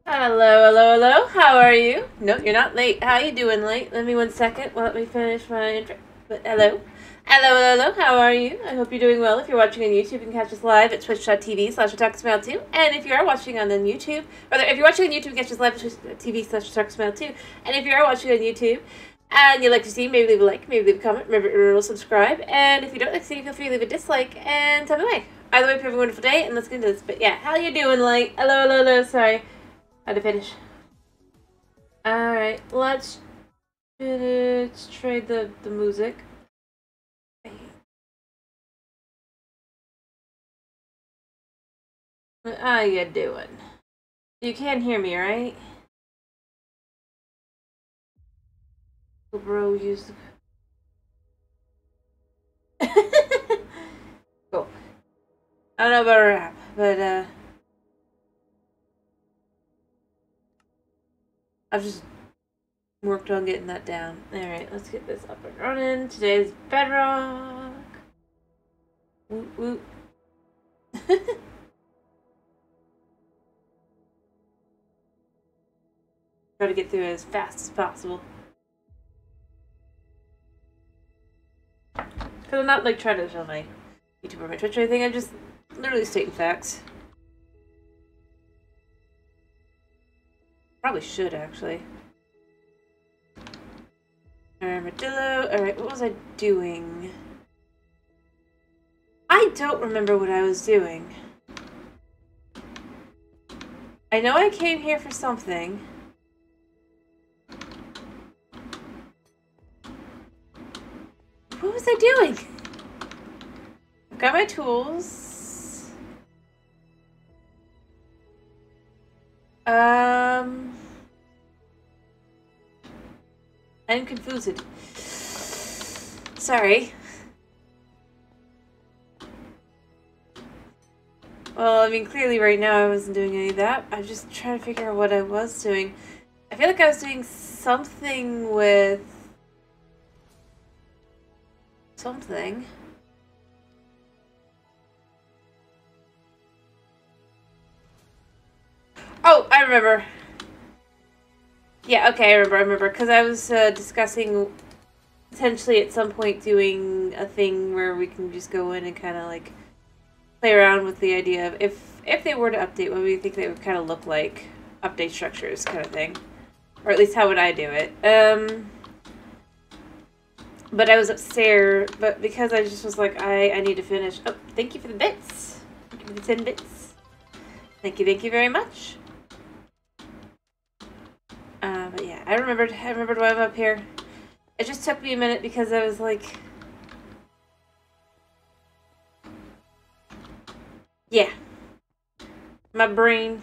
Hello, hello, hello. How are you? No, you're not late. How you doing late? Let me 1 second. Well, let me finish my intro. But hello. Hello, hello, hello. How are you? I hope you're doing well. If you're watching on YouTube, you can catch us live at twitch.tv/TalkSmail2. And if you are watching on YouTube, if you're watching on YouTube, catch us live at twitch.tv/TalkSmail2. And if you are watching on YouTube and you'd like to see, maybe leave a like, maybe leave a comment, remember to subscribe. And if you don't like to see, feel free to leave a dislike and tell me why. Either way, have a wonderful day, and let's get into this. But yeah, how you doing, late? Hello, hello, hello. Sorry. Had to finish. Alright, let's trade the music. How you doing? You can hear me, right? Bro, use the... Cool. I don't know about rap, but I've just worked on getting that down. Alright, let's get this up and running. Today's Bedrock. Woot woot. Try to get through it as fast as possible. Because I'm not like trying to show my YouTube or my Twitch or anything, I'm just literally stating facts. Probably should, actually. Armadillo. Alright, what was I doing? I don't remember what I was doing. I know I came here for something. What was I doing? I've got my tools. I'm confused. Sorry. Well, I mean, clearly right now I wasn't doing any of that. I'm just trying to figure out what I was doing. I feel like I was doing something with... something. Oh, I remember. Yeah, okay, I remember, because I was discussing potentially at some point doing a thing where we can just go in and kind of like play around with the idea of if they were to update, what do you think they would kind of look like, update structures kind of thing, or at least how would I do it. But I was upstairs, but because I just was like, I need to finish. Oh, thank you for the bits. Thank you for the 10 bits. Thank you very much. But yeah, I remembered why I'm up here. It just took me a minute because I was like... Yeah. My brain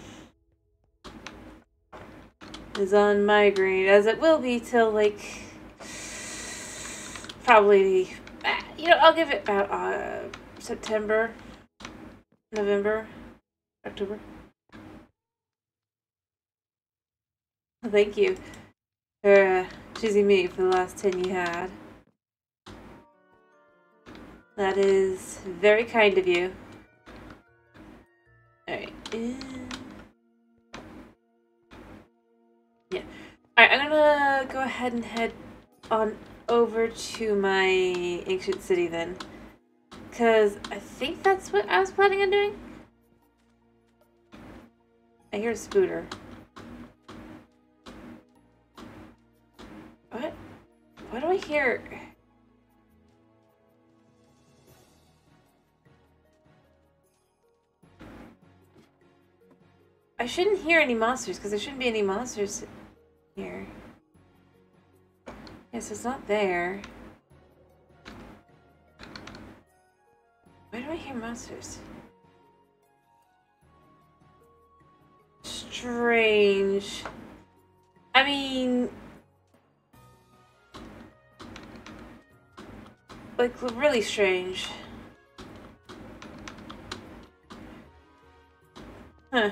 is on migraine, as it will be till like... Probably... You know, I'll give it about September, November, October. Thank you for choosing me for the last 10 you had. That is very kind of you. Alright. Yeah. Alright, I'm gonna go ahead and head on over to my ancient city then. Because I think that's what I was planning on doing. I hear a scooter. What do I hear? I shouldn't hear any monsters because there shouldn't be any monsters here. Yes, it's not there. Why do I hear monsters? Strange. I mean, like, really strange. Huh.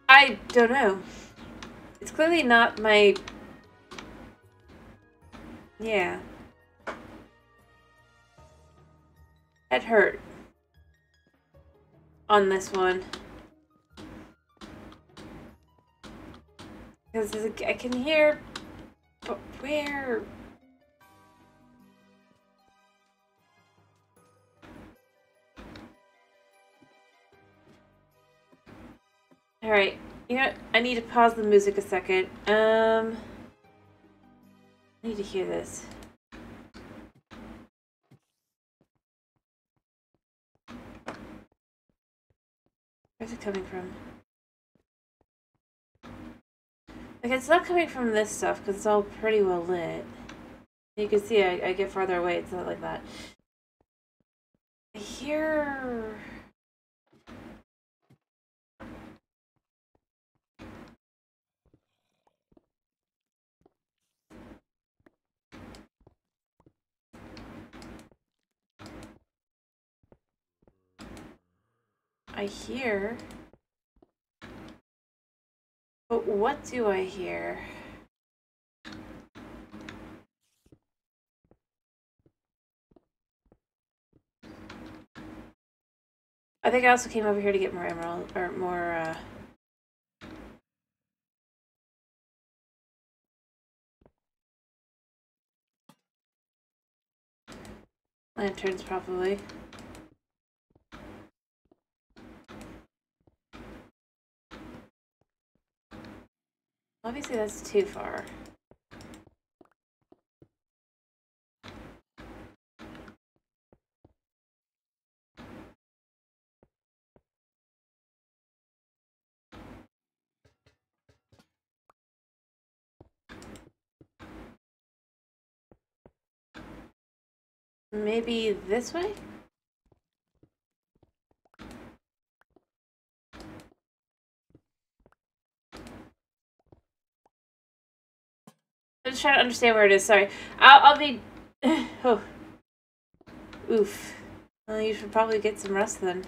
I don't know. It's clearly not my... Yeah. Head hurt. On this one. Because I can hear... But where... Alright. You know what? I need to pause the music a second. I need to hear this. Where's it coming from? Like, it's not coming from this stuff because it's all pretty well lit. You can see I get farther away. It's not like that. I hear... I hear... But what do I hear? I think I also came over here to get more emerald, or more, lanterns, probably. Obviously, that's too far. Maybe this way? I'm just trying to understand where it is. Sorry. I'll be... Oh. Oof. Well, you should probably get some rest then.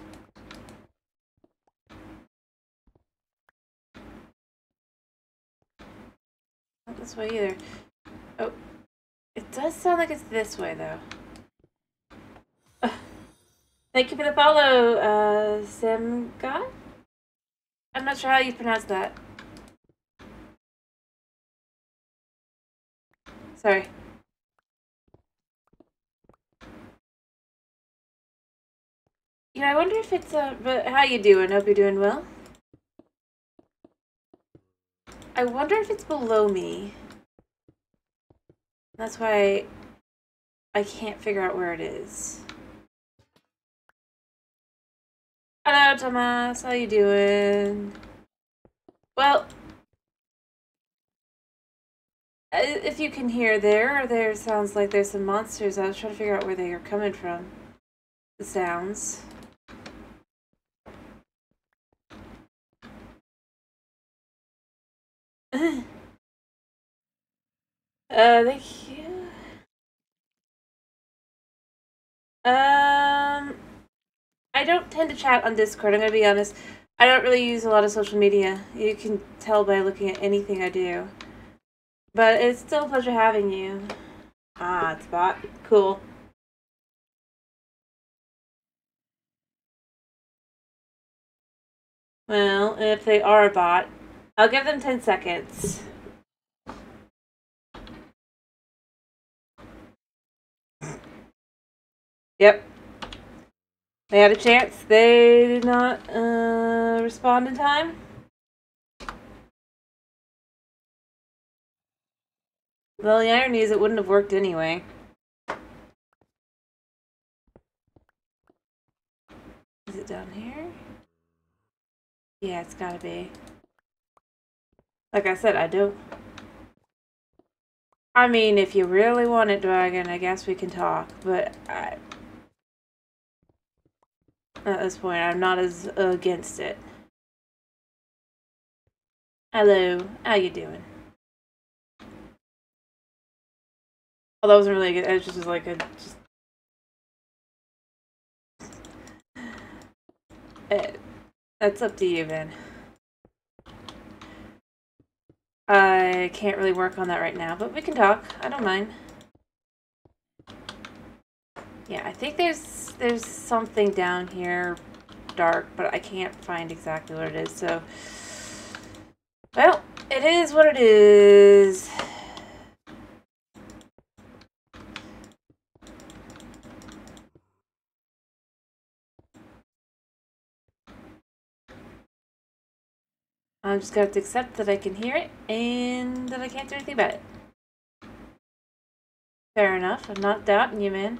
Not this way either. Oh. It does sound like it's this way, though. Thank you for the follow, Simga? I'm not sure how you pronounce that. Sorry. You know, I wonder if it's, but how you doing? Hope you're doing well. I wonder if it's below me. That's why I can't figure out where it is. Hello, Thomas. How you doing? Well, if you can hear there sounds like there's some monsters. I was trying to figure out where they are coming from. The sounds. Thank you. I don't tend to chat on Discord, I'm gonna be honest. I don't really use a lot of social media. You can tell by looking at anything I do. But it's still a pleasure having you. Ah, it's bot. Cool. Well, if they are a bot, I'll give them 10 seconds. Yep. They had a chance. They did not respond in time. Well, the irony is it wouldn't have worked anyway. Is it down here? Yeah, it's gotta be. Like I said, I do. I mean, if you really want it, Dragon, I guess we can talk, but at this point, I'm not as against it. Hello, how you doing? Oh, that wasn't really good. It just was like a... that's up to you, man. I can't really work on that right now, but we can talk. I don't mind. Yeah, I think there's something down here dark, but I can't find exactly what it is, so... Well, it is what it is. I'm just gonna have to accept that I can hear it, and that I can't do anything about it. Fair enough, I'm not doubting you, man.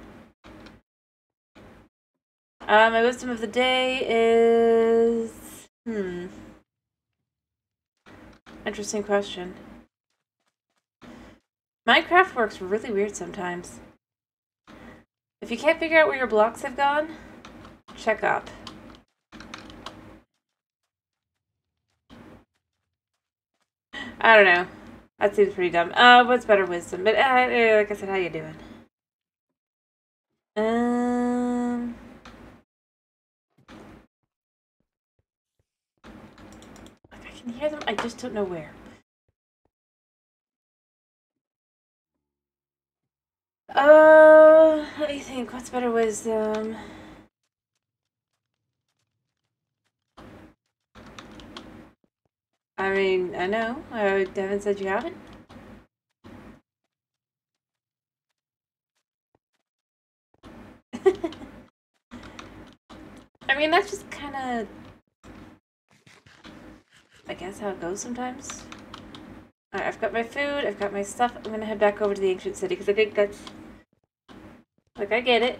My wisdom of the day is... Interesting question. Minecraft works really weird sometimes. If you can't figure out where your blocks have gone, check up. I don't know. That seems pretty dumb. What's better wisdom? But, like I said, how you doing? I can hear them, I just don't know where. Let me think. What's better wisdom? I mean, I know. Devin said you haven't. I mean, that's just kind of... I guess how it goes sometimes. Alright, I've got my food, I've got my stuff. I'm gonna head back over to the ancient city, because I think that's... Like, I get it.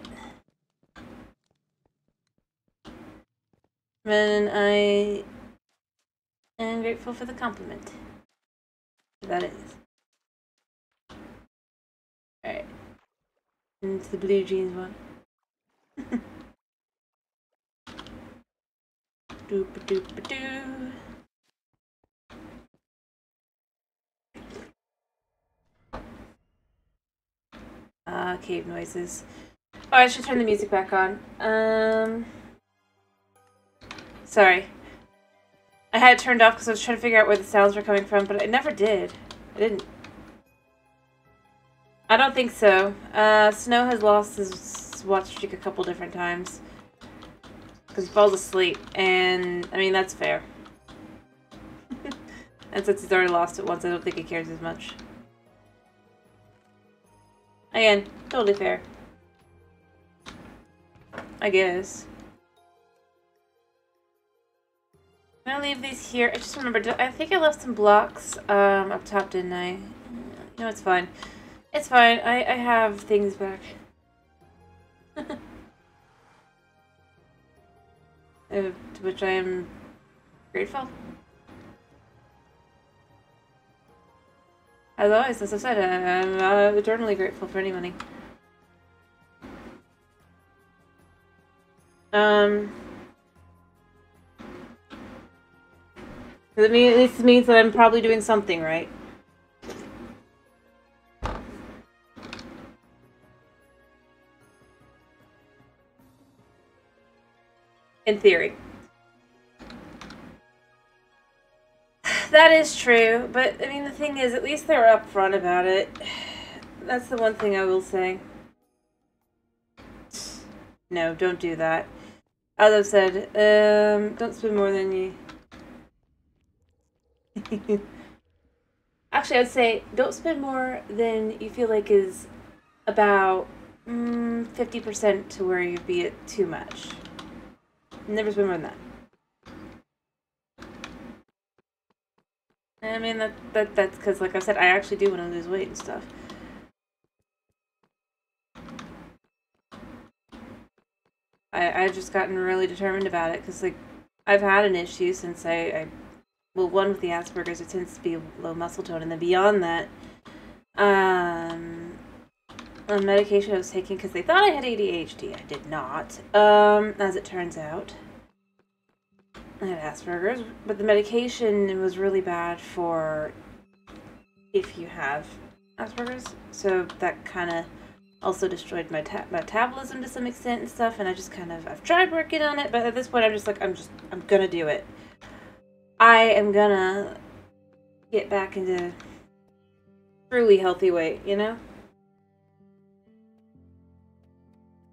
And I am grateful for the compliment. That is. Alright. And it's the blue jeans one. Doop-a-doop-a-doo. Cave noises. Oh, I should turn the music back on. Sorry. I had it turned off because I was trying to figure out where the sounds were coming from, but I never did. I didn't. I don't think so. Snow has lost his watch streak a couple different times. Because he falls asleep, and, I mean, that's fair. And since he's already lost it once, I don't think he cares as much. Again, totally fair. I guess. I'm gonna leave these here. I just remembered, I think I left some blocks up top, didn't I? No, it's fine. It's fine. I have things back. To which I am grateful. As always, as I've said, I'm eternally grateful for any money. At least it means that I'm probably doing something right. In theory. That is true, but, I mean, the thing is, at least they were upfront about it. That's the one thing I will say. No, don't do that. As I've said, don't spend more than you... Actually, I'd say, don't spend more than you feel like is about 50% to where you'd be at too much. Never spend more than that. I mean, that's because, like I said, I actually do want to lose weight and stuff. I've just gotten really determined about it because, like, I've had an issue since well, one with the Asperger's, it tends to be low muscle tone, and then beyond that, a medication I was taking because they thought I had ADHD. I did not, as it turns out. I had Asperger's, but the medication was really bad for if you have Asperger's, so that kind of also destroyed my metabolism to some extent and stuff, and I've tried working on it, but at this point I'm just like, I'm gonna do it. I am gonna get back into truly healthy weight, you know?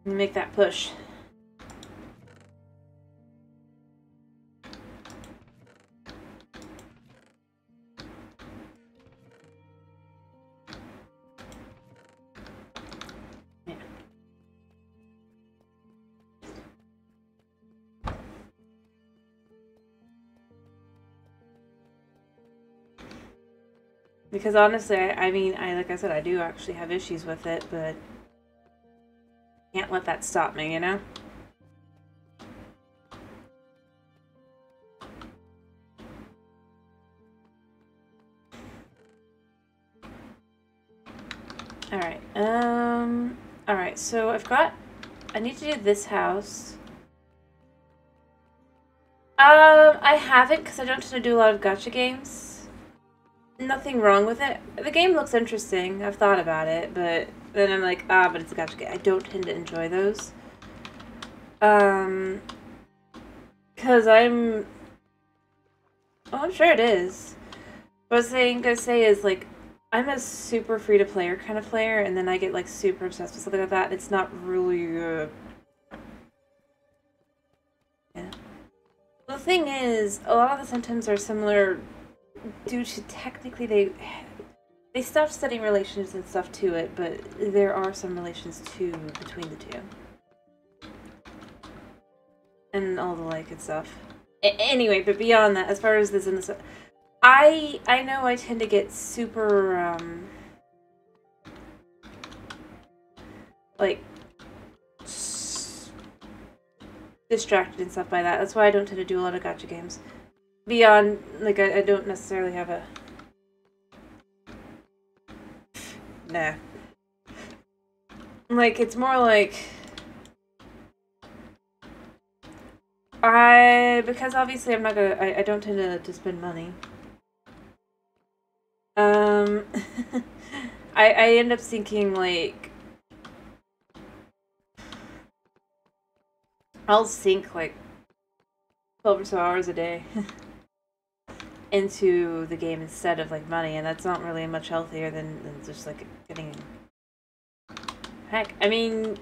And make that push. Because honestly, I mean, like I said, I do actually have issues with it, but can't let that stop me, you know? Alright, alright, so I need to do this house. I haven't, because I don't tend to do a lot of gacha games. Nothing wrong with it. The game looks interesting. I've thought about it, but then I'm like, but it's a gacha game. I don't tend to enjoy those. Because I'm sure it is. What I was gonna say is, like, I'm a super free-to-player kind of player, and then I get, like, super obsessed with something like that, and it's not really, yeah. The thing is, a lot of the symptoms are similar due to technically they stopped studying relations and stuff to it, but there are some relations between the two. And all the like and stuff. Anyway, but beyond that, as far as this and this, I know I tend to get super, like, distracted and stuff by that. That's why I don't tend to do a lot of gacha games. Beyond, like, I don't necessarily have a... Nah. Like, it's more like... Because obviously I'm not gonna... I don't tend to spend money. I end up thinking, like... I'll sink, like, 12 or so hours a day into the game instead of, like, money, and that's not really much healthier than just, like, getting... Heck, I mean...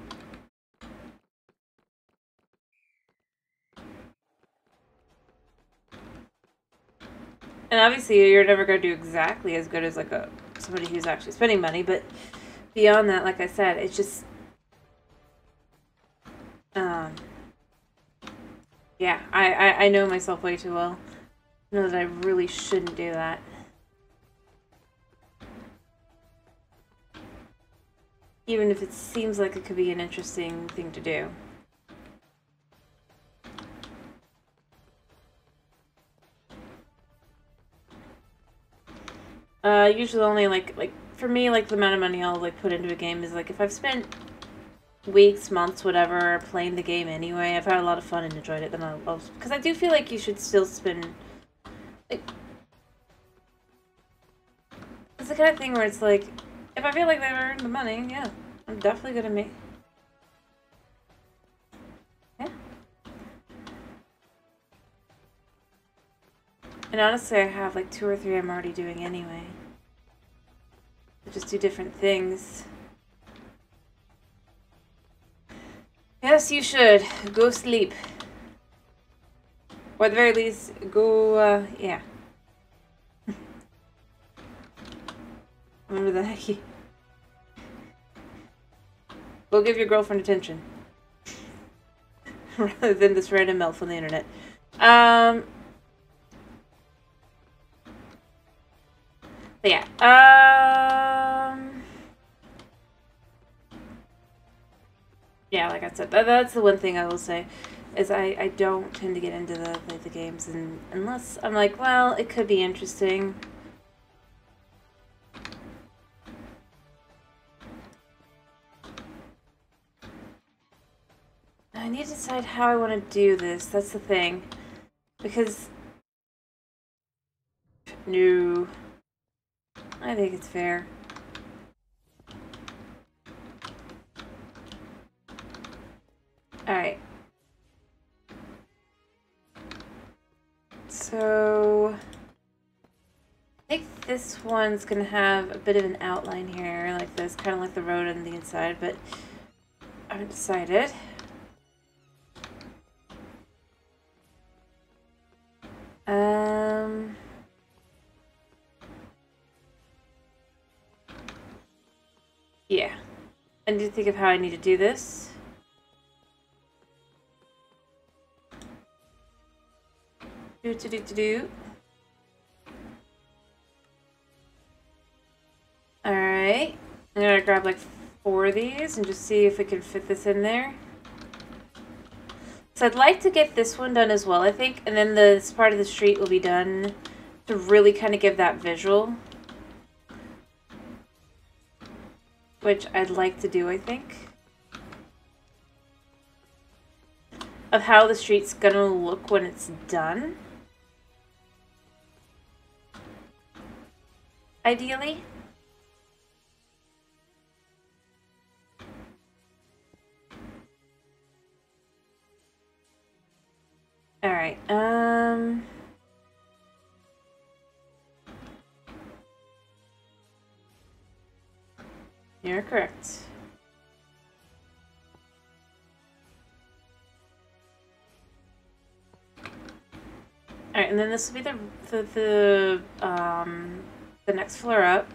And obviously you're never going to do exactly as good as, like, somebody who's actually spending money, but beyond that, like I said, it's just... Yeah, I know myself way too well. I know that I really shouldn't do that. Even if it seems like it could be an interesting thing to do. Usually only, like, for me, like, the amount of money I'll, like, put into a game is, like, if I've spent weeks, months, whatever, playing the game anyway, I've had a lot of fun and enjoyed it, then I'll because I do feel like you should still spend, like, it's the kind of thing where it's like, if I feel like they've earned the money, yeah, I'm definitely gonna make, yeah. And honestly, I have, like, 2 or 3 I'm already doing anyway. I just do different things. Yes, you should. Go sleep. Or at the very least, go, yeah. Remember that? Go give your girlfriend attention. rather than this random elf on the internet. But yeah. Yeah, like I said, that's the one thing I will say, is I don't tend to get into the games unless I'm like, well, it could be interesting. I need to decide how I want to do this. That's the thing. Because... No. I think it's fair. Alright. So... I think this one's gonna have a bit of an outline here, like this, kind of like the road on the inside, but I haven't decided. Yeah. I need to think of how I need to do this. Alright. I'm gonna grab like 4 of these and just see if we can fit this in there. So I'd like to get this one done as well, I think, and then this part of the street will be done to really kind of give that visual. Which I'd like to do, I think. Of how the street's gonna look when it's done. Ideally. Alright, you're correct. Alright, and then this will be the next floor up.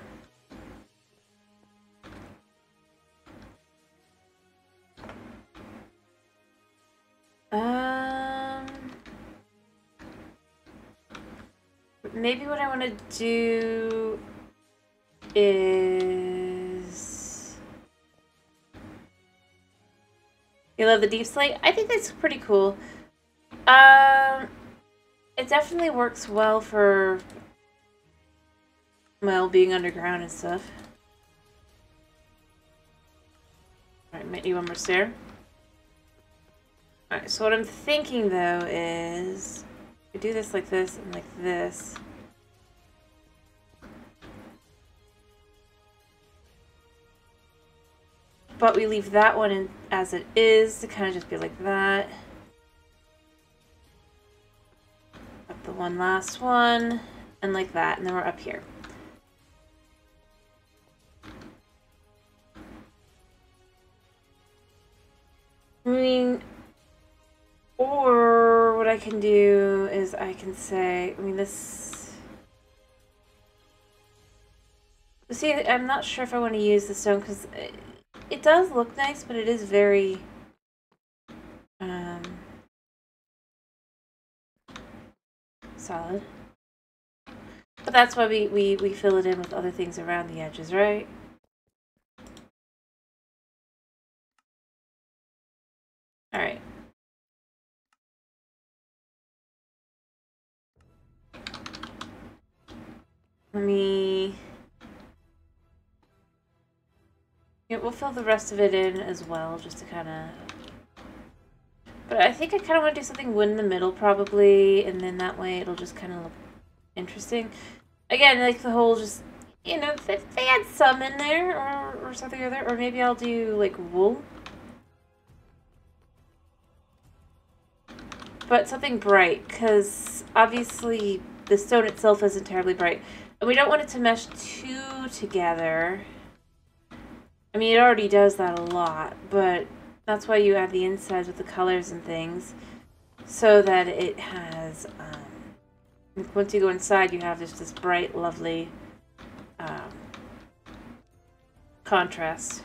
Maybe what I want to do is... You love the deep slate? I think that's pretty cool. It definitely works well for, well, being underground and stuff. Alright, might need one more stair. Alright, so what I'm thinking though is we do this like this and like this. But we leave that one in as it is to kind of just be like that. Up the one last one, and like that, and then we're up here. I mean, or what I can do is I can say, I mean, this... See, I'm not sure if I want to use the stone, because it does look nice, but it is very... solid. But that's why we fill it in with other things around the edges, right? Alright. Let me... Yeah, we'll fill the rest of it in as well, just to kind of... But I think I kind of want to do something wood in the middle, probably, and then that way it'll just kind of look interesting. Again, like the whole just, you know, if they add some in there, or something or other, or maybe I'll do, like, wool. But something bright, because obviously the stone itself isn't terribly bright. And we don't want it to mesh too together. I mean, it already does that a lot, but that's why you add the insides with the colors and things, so that it has, once you go inside, you have this bright, lovely contrast.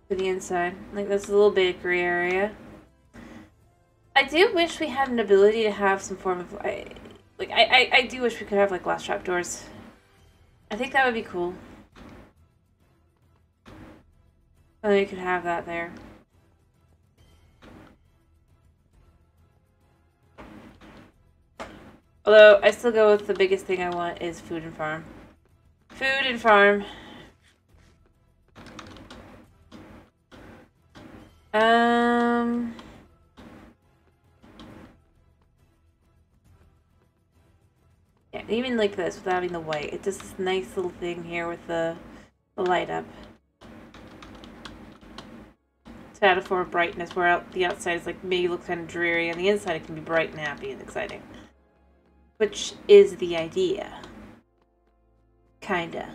to the inside. Like this little bakery area. I do wish we had an ability to have some form of... I do wish we could have, like, glass trapdoors. I think that would be cool. And then you could have that there. Although, I still go with the biggest thing I want is food and farm. Food and farm. Yeah, even like this, without having the white. It's just this nice little thing here with the light up. To add a form of brightness where the outside is like maybe look kind of dreary, and the inside it can be bright and happy and exciting. Which is the idea. Kinda.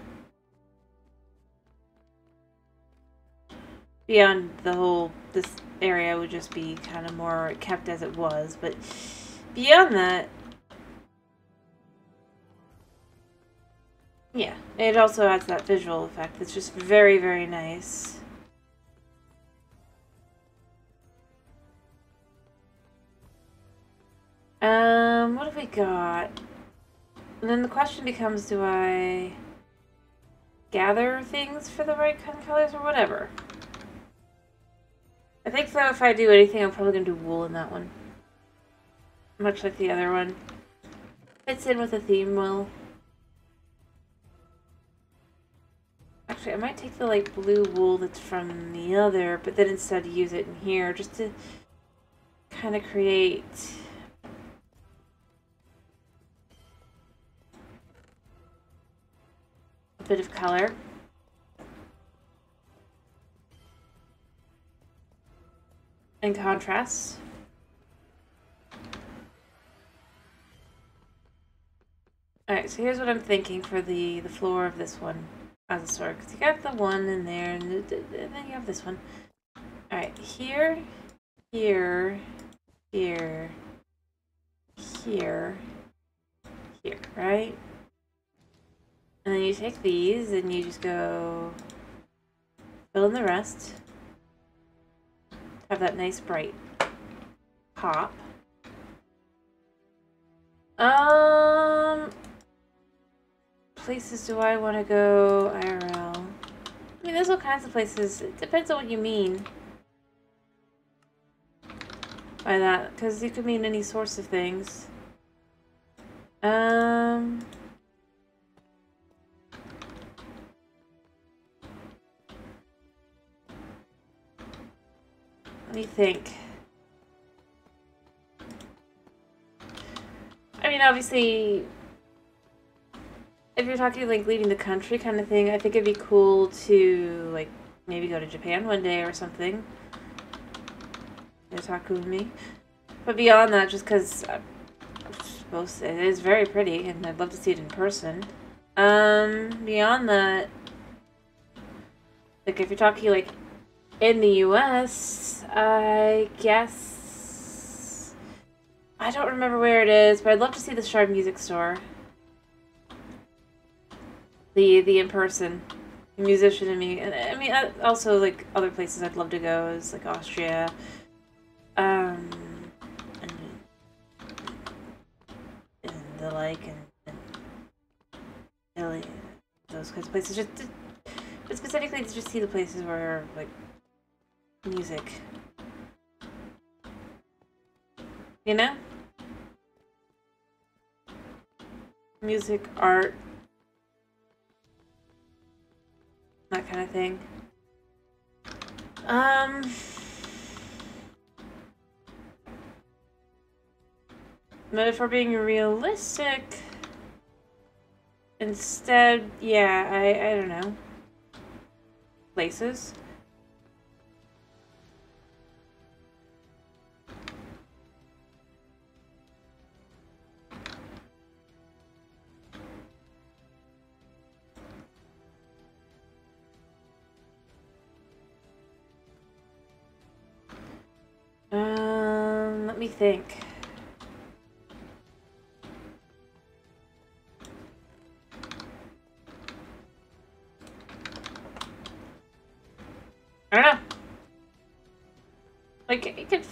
Beyond the whole, this area would just be kind of more kept as it was, but beyond that, yeah, it also adds that visual effect that's just very, very nice. What have we got? And then the question becomes, do I gather things for the right kind of colors or whatever? I think, though, if I do anything, I'm probably going to do wool in that one. Much like the other one. Fits in with the theme well. Actually, I might take the, like, blue wool that's from the other, but then instead use it in here, just to kind of create... a bit of color. And contrast. Alright, so here's what I'm thinking for the floor of this one as a sword. Because you got the one in there, and then you have this one. Alright, here, here, here, here, here, right? And then you take these and you just go fill in the rest. Have that nice bright pop. Places do I want to go IRL? I mean, there's all kinds of places. It depends on what you mean by that, because you could mean any sorts of things. Let me think. I mean, obviously, if you're talking like leaving the country kind of thing, I think it'd be cool to like maybe go to Japan one day or something. Otaku with me. But beyond that, just because I'm supposed to, it is very pretty and I'd love to see it in person. Beyond that, like if you're talking like in the US, I guess I don't remember where it is, but I'd love to see the Shard Music Store. The in person, the musician in me, and I mean also like other places I'd love to go is like Austria, and the like, and Italy, those kinds of places. But specifically to just see the places where like music, you know, music, art. That kind of thing. But if we're being realistic, instead, yeah, I don't know. Places. Let me think. I don't know. Like, you could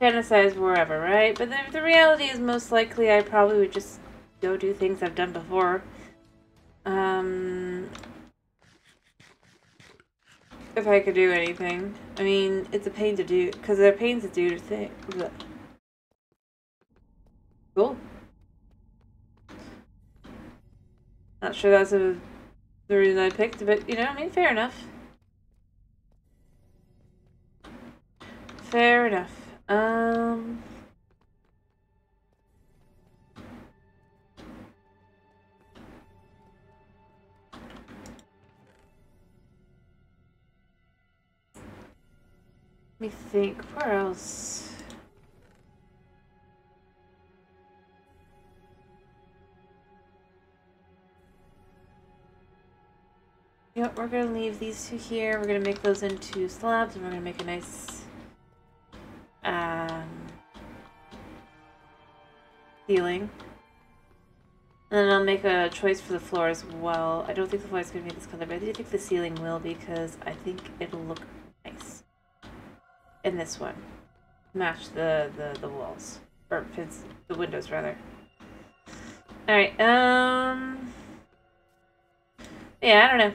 fantasize wherever, right? But the reality is most likely I probably would just go do things I've done before. If I could do anything. I mean, it's a pain to do, because they're pains to do things. Cool. Not sure that's the reason I picked, but, you know, I mean, fair enough. Fair enough. Let me think. Where else? Yep, we're gonna leave these two here. We're gonna make those into slabs, and we're gonna make a nice ceiling. And then I'll make a choice for the floor as well. I don't think the floor is gonna be this color, but I do think the ceiling will, because I think it'll look nice. In this one. Match the walls. Or the windows, rather. Alright, yeah, I don't know.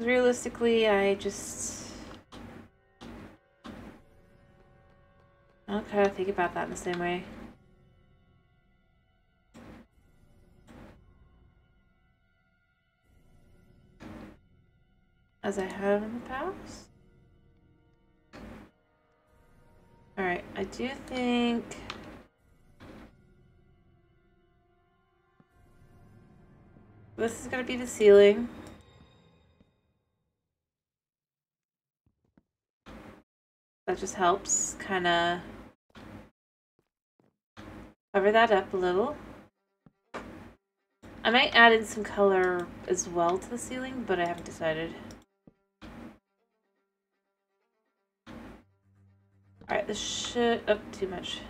Realistically, I don't kind of think about that in the same way. As I have in the past. Alright, I do think... this is gonna be the ceiling. That just helps kind of cover that up a little. I might add in some color as well to the ceiling, but I haven't decided. Alright, this should... oh, too much.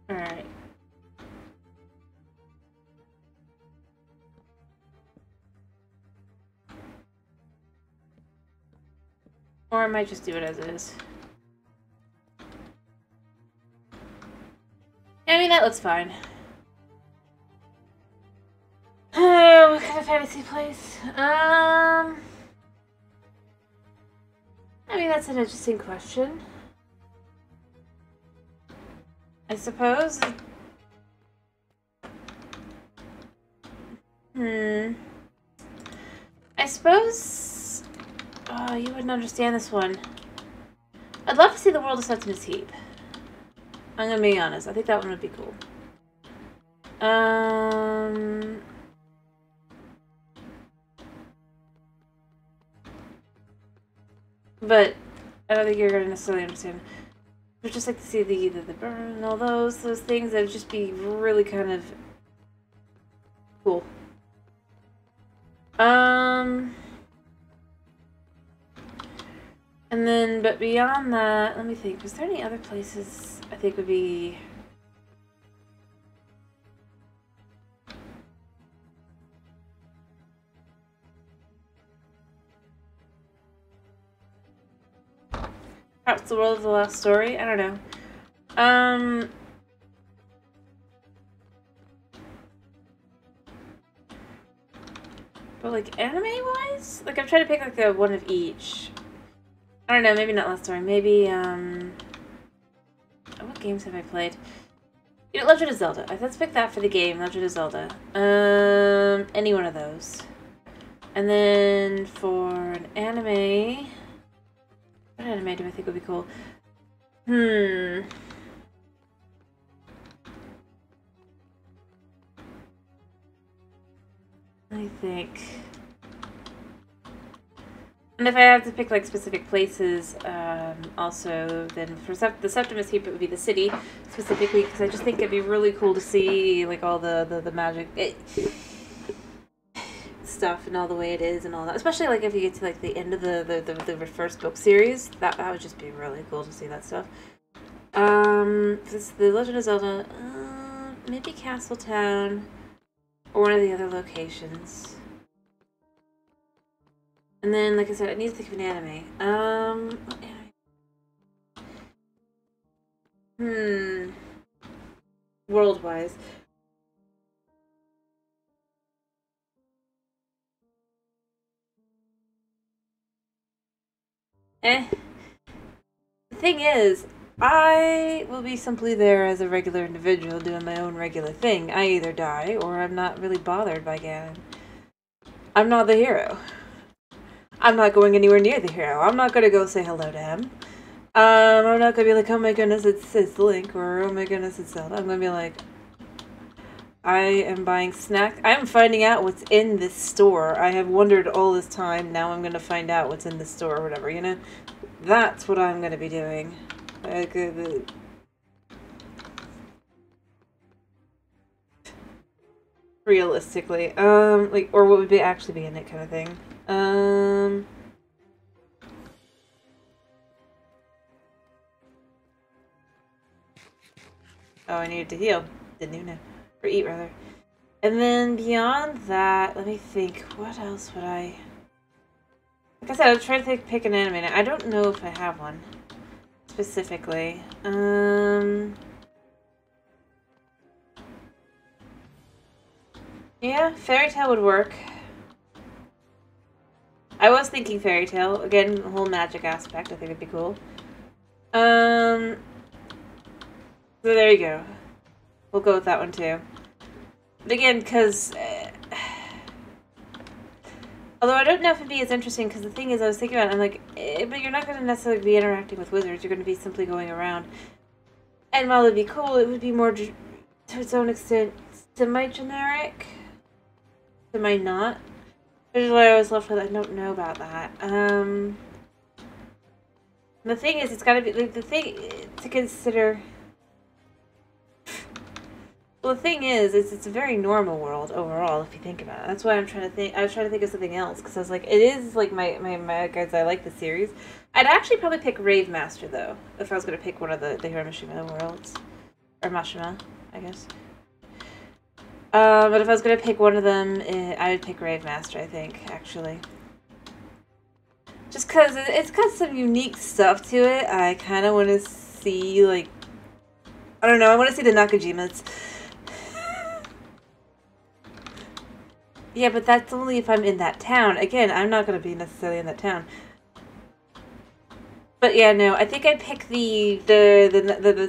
Alright. Or I might just do it as it is. I mean, that looks fine. What kind of fantasy place? I mean, that's an interesting question. I suppose. I suppose... oh, you wouldn't understand this one. I'd love to see the world of Sextieth Heap. I'm gonna be honest. I think that one would be cool. But I don't think you're gonna necessarily understand. I'd just like to see the burn and all those things. That would just be really kind of cool. And then, but beyond that, let me think. Was there any other places I think would be... perhaps the world of the last story? I don't know. But like anime-wise? Like I'm trying to pick like a one of each. I don't know, maybe not last story. Maybe, what games have I played? You know, Legend of Zelda. Let's pick that for the game, Legend of Zelda. Any one of those. And then for an anime... what anime do I think would be cool? I think... and if I have to pick like specific places, also, then for the Sixtieth Heap it would be the city specifically, because I just think it'd be really cool to see like all the magic. It's stuff and all the way it is and all that. Especially like if you get to like the end of the first book series, that would just be really cool to see that stuff. This is The Legend of Zelda. Maybe Castletown or one of the other locations. And then, like I said, I need to think of an anime. What anime? World-wise. The thing is, I will be simply there as a regular individual doing my own regular thing. I either die or I'm not really bothered by Ganon. I'm not the hero. I'm not going anywhere near the hero. I'm not gonna go say hello to him. I'm not gonna be like, oh my goodness, it's Link, or oh my goodness, it's Zelda. I'm gonna be like, I am buying snacks. I am finding out what's in this store. I have wondered all this time. Now I'm gonna find out what's in the store or whatever, you know? That's what I'm gonna be doing. Like, realistically. Like, or what would be actually be in it kind of thing. Oh, I needed to heal. Didn't even know. Or eat, rather. And then beyond that, let me think. What else would I... Like I said, I was trying to pick an anime. I don't know if I have one. Specifically. Yeah, Fairy Tail would work. I was thinking Fairy Tail. Again, the whole magic aspect, I think it'd be cool. So there you go. We'll go with that one too. But again, because... although I don't know if it'd be as interesting, because the thing is, I was thinking about it, I'm like, but you're not going to necessarily be interacting with wizards, you're going to be simply going around. And while it'd be cool, it would be more, to its own extent, semi-generic. Semi-not. Which is why I was left with, I don't know about that. The thing is, it's got to be, like, the thing to consider... Well, the thing is, it's a very normal world overall, if you think about it. That's why I'm trying to think. I was trying to think of something else, because I was like, it is like my guys. I like the series. I'd actually probably pick Rave Master though, if I was going to pick one of the Hiroshima worlds, or Mashima, I guess. But if I was going to pick one of them, I would pick Rave Master. I think actually, just because it's got some unique stuff to it. I kind of want to see, like, I don't know. I want to see the Nakajimas. Yeah, but that's only if I'm in that town. Again, I'm not going to be necessarily in that town. But yeah, no, I think I'd pick the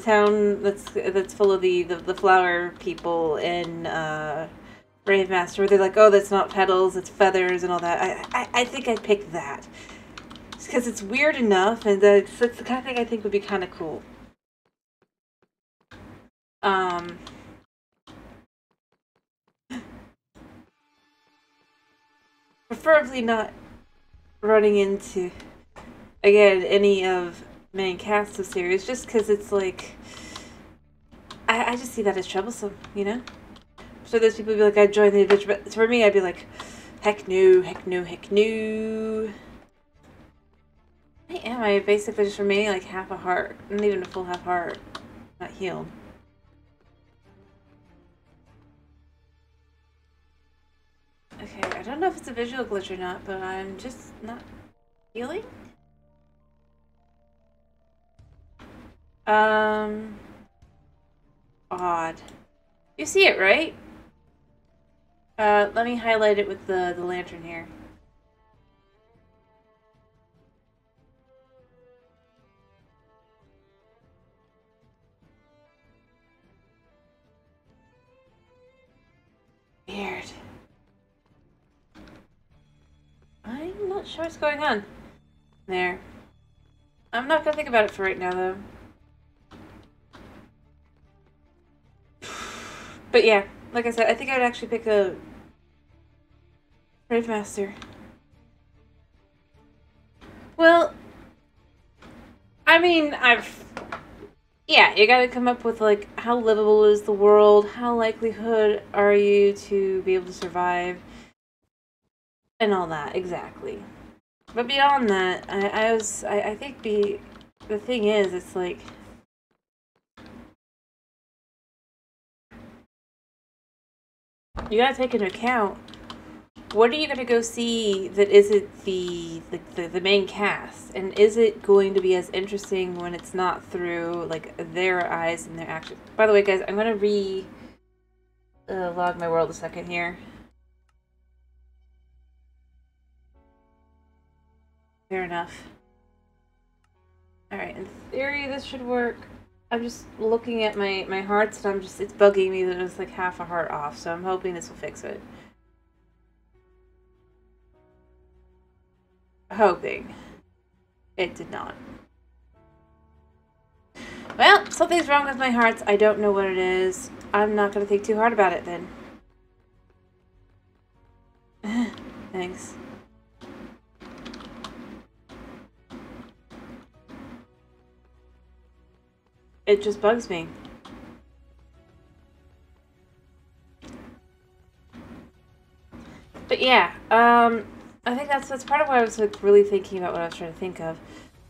town that's full of the flower people in Rave Master, where they're like, oh, that's not petals, it's feathers and all that. I think I'd pick that. Because it's weird enough, and it's the kind of thing I think would be kind of cool. Preferably not running into, again, any of main cast of series, just because it's like, I just see that as troublesome, you know? So there's people who be like, I'd join the adventure, but for me, I'd be like, heck no, heck no, heck no. I basically just remaining like half a heart, not even a full half heart, not healed. Okay, I don't know if it's a visual glitch or not, but I'm just not healing? Odd. You see it, right? Let me highlight it with the lantern here. Weird. I'm not sure what's going on. There. I'm not gonna think about it for right now, though. But yeah, like I said, I think I'd actually pick a Rave Master. Well, I mean, yeah, you gotta come up with, like, how livable is the world? How likelihood are you to be able to survive? and all that, exactly. But beyond that, I think the thing is, it's like, you gotta take into account, what are you gonna go see that isn't the main cast, and is it going to be as interesting when it's not through like their eyes and their actions? By the way, guys, I'm gonna log my world a second here. Fair enough. Alright, in theory this should work. I'm just looking at my hearts and it's bugging me that it's like half a heart off, so I'm hoping this will fix it. Hoping. It did not. Well, something's wrong with my hearts. I don't know what it is. I'm not gonna think too hard about it then. Thanks. It just bugs me. But yeah, I think that's part of why I was like really thinking about what I was trying to think of.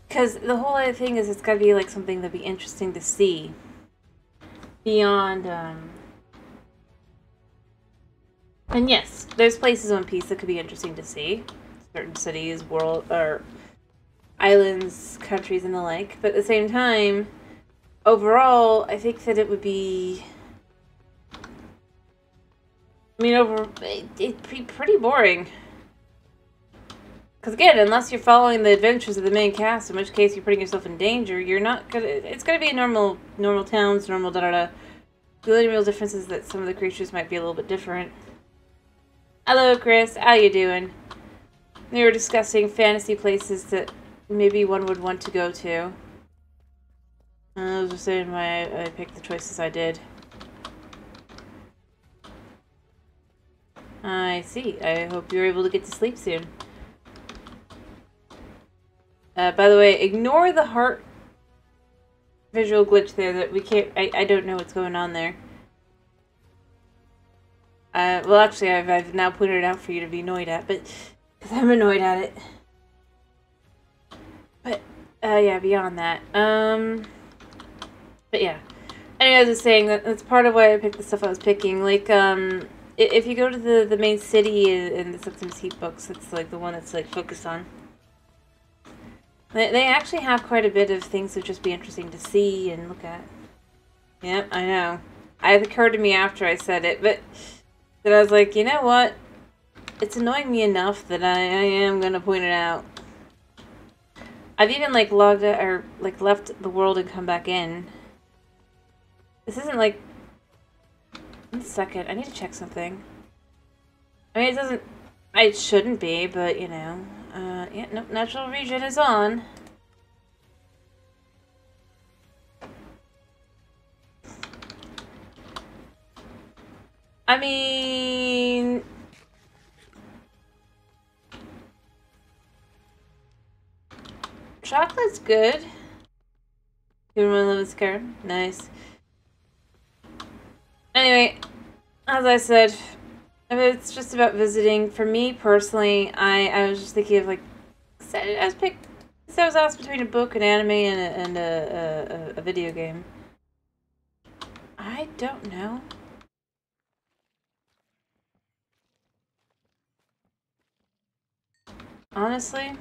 Because the whole other thing is it's gotta be like something that'd be interesting to see. Beyond, and yes, there's places in One Piece that could be interesting to see. Certain cities, world, or islands, countries, and the like. But at the same time, overall, I think that it would be... I mean, it'd be pretty boring. Because again, unless you're following the adventures of the main cast, in which case you're putting yourself in danger, you're not gonna... It's gonna be normal towns, normal da-da-da. The only real difference is that some of the creatures might be a little bit different. Hello, Chris. How you doing? We were discussing fantasy places that maybe one would want to go to. I was just saying why I picked the choices I did. I see. I hope you're able to get to sleep soon. By the way, ignore the heart visual glitch there that we can't... I don't know what's going on there. Well, actually, I've now pointed it out for you to be annoyed at, but... Because I'm annoyed at it. But, yeah, beyond that. But yeah. Anyway, I was just saying that's part of why I picked the stuff I was picking. Like, if you go to the main city in the Septimus Heat books, it's like the one that's like focused on. They actually have quite a bit of things that would just be interesting to see and look at. Yep, I know. It occurred to me after I said it, but then I was like, you know what? It's annoying me enough that I am gonna point it out. I've even like logged out, or like left the world and come back in. This isn't like... One second, I need to check something. I mean, it doesn't... It shouldn't be, but you know. Yeah, nope, natural regen is on. I mean... Chocolate's good. Even when I live in Skyrim. Nice. Anyway, as I said, if it's just about visiting, for me personally, I was just thinking of like, I was asked between a book, an anime, and a video game. I don't know. Honestly,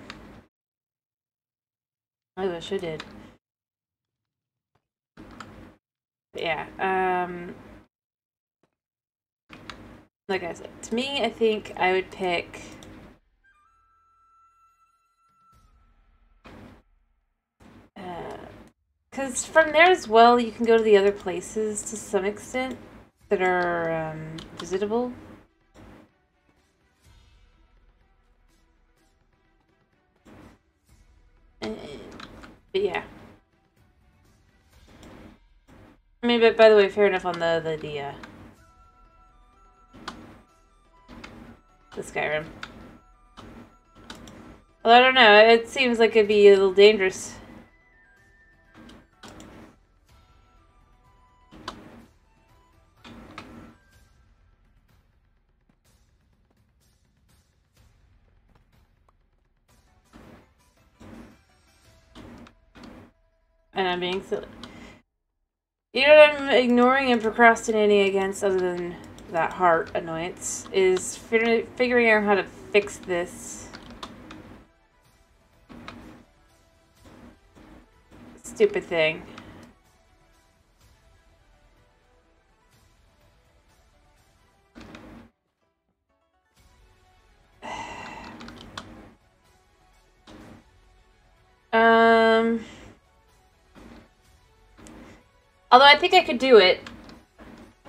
I wish I did. But yeah, like I said, to me, I think I would pick... Because from there as well, you can go to the other places to some extent that are visitable. But yeah. I mean, but by the way, fair enough on the Skyrim. Well, I don't know. It seems like it'd be a little dangerous. And I'm being silly. You know what I'm ignoring and procrastinating against, other than that heart annoyance, is figuring out how to fix this stupid thing. Although I think I could do it,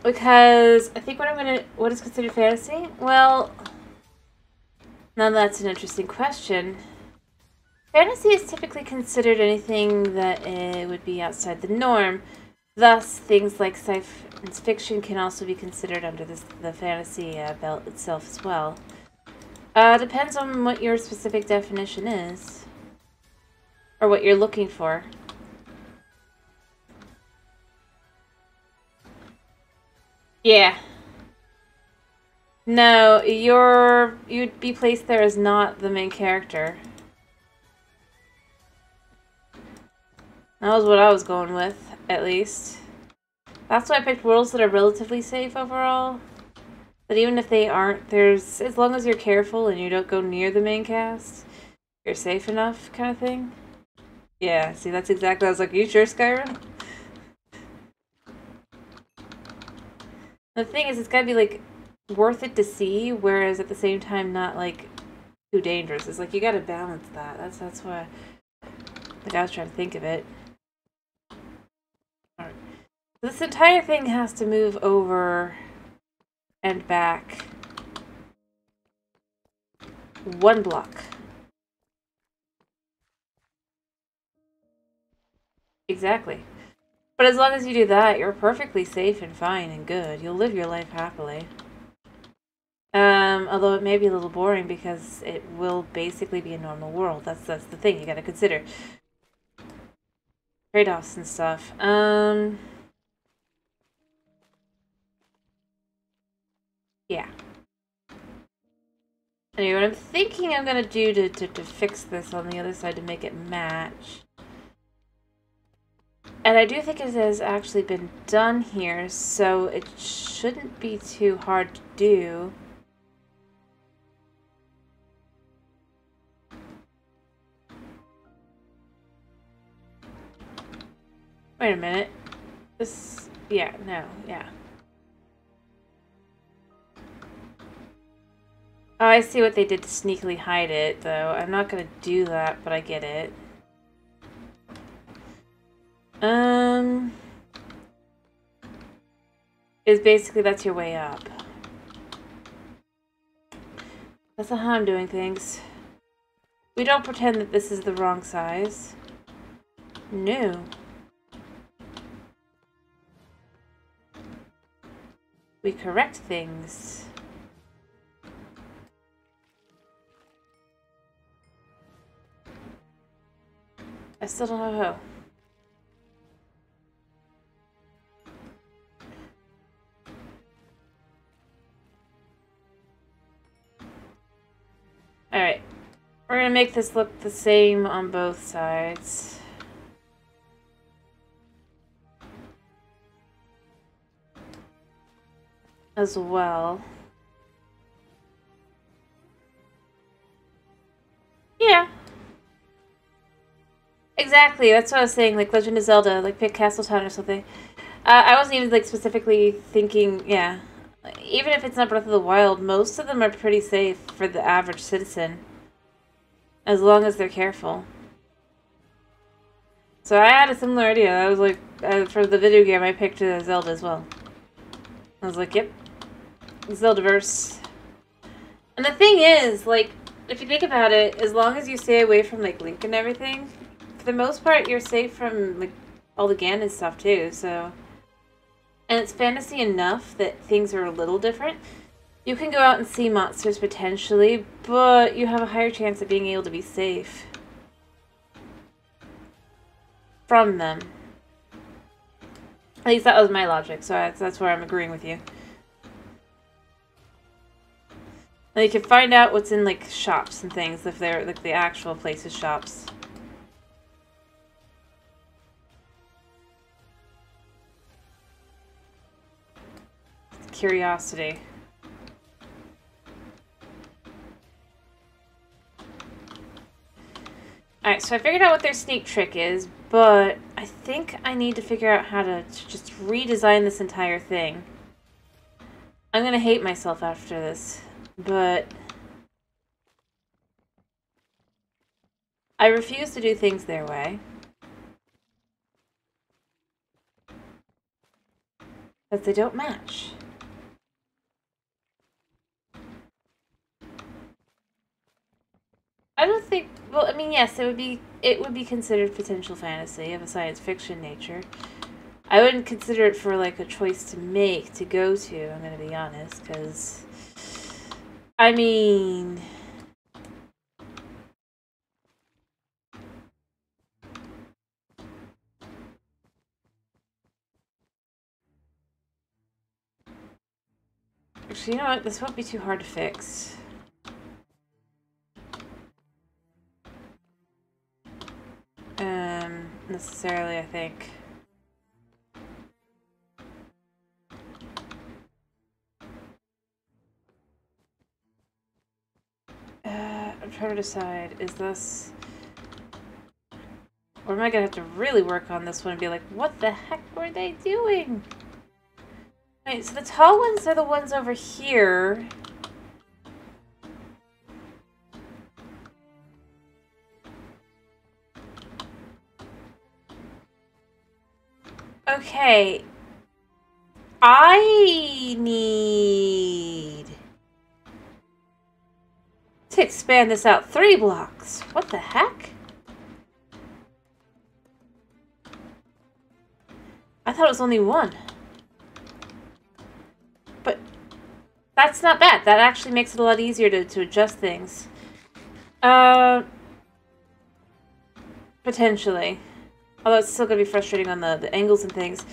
because I think what is considered fantasy? Well, now that's an interesting question. Fantasy is typically considered anything that would be outside the norm. Thus, things like science fiction can also be considered under the fantasy belt itself as well. Depends on what your specific definition is, or what you're looking for. Yeah. No, you'd be placed there as not the main character. That was what I was going with, at least. That's why I picked worlds that are relatively safe overall. But even if they aren't, as long as you're careful and you don't go near the main cast, you're safe enough, kind of thing. Yeah, see, that's exactly, I was like, are you sure, Skyrim? The thing is, it's gotta be, like, worth it to see, whereas at the same time not, like, too dangerous. It's like, you gotta balance that. That's why, like, I was trying to think of it. Alright. This entire thing has to move over and back 1 block. Exactly. But as long as you do that, you're perfectly safe and fine and good. You'll live your life happily. Although it may be a little boring because it will basically be a normal world. That's the thing you gotta consider. Trade-offs and stuff. Yeah. Anyway, what I'm thinking I'm gonna do to fix this on the other side to make it match. And I do think it has actually been done here, so it shouldn't be too hard to do. Wait a minute. This... yeah, no, yeah. Oh, I see what they did to sneakily hide it, though. I'm not gonna do that, but I get it. Is basically that's your way up. That's not how I'm doing things. We don't pretend that this is the wrong size. No. We correct things. I still don't have a hoe. Alright. We're gonna make this look the same on both sides. As well. Yeah. Exactly, that's what I was saying, like Legend of Zelda, like pick Castletown or something. I wasn't even like specifically thinking, yeah. Even if it's not Breath of the Wild, most of them are pretty safe for the average citizen. As long as they're careful. So I had a similar idea. I was like, for the video game, I picked Zelda as well. I was like, yep. Zeldaverse. And the thing is, like, if you think about it, as long as you stay away from, like, Link and everything, for the most part, you're safe from, like, all the Ganon stuff, too, so... And it's fantasy enough that things are a little different. You can go out and see monsters, potentially, but you have a higher chance of being able to be safe from them. At least that was my logic, so that's where I'm agreeing with you. And you can find out what's in, like, shops and things, if they're, like, the actual places shops. curiosity. Alright, so I figured out what their sneak trick is, but I think I need to figure out how to just redesign this entire thing. I'm gonna hate myself after this, but I refuse to do things their way. Because they don't match. I don't think, well, I mean, yes, it would be considered potential fantasy of a science fiction nature. I wouldn't consider it for, like, a choice to make, to go to, I'm gonna be honest, because, I mean, actually, you know what, this won't be too hard to fix. Necessarily, I think. I'm trying to decide, is this... Or am I gonna have to really work on this one and be like, what the heck were they doing? Wait, so the tall ones are the ones over here. Okay. I need to expand this out 3 blocks. What the heck? I thought it was only 1. But that's not bad. That actually makes it a lot easier to adjust things. Potentially. Although it's still gonna be frustrating on the angles and things.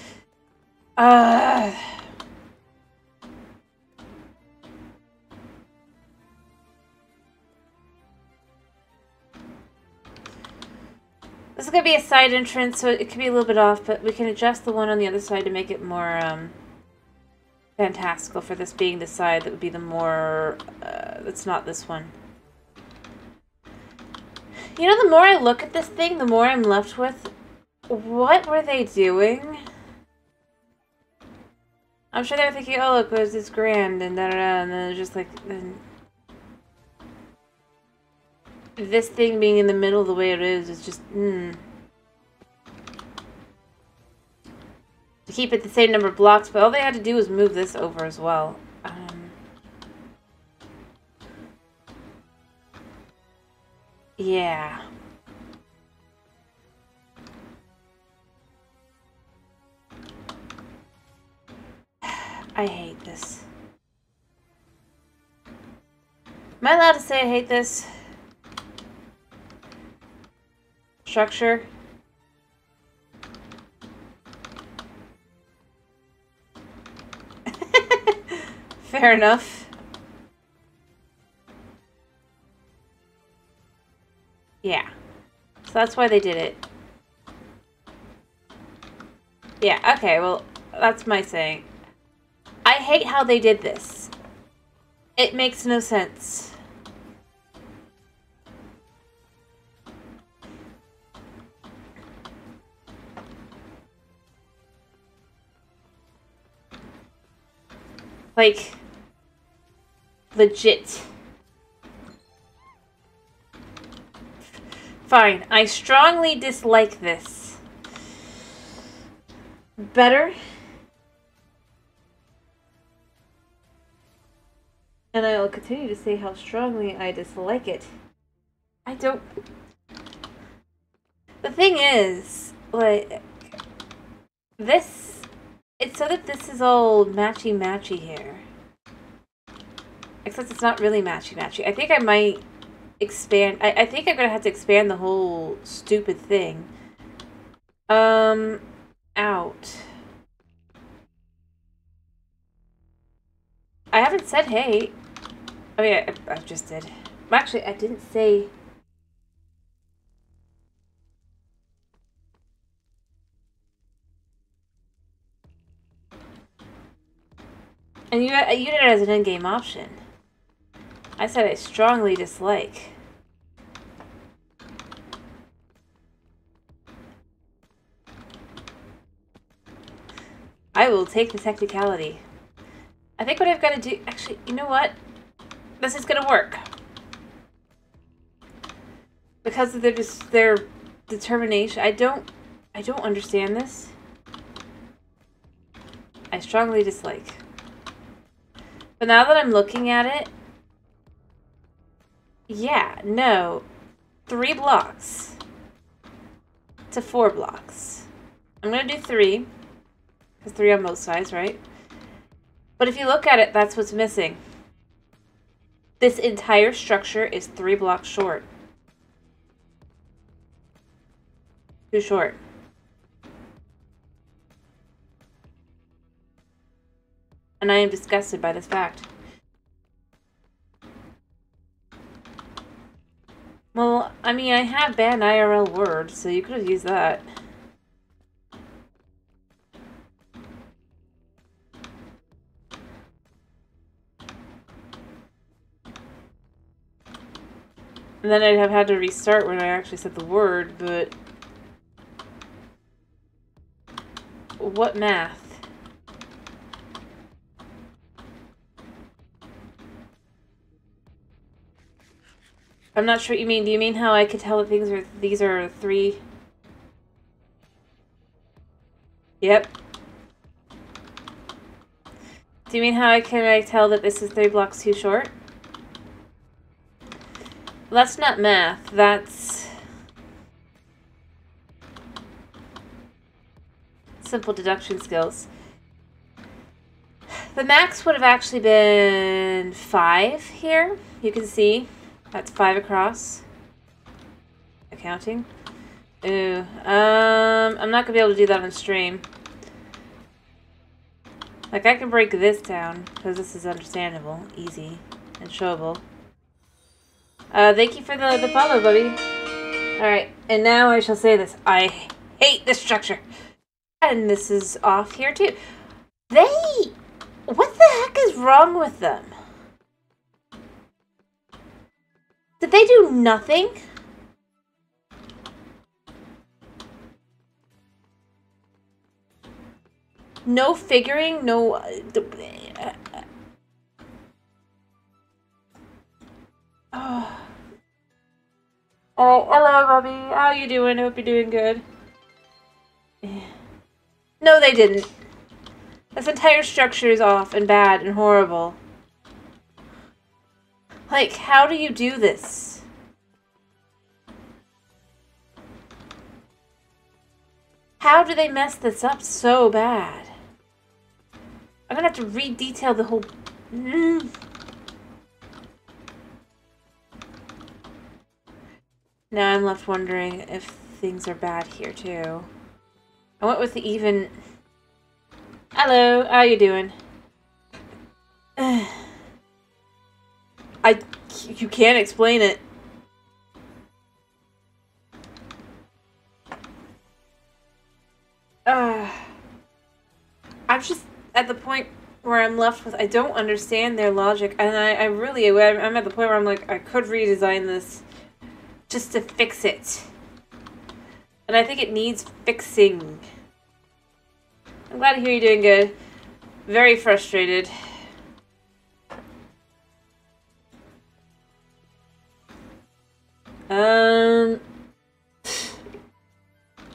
This is gonna be a side entrance, so it could be a little bit off, but we can adjust the one on the other side to make it more, fantastical for this being the side that would be the more, that's not this one. You know, the more I look at this thing, the more I'm left with, what were they doing? I'm sure they were thinking, oh look, there's this grand, and da-da-da, and then it's just like, then... This thing being in the middle the way it is just, To keep it the same number of blocks, but all they had to do was move this over as well. Yeah. I hate this. Am I allowed to say I hate this? Structure? Fair enough. Yeah. So that's why they did it. Yeah, okay, well, that's my saying. I hate how they did this. It makes no sense. Like, legit. Fine, I strongly dislike this. Better? And I will continue to say how strongly I dislike it. I don't... The thing is, like, this... It's so that this is all matchy-matchy here. Except it's not really matchy-matchy. I think I might expand... I think I'm gonna have to expand the whole stupid thing. Out. I haven't said hey. I mean, I just did. Actually, I didn't say... And you did it as an in-game option. I said I strongly dislike. I will take the technicality. I think what I've got to do... Actually, you know what? This is going to work. Because of their determination. I don't understand this. I strongly dislike. But now that I'm looking at it... Yeah, no. 3 blocks. To 4 blocks. I'm going to do 3. 3 on both sides, right? But if you look at it, that's what's missing. This entire structure is 3 blocks short. Too short. And I am disgusted by this fact. Well, I mean, I have banned IRL Word, so you could have used that. And then I'd have had to restart when I actually said the word, but... What math? I'm not sure what you mean. Do you mean how I could tell that these are 3? Yep. Do you mean how can I tell that this is 3 blocks too short? Well, that's not math. That's simple deduction skills. The max would have actually been 5 here. You can see that's 5 across. Accounting. Ooh. I'm not gonna be able to do that on stream. Like, I can break this down because this is understandable, easy, and showable. Thank you for the follow, buddy. Alright, and now I shall say this. I hate this structure. And this is off here, too. What the heck is wrong with them? Did they do nothing? No figuring, no... Oh. Alright, hello, Bobby. How you doing? Hope you're doing good. No, they didn't. This entire structure is off and bad and horrible. Like, how do you do this? How do they mess this up so bad? I'm gonna have to re-detail the whole... Now I'm left wondering if things are bad here, too. I went with the even... Hello, how you doing? You can't explain it. I'm just at the point where I'm left with, I don't understand their logic, and I'm at the point where I'm like, I could redesign this just to fix it. And I think it needs fixing. I'm glad to hear you're doing good. Very frustrated.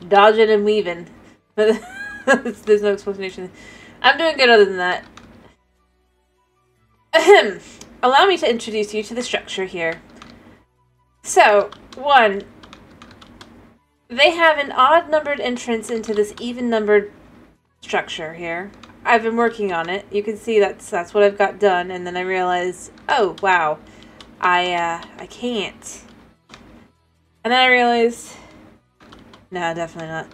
Dodging and weaving. There's no explanation. I'm doing good other than that. Ahem. Allow me to introduce you to the structure here. So, 1. They have an odd-numbered entrance into this even-numbered structure here. I've been working on it. You can see that's what I've got done, and then I realized, oh, wow, I can't. And then I realized, no, definitely not.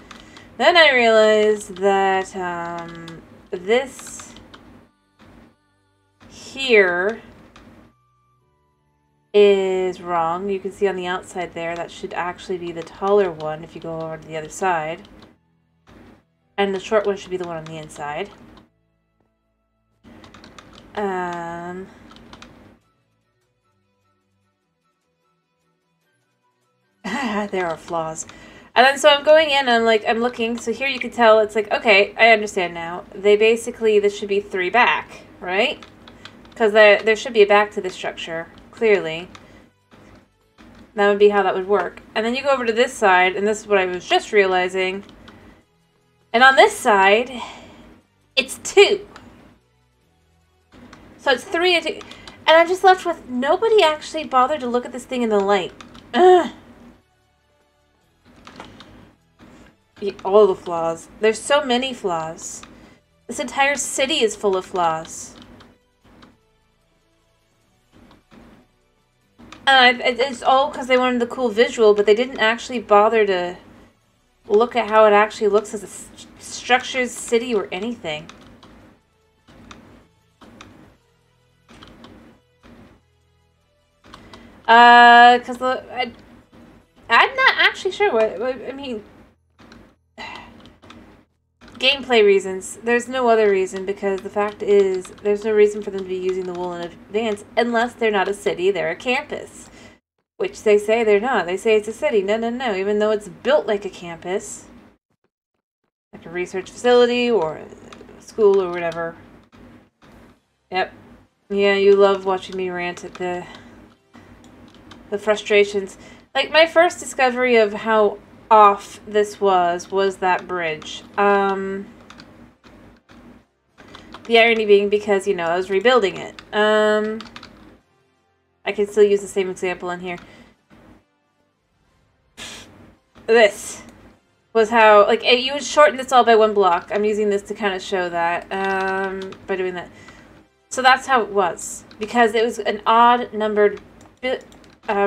Then I realized that, this here is wrong. You can see on the outside there, that should actually be the taller one if you go over to the other side. And the short one should be the one on the inside. There are flaws. And then so I'm going in and I'm looking, so here you can tell it's like, okay, I understand now. They basically, this should be 3 back, right? Because there should be a back to this structure, clearly. That would be how that would work. And then you go over to this side, and this is what I was just realizing. And on this side, it's 2. So it's 3 and 2. And I'm just left with, nobody actually bothered to look at this thing in the light. Ugh. All the flaws. There's so many flaws. This entire city is full of flaws. And it's all because they wanted the cool visual, but they didn't actually bother to look at how it actually looks as a structured city or anything. Because I'm not actually sure what I mean. Gameplay reasons. There's no other reason, because the fact is there's no reason for them to be using the wool in advance unless they're not a city, they're a campus. Which they say they're not. They say it's a city. No, no, no. Even though it's built like a campus. Like a research facility or a school or whatever. Yep. Yeah, you love watching me rant at the frustrations. Like, my first discovery of how off this was that bridge. The irony being because, you know, I was rebuilding it. I can still use the same example in here. This was how, like, you would shorten this all by 1 block. I'm using this to kind of show that, by doing that. So that's how it was. Because it was an odd numbered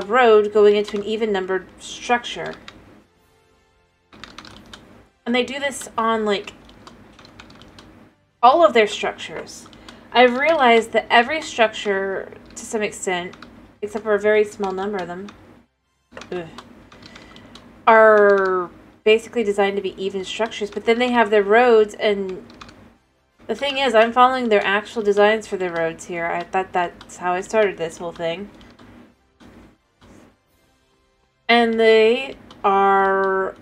road going into an even numbered structure. And they do this on, like, all of their structures. I've realized that every structure, to some extent, except for a very small number of them, are basically designed to be even structures. But then they have their roads, and the thing is, I'm following their actual designs for their roads here. That's how I started this whole thing. And they are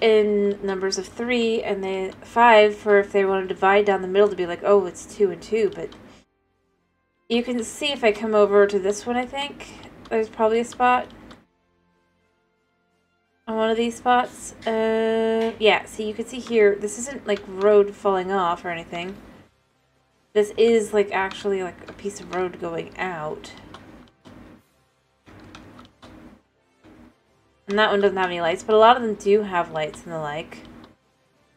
in numbers of 3 and they 5 for if they want to divide down the middle to be like, oh, it's 2 and 2. But you can see if I come over to this one, I think there's probably a spot on one of these spots. Yeah, see, you can see here, this isn't like road falling off or anything. This is like actually like a piece of road going out. And that one doesn't have any lights, but a lot of them do have lights and the like.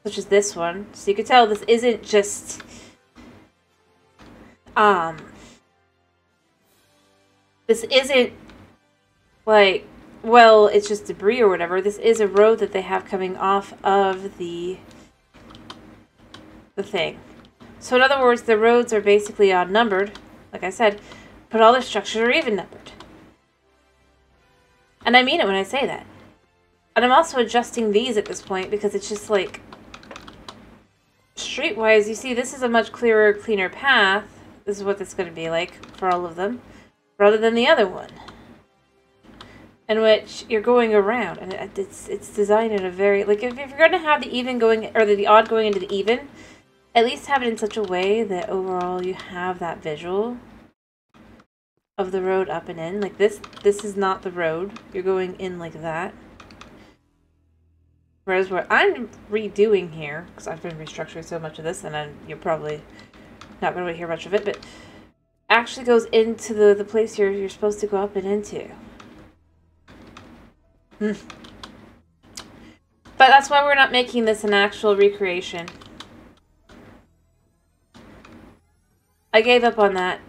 Such as this one. So you can tell this isn't just... This isn't like, well, it's just debris or whatever. This is a road that they have coming off of the thing. So in other words, the roads are basically odd numbered, like I said, but all their structures are even numbered. And I mean it when I say that. And I'm also adjusting these at this point because it's just like, streetwise, you see this is a much clearer, cleaner path. This is what it's going to be like for all of them, rather than the other one, in which you're going around. And it's designed in a very, like, if you're going to have the even going, or the odd going into the even, at least have it in such a way that overall you have that visual of the road up and in. Like this is not the road. You're going in like that. Whereas what I'm redoing here, because I've been restructuring so much of this, and you're probably not going to hear much of it, but actually goes into the place you're supposed to go up and into. But that's why we're not making this an actual recreation. I gave up on that.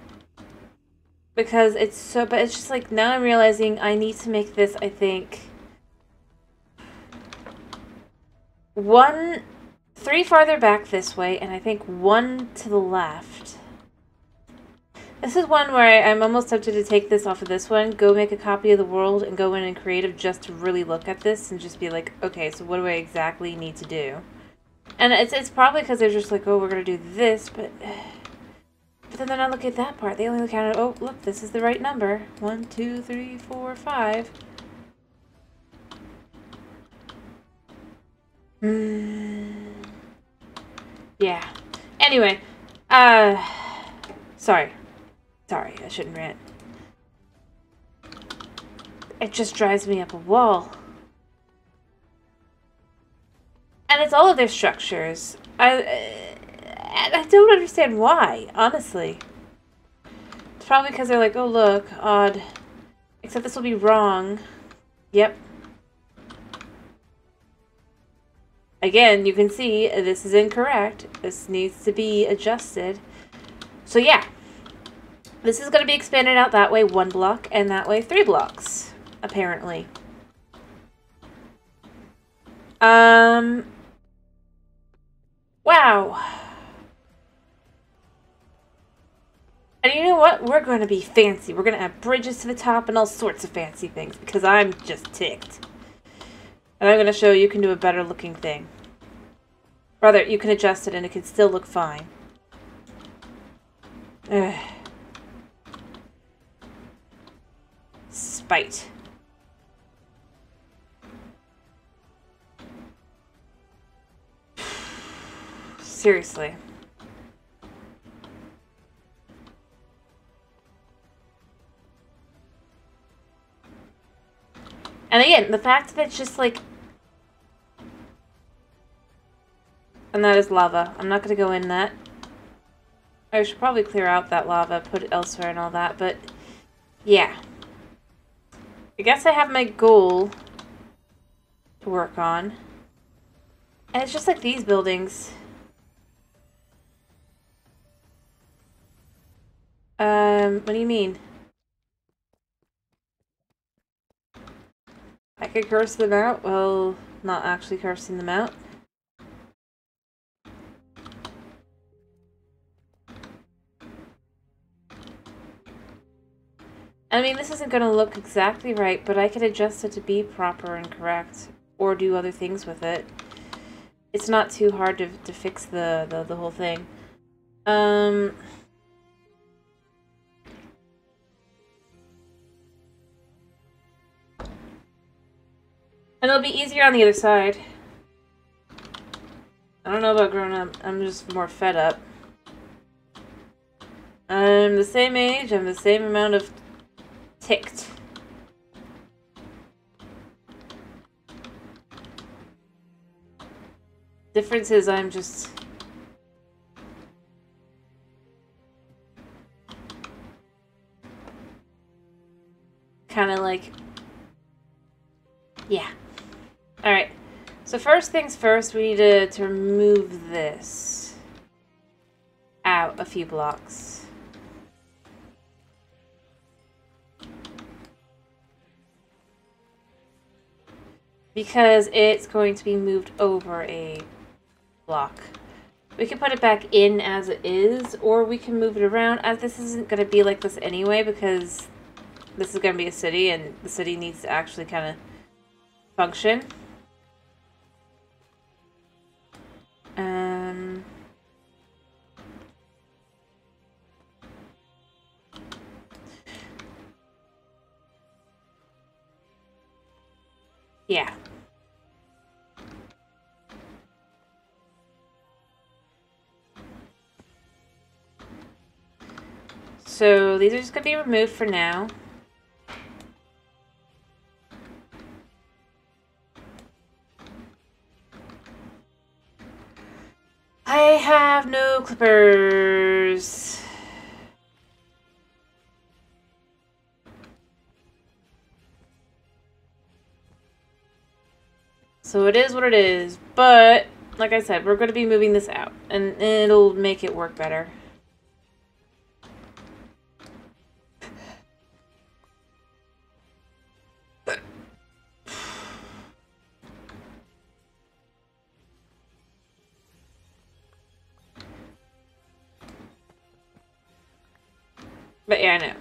Because it's so, but it's just like, now I'm realizing I need to make this, I think, 3 farther back this way, and I think 1 to the left. This is one where I'm almost tempted to take this off of this one, go make a copy of the world, and go in and creative just to really look at this and just be like, okay, so what do I exactly need to do? And it's probably because they're just like, oh, we're going to do this, but But then they're not looking at that part. They only look at it, oh, look, this is the right number. 1, 2, 3, 4, 5. Yeah. Anyway, sorry. Sorry, I shouldn't rant. It just drives me up a wall. And it's all of their structures. I don't understand why, honestly. It's probably because they're like, oh look, odd. Except this will be wrong. Yep. Again, you can see this is incorrect. This needs to be adjusted. So yeah. This is going to be expanded out that way 1 block and that way 3 blocks, apparently. Wow. And you know what? We're going to be fancy. We're going to have bridges to the top and all sorts of fancy things because I'm just ticked. And I'm going to show you can do a better looking thing. Rather, you can adjust it and it can still look fine. Ugh. Spite. Seriously. And again, the fact that it's just like... And that is lava. I'm not going to go in that. I should probably clear out that lava, put it elsewhere and all that, but... Yeah. I guess I have my goal to work on. And it's just like these buildings. What do you mean? I could curse them out? Well, not actually cursing them out. I mean, this isn't going to look exactly right, but I can adjust it to be proper and correct. Or do other things with it. It's not too hard to fix the whole thing. And it'll be easier on the other side. I don't know about grown up. I'm just more fed up. I'm the same age. I'm the same amount of ticked. Difference is I'm just... kind of like... Yeah. Alright. So first things first, we need to remove this out a few blocks. Because it's going to be moved over a block. We can put it back in as it is, or we can move it around, as this isn't going to be like this anyway, because this is going to be a city, and the city needs to actually kind of function. Yeah. So these are just going to be removed for now. I have no clippers. So it is what it is, but like I said, we're going to be moving this out and it'll make it work better. But yeah, I know.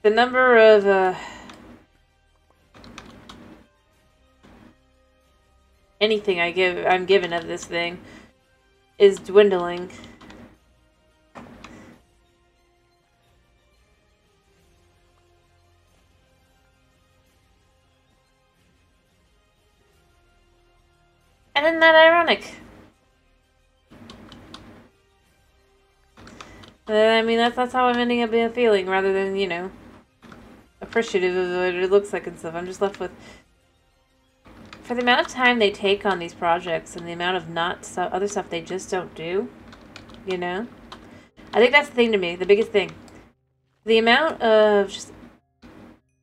The number of, anything I'm given of this thing is dwindling. And isn't that ironic? I mean, that's how I'm ending up feeling, rather than, you know, appreciative of what it looks like and stuff. I'm just left with... For the amount of time they take on these projects and the amount of other stuff they just don't do, you know? I think that's the thing to me, the biggest thing. The amount of just...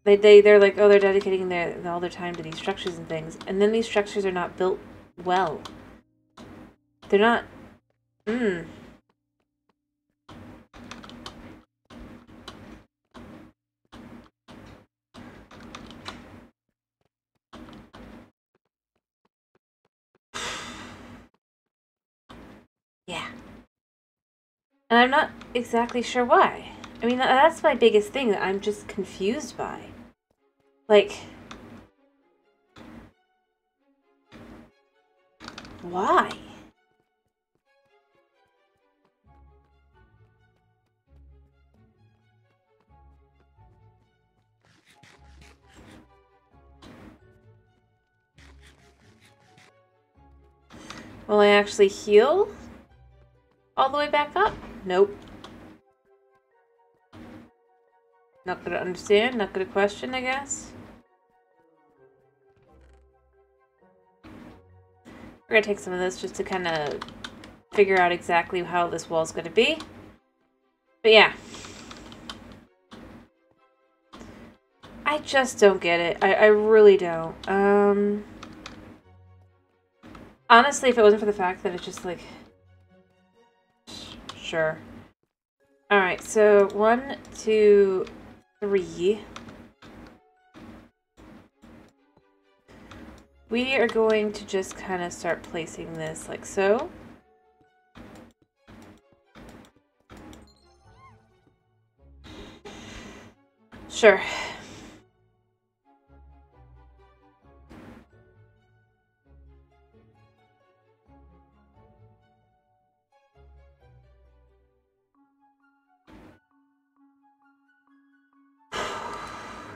They're like, oh, they're dedicating all their time to these structures and things, and then these structures are not built well. They're not... Yeah. And I'm not exactly sure why. I mean, that's my biggest thing that I'm just confused by. Like... Why? Will I actually heal all the way back up? Nope. Not gonna understand, not gonna question, I guess. We're gonna take some of this just to kind of figure out exactly how this wall's gonna be. But yeah. I just don't get it. I really don't. Honestly, if it wasn't for the fact that it's just like... Sure. Alright, so 1, 2, 3. We are going to just kind of start placing this like so. Sure.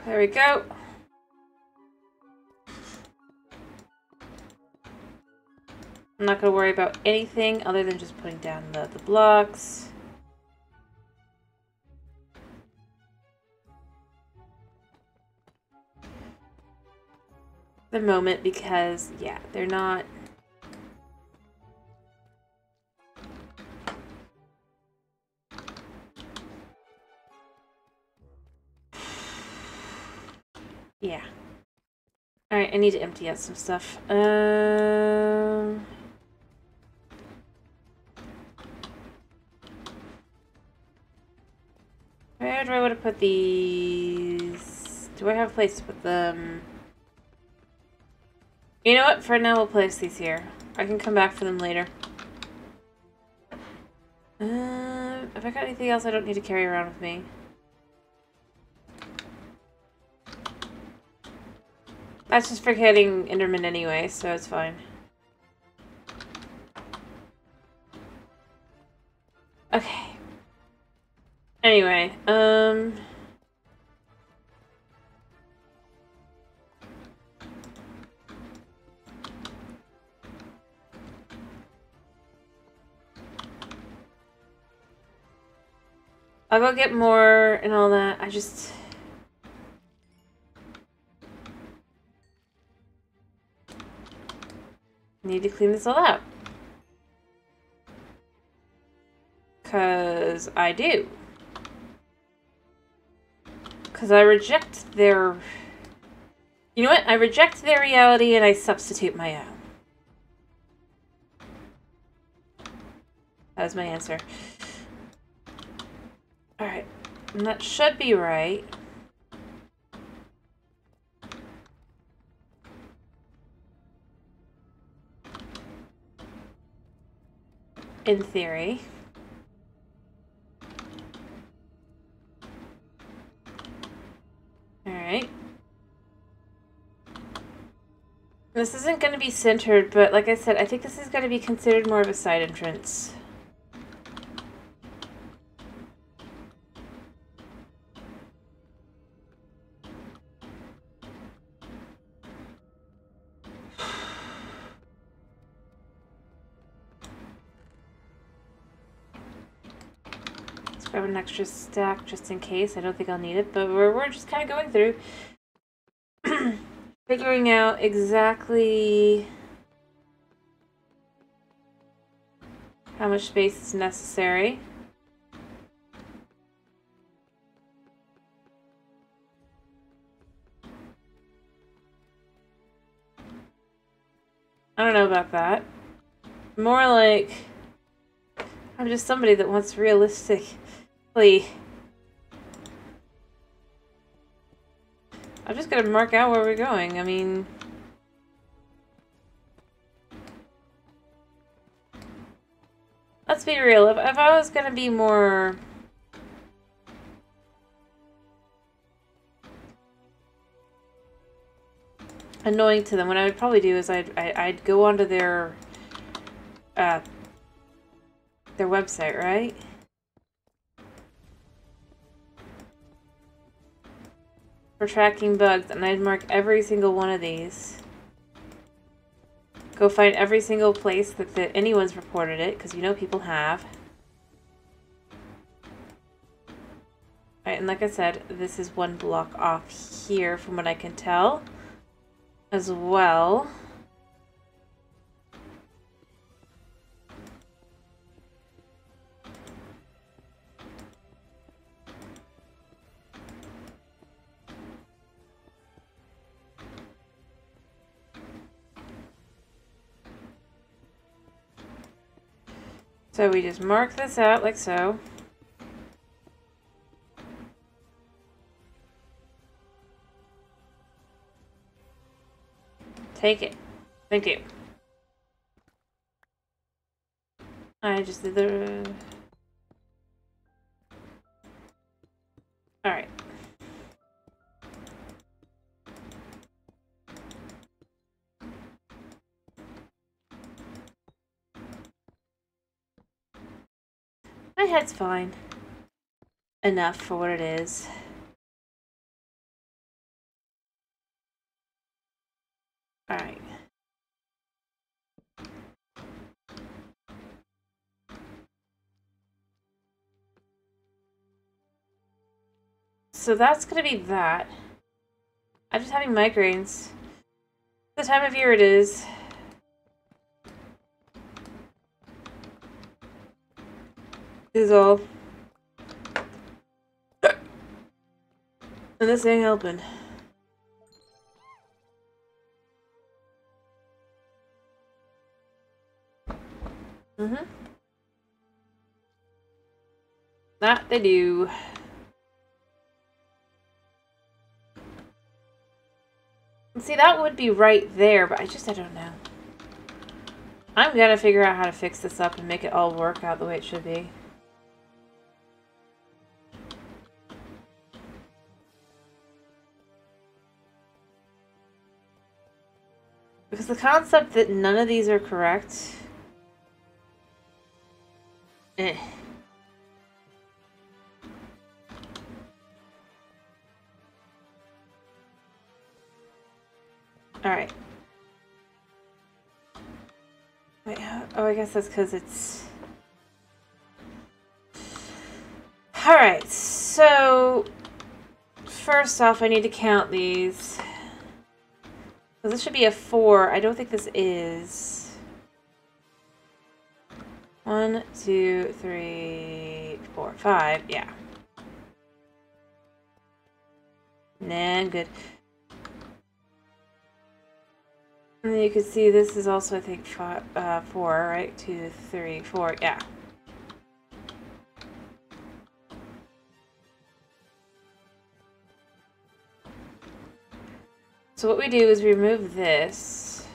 There we go. I'm not going to worry about anything other than just putting down the blocks. The moment, because, yeah, they're not... Yeah. Alright, I need to empty out some stuff. Where do I want to put these? Do I have a place to put them? You know what? For now, we'll place these here. I can come back for them later. If I got anything else I don't need to carry around with me. That's just for getting Enderman anyway, so it's fine. Okay. Anyway, I'll go get more and all that. I just... need to clean this all out. 'Cause I do. 'Cause I reject their... You know what? I reject their reality and I substitute my own. That is my answer. Alright. And that should be right. In theory. Alright. This isn't going to be centered, but like I said, I think this is going to be considered more of a side entrance. Grab an extra stack just in case. I don't think I'll need it, but we're just kind of going through. Figuring out exactly how much space is necessary. I don't know about that. More like I'm just somebody that wants realistically. I'm just gonna mark out where we're going. I mean, let's be real. If I was gonna be more annoying to them, what I would probably do is I'd go onto their website, right? For tracking bugs, and I'd mark every single one of these. Go find every single place that anyone's reported it, because you know people have. Alright, and like I said, this is one block off here from what I can tell as well. So we just mark this out like so. Take it. Thank you. I just did the... Alright. My head's fine. Enough for what it is. Alright. So that's gonna be that. I'm just having migraines. The time of year it is. Is all. And this ain't helping. That they do. See, that would be right there, but I don't know. I'm gonna figure out how to fix this up and make it all work out the way it should be. Because the concept that none of these are correct... Eh. Alright. Wait, oh, I guess that's because it's... Alright, so... First off, I need to count these. So this should be a 4. I don't think this is. 1, 2, 3, 4, 5. Yeah. Nah, good. And then you can see this is also, I think, 4, right? 2, 3, 4. Yeah. So what we do is remove this.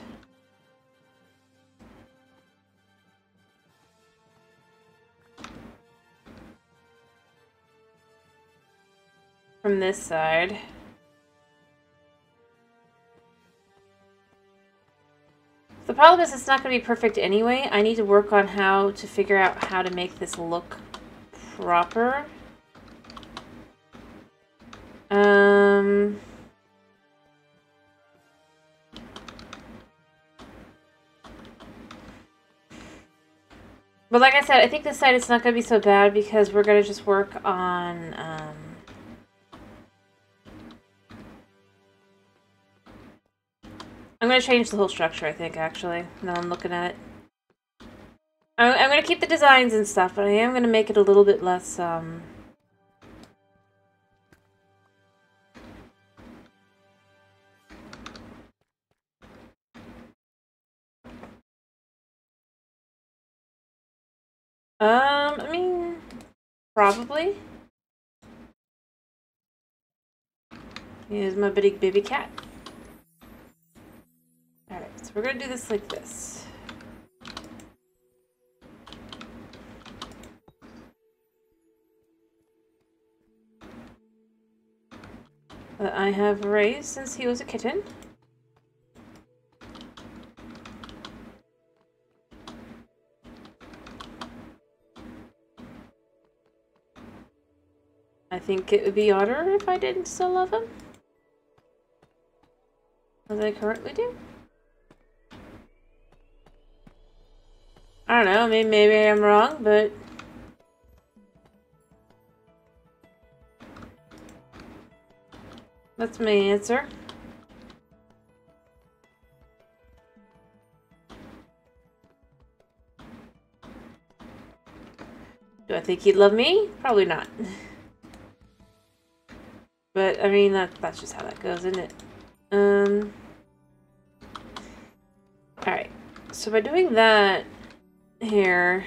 From this side. The problem is it's not going to be perfect anyway. I need to work on how to figure out how to make this look proper. But like I said, I think this side is not going to be so bad because we're going to just work on... I'm going to change the whole structure, I think, actually. Now I'm looking at it. I'm going to keep the designs and stuff, but I am going to make it a little bit less... I mean, probably. Here's my big baby cat. Alright, so we're gonna do this like this. That I have raised since he was a kitten. I think it would be odder if I didn't still love him. As I currently do. I don't know, maybe I'm wrong, but... that's my answer. Do I think he'd love me? Probably not. But, I mean, that's just how that goes, isn't it? Alright. So by doing that here...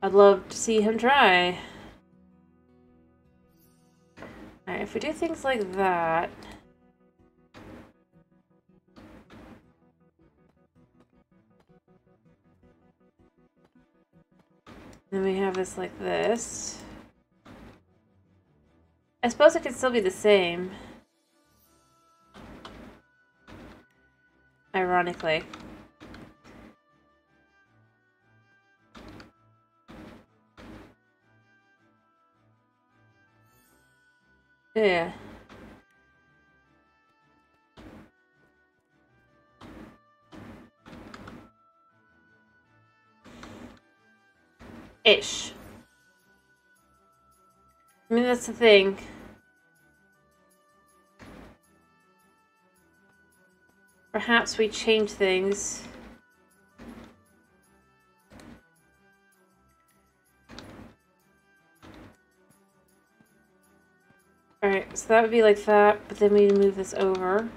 I'd love to see him try. Alright, if we do things like that... then we have this like this. I suppose it could still be the same. Ironically. Yeah. Ish. I mean, that's the thing. Perhaps we change things. Alright, so that would be like that, but then we move this over.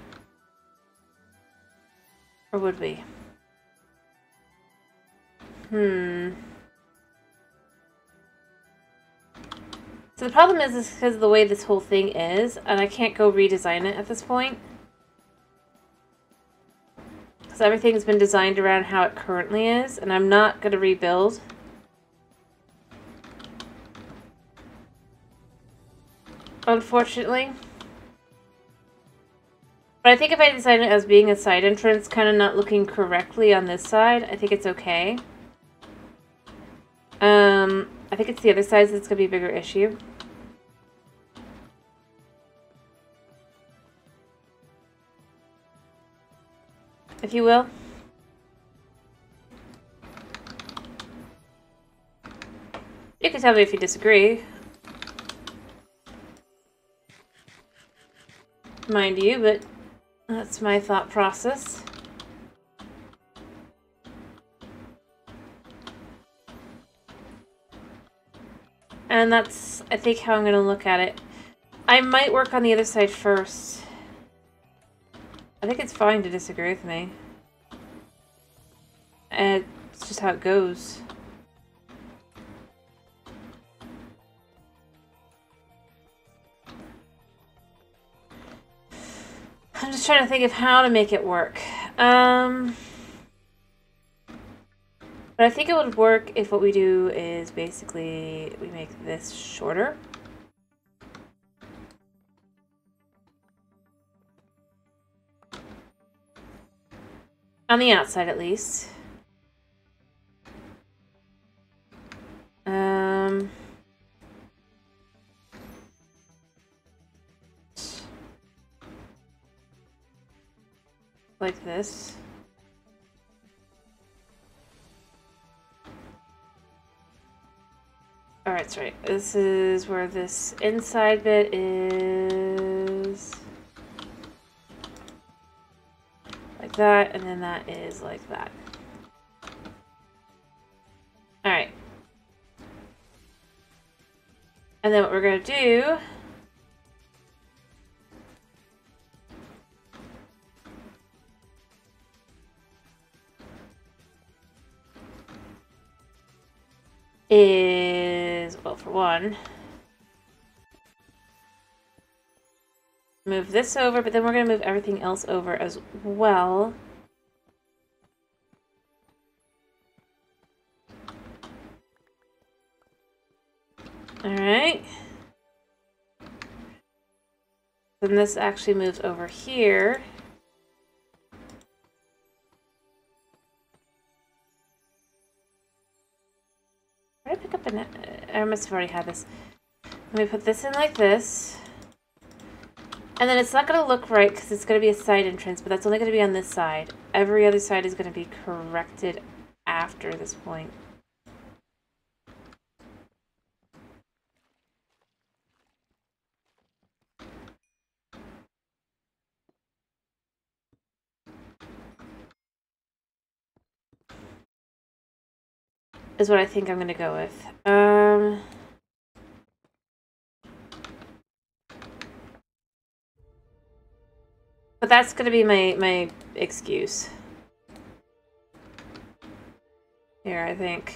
Or would we? So the problem is because of the way this whole thing is, and I can't go redesign it at this point. Because everything's been designed around how it currently is, and I'm not going to rebuild. Unfortunately. But I think if I design it as being a side entrance, kind of not looking correctly on this side, I think it's okay. I think it's the other side that's going to be a bigger issue. If you will. You can tell me if you disagree. Mind you, but that's my thought process. And that's, I think, how I'm going to look at it. I might work on the other side first. I think it's fine to disagree with me. And it's just how it goes. I'm just trying to think of how to make it work. But I think it would work if what we do is basically we make this shorter. On the outside, at least. like this. Alright, that's right. This is where this inside bit is. Like that, and then that is like that. Alright. And then what we're going to do is, well, for one, move this over, but then we're going to move everything else over as well. Alright. Then this actually moves over here. Where did I pick up an... I must have already had this. Let me put this in like this. And then it's not going to look right because it's going to be a side entrance, but that's only going to be on this side. Every other side is going to be corrected after this point. Is what I think I'm going to go with. But that's going to be my excuse. Here, I think.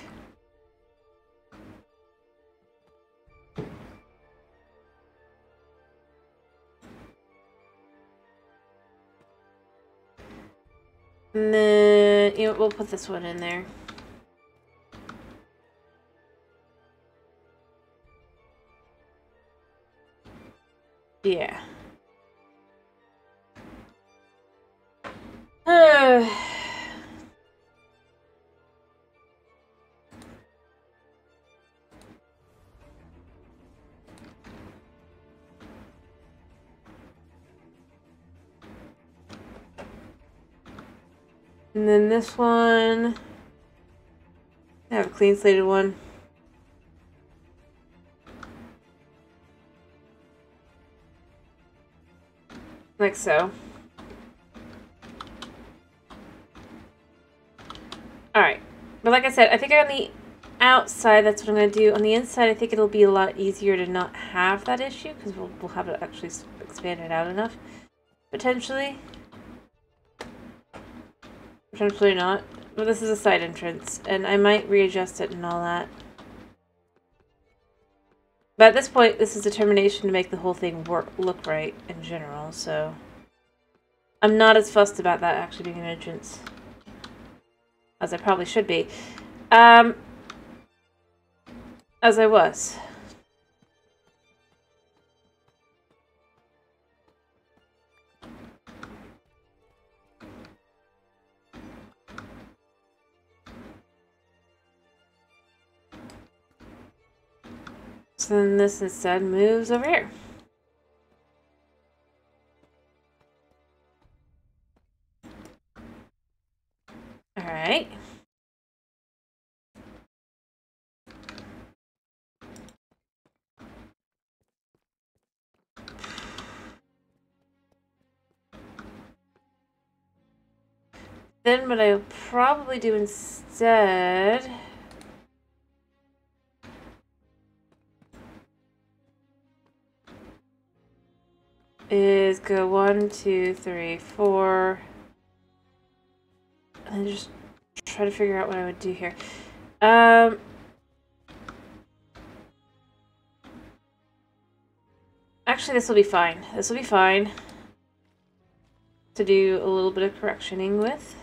And then, you know, we'll put this one in there. Yeah. And then this one, I have a clean slated one. Like so. Alright. But like I said, I think on the outside, that's what I'm going to do. On the inside, I think it'll be a lot easier to not have that issue, because we'll have it actually expanded out enough. Potentially. Potentially not. But this is a side entrance, and I might readjust it and all that. But at this point, this is determination to make the whole thing look right in general, so... I'm not as fussed about that actually being an entrance as I probably should be. As I was. So then this instead moves over here. Alright. Then what I'll probably do instead is go 1, 2, 3, 4, and just try to figure out what I would do here. Actually, this will be fine. This will be fine to do a little bit of correctioning with,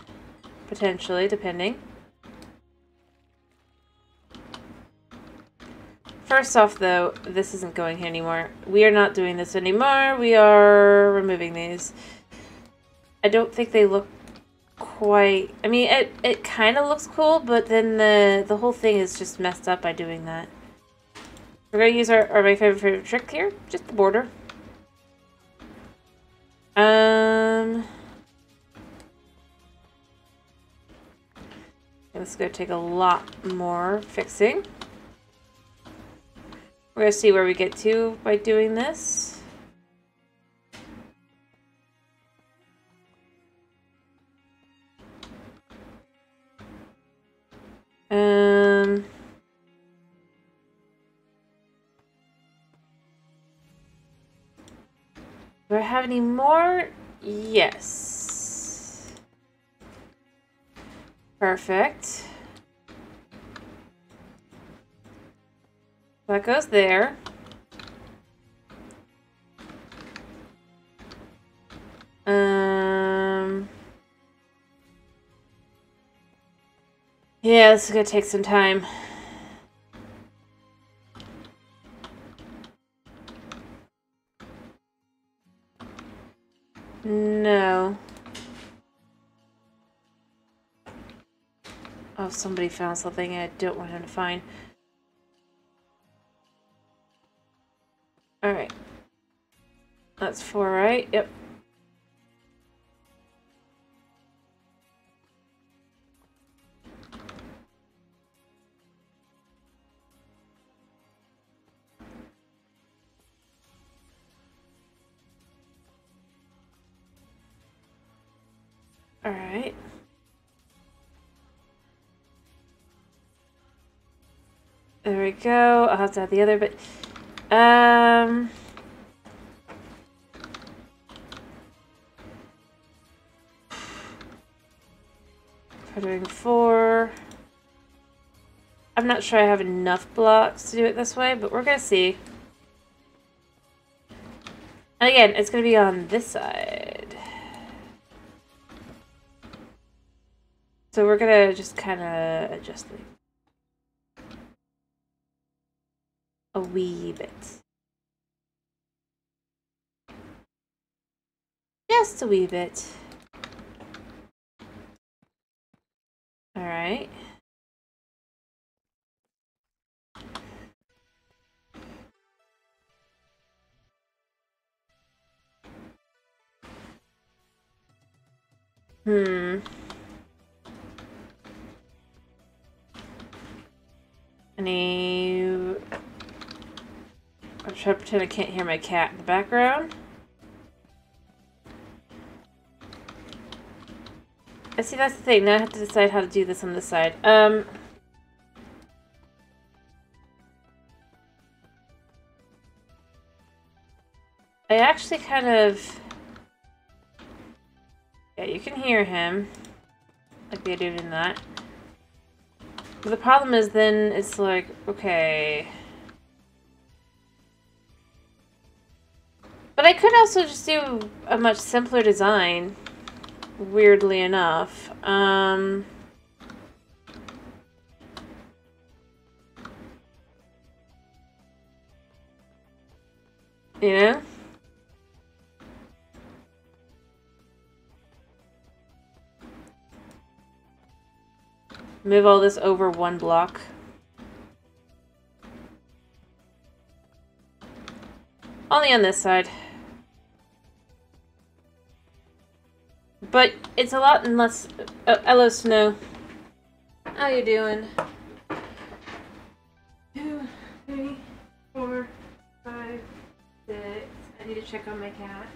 potentially, depending. First off, though, this isn't going here anymore. We are not doing this anymore. We are removing these. I don't think they look quite... I mean, it kind of looks cool, but then the whole thing is just messed up by doing that. We're going to use my favorite trick here, just the border. This is going to take a lot more fixing. We're going to see where we get to by doing this. Do I have any more? Yes. Perfect. That goes there. Yeah, this is gonna take some time. No. Oh, somebody found something I don't want him to find. Alright. That's 4, right? Yep. Alright. There we go. I'll have to add the other bit. For doing 4. I'm not sure I have enough blocks to do it this way, but we're gonna see. And again, it's gonna be on this side. So we're gonna just kind of adjust it a wee bit. Just a wee bit. Alright. I'm trying to pretend I can't hear my cat in the background. I see, that's the thing. Now I have to decide how to do this on this side. I actually kind of... Yeah, you can hear him. Like they did in that. But the problem is then it's like, okay... But I could also just do a much simpler design, weirdly enough. You know? Move all this over 1 block. Only on this side. But it's a lot less... hello, Snow. How you doing? 2, 3, 4, 5, 6. I need to check on my cat.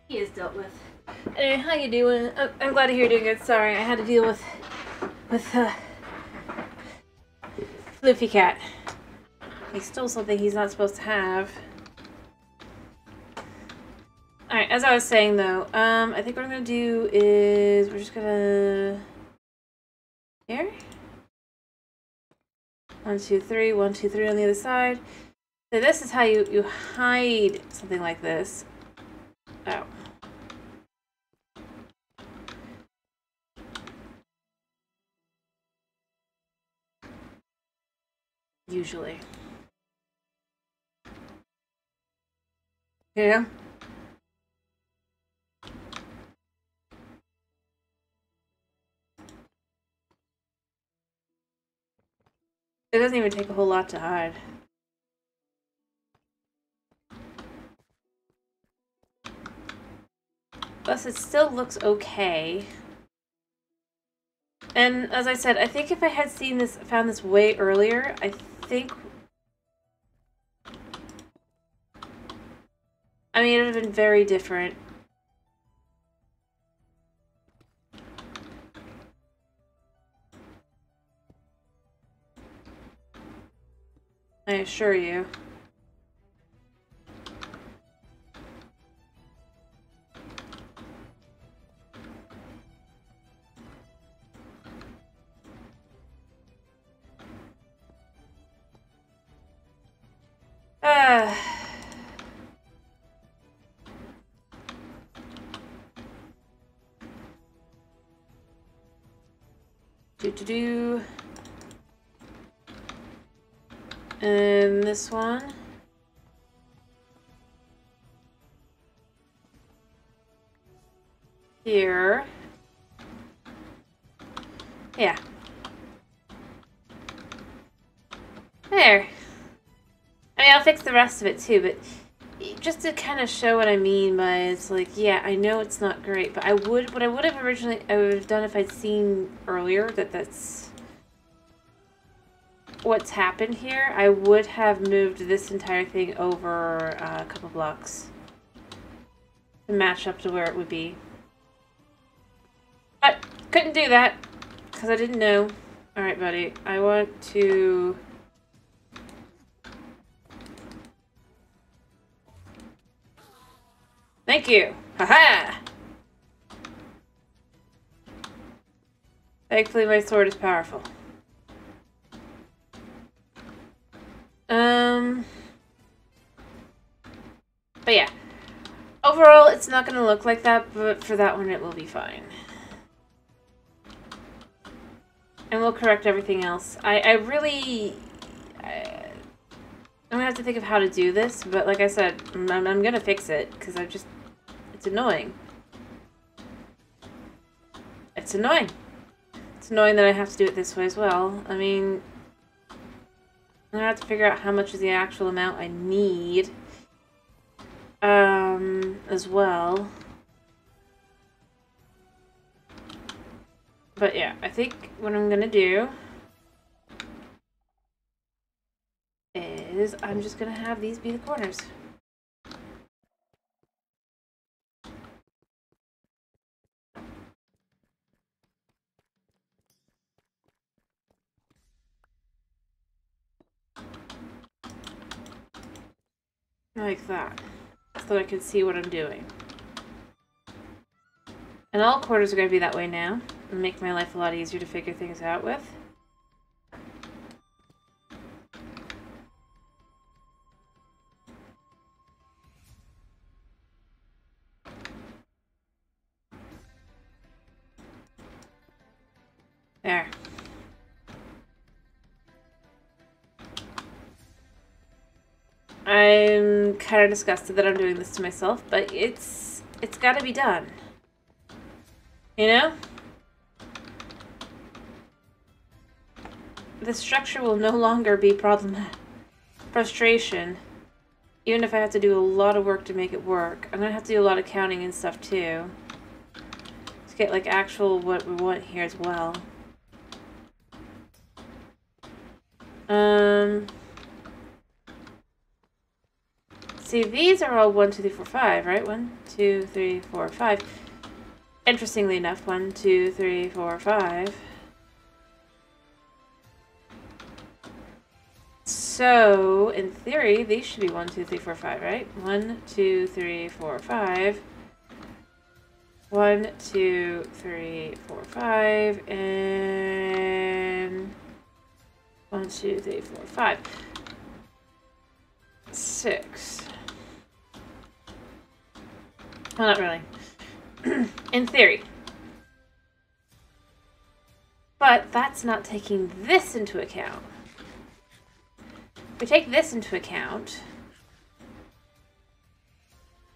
He is dealt with. Anyway, how you doing? I'm glad to hear you're doing good. Sorry, I had to deal with Floofy Cat. He stole something he's not supposed to have. Alright, as I was saying though, I think what I'm gonna do is we're just gonna... Here? 1, 2, 3, 1, 2, 3 on the other side. So this is how you hide something like this. Oh. Usually. Yeah. It doesn't even take a whole lot to hide. Plus, it still looks okay. And as I said, I think if I had found this way earlier, I think... I mean, it would have been very different. I assure you. Do. And this one. Here. Yeah. There. I mean, I'll fix the rest of it too, but just to kind of show what I mean by it's like, yeah, I know it's not great, but what I would have done if I'd seen earlier that that's what's happened here, I would have moved this entire thing over a couple blocks to match up to where it would be. But couldn't do that because I didn't know. Alright, buddy, I want to... Thank you! Haha! Thankfully my sword is powerful. But yeah. Overall, it's not going to look like that, but for that one it will be fine. And we'll correct everything else. I'm going to have to think of how to do this, but like I said, I'm going to fix it, because it's annoying. It's annoying. It's annoying that I have to do it this way as well. I mean, I'm going to have to figure out how much is the actual amount I need. As well. But yeah, I think what I'm gonna do is I'm just gonna have these be the corners. Like that. So I can see what I'm doing. And all corners are going to be that way now. And make my life a lot easier to figure things out with. There. I'm kind of disgusted that I'm doing this to myself, but it's got to be done. You know? The structure will no longer be frustration, even if I have to do a lot of work to make it work. I'm gonna have to do a lot of counting and stuff too, to get like actual what we want here as well. See, these are all 1, 2, 3, 4, 5, right? 1, 2, 3, 4, 5. Interestingly enough, 1, 2, 3, 4, 5. So, in theory, these should be 1, 2, 3, 4, 5, right? 1, 2, 3, 4, 5. 1, 2, 3, 4, 5. And 1, 2, 3, 4, 5. 6. Well, not really. In theory. But that's not taking this into account. If we take this into account,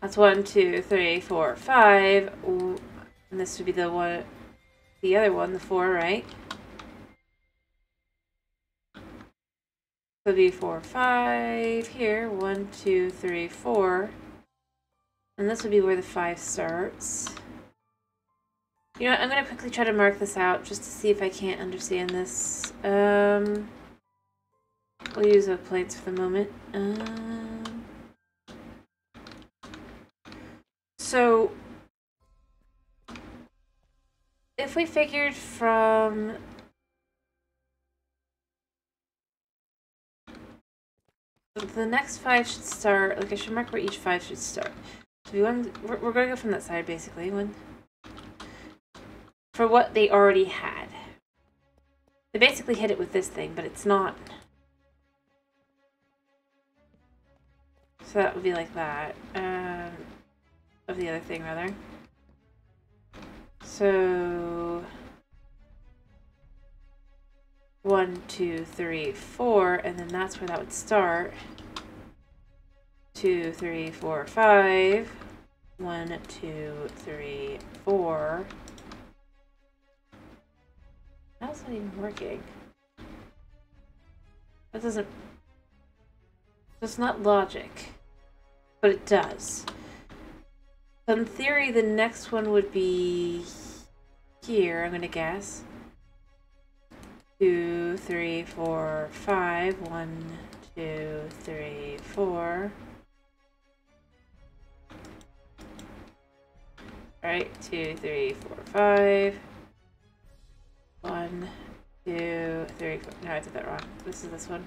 That's 1, 2, 3, 4, 5. And this would be the one, the other one, the 4, right? So it'd be 4, 5 here. 1, 2, 3, 4. And this would be where the 5 starts. You know what? I'm going to quickly try to mark this out just to see if I can't understand this. We'll use the plates for the moment. So, if we figured from... the next 5 should start... Like, I should mark where each 5 should start. So we're going to go from that side, basically. For what they already had. They basically hit it with this thing, but it's not... So that would be like that. Of the other thing, rather. So... 1, 2, 3, 4, and then that's where that would start. 2, 3, 4, 5. 1, 2, 3, 4. How's that even working? That doesn't... That's not logic. But it does. So in theory, the next one would be here, I'm gonna guess. 2, 3, 4, 5. 1, 2, 3, 4. Alright, 2, 3, 4, 5. 1, 2, 3, 4. No, I did that wrong. This is this one.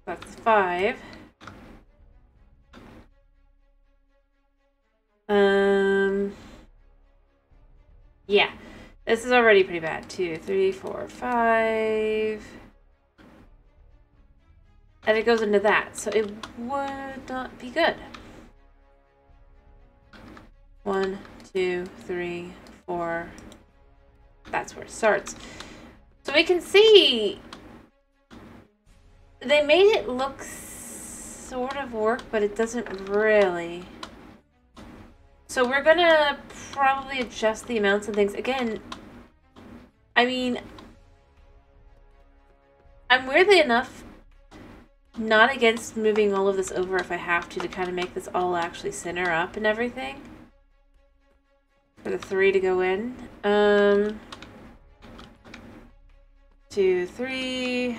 That's 5. Yeah. This is already pretty bad. 2, 3, 4, 5. And it goes into that, so it would not be good. 1, 2, 3, 4. That's where it starts. So we can see they made it look sort of work, but it doesn't really. So we're gonna probably adjust the amounts and things. Again, I mean, I'm weirdly enough not against moving all of this over if I have to kind of make this all actually center up and everything. For the 3 to go in. 2, 3,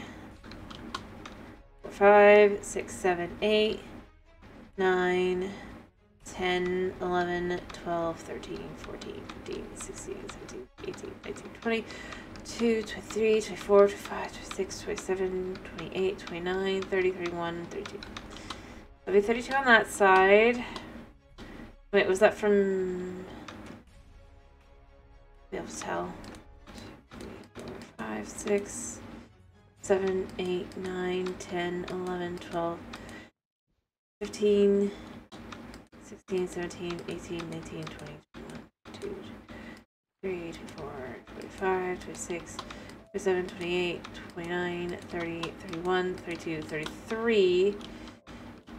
4, 5, 6, 7, 8, 9, 10, 11, 12, 13, 14, 15, 16, 17, 18, 19, 20, 22, 23, 24, 25, 26, 27, 28, 29, 30, 31, 32. That'll be 32 on that side. Wait, was that from... Be able to tell. 2, 3, 4, 5, 6, 7, 8, 9, 10, 11, 12, 15, 16, 17, 18, 19, 20, 21, 22, 23, 24, 25, 26, 27, 28, 29, 30, 31, 32, 33,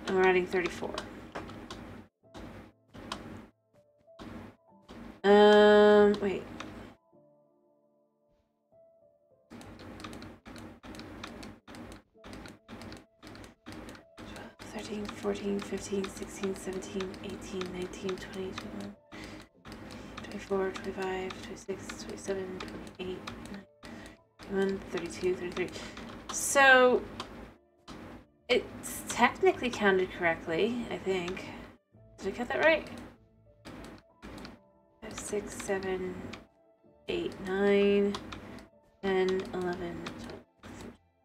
and we're adding 34. Wait. 13, 14, 15, 16, 17, 18, 19, 20, 21, 24, 25, 26, 27, 28, 31, 32, 33. So, it's technically counted correctly, I think. Did I count that right? 5, 6, 7, 8, 9, 10, 11, 12,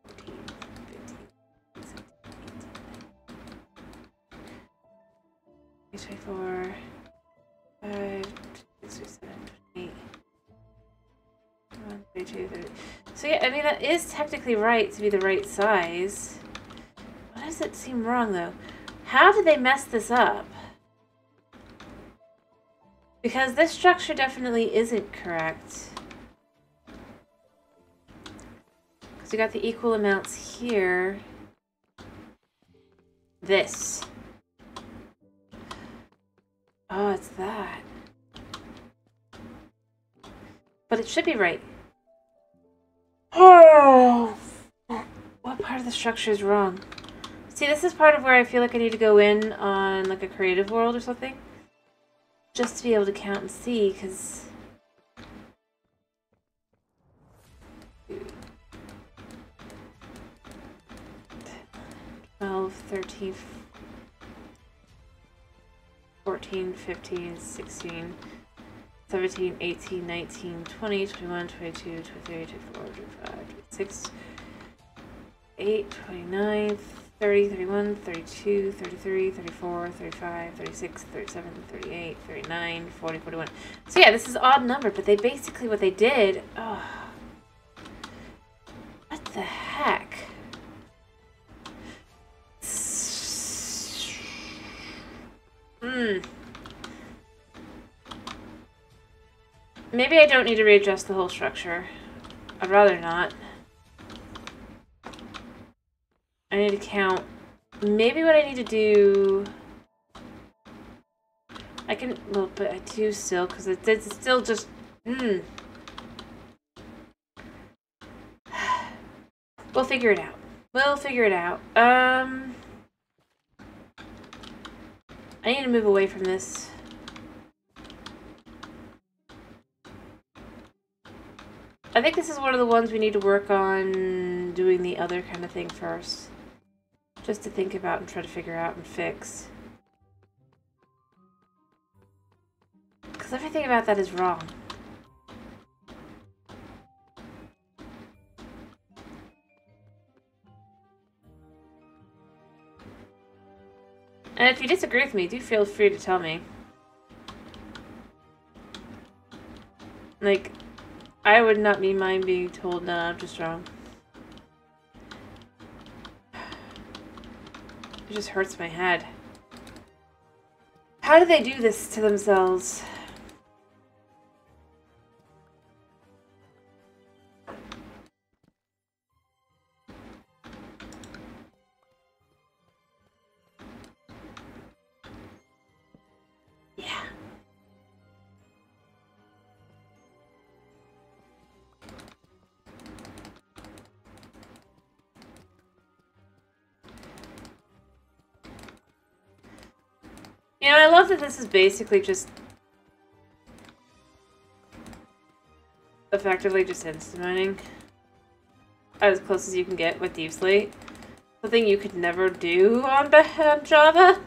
14, 15, 16, 18, 24, 5, 6, 7, 28, 1, 32, 30. So yeah, I mean that is technically right to be the right size. Why does it seem wrong though? How did they mess this up? Because this structure definitely isn't correct. Because we got the equal amounts here. This. Oh, it's that. But it should be right. Oh! What part of the structure is wrong? See, this is part of where I feel like I need to go in on like a creative world or something. Just to be able to count and see, because... 12, 13, 14, 15, 16, 17, 18, 19, 20, 21, 22, 23, 24, 25, 26, 8, 29, 30, 31, 32, 33, 34, 35, 36, 37, 38, 39, 40, 41. So yeah, this is odd number, but they basically, what they did... Oh, what the heck? Maybe I don't need to readjust the whole structure. I'd rather not. I need to count. Maybe what I need to do... I can... Well, but I do still, because it's still just... We'll figure it out. We'll figure it out. I need to move away from this. I think this is one of the ones we need to work on doing the other kind of thing first. Just to think about and try to figure out and fix. Because everything about that is wrong. And if you disagree with me, do feel free to tell me. Like, I would not mind being told that I'm just wrong. It just hurts my head. How do they do this to themselves? Yeah. You know, I love that this is basically just effectively just instant mining. As close as you can get with Deep Slate. Something you could never do on Java.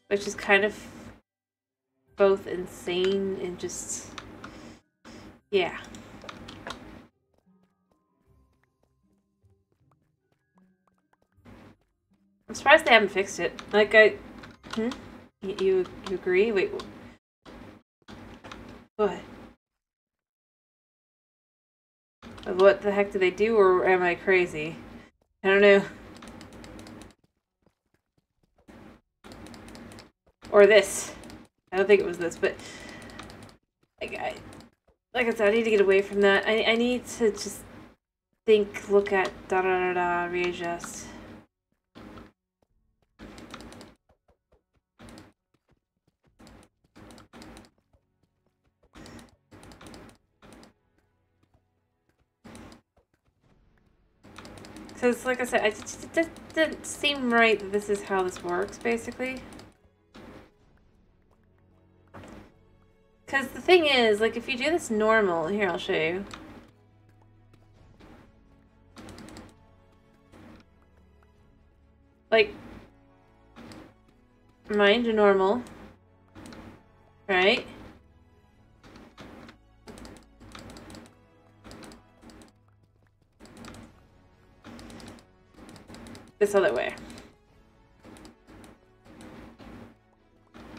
Which is kind of both insane and just... yeah. I'm surprised they haven't fixed it. Like, You agree? Wait. What? What the heck do they do, or am I crazy? I don't know. Or this. I don't think it was this, but... like I said, I need to get away from that. I need to just think, look at readjust. Because, like I said, it didn't seem right that this is how this works, basically. Because the thing is, like, if you do this normal... Here, I'll show you. Like, mine to normal. Right? This other way.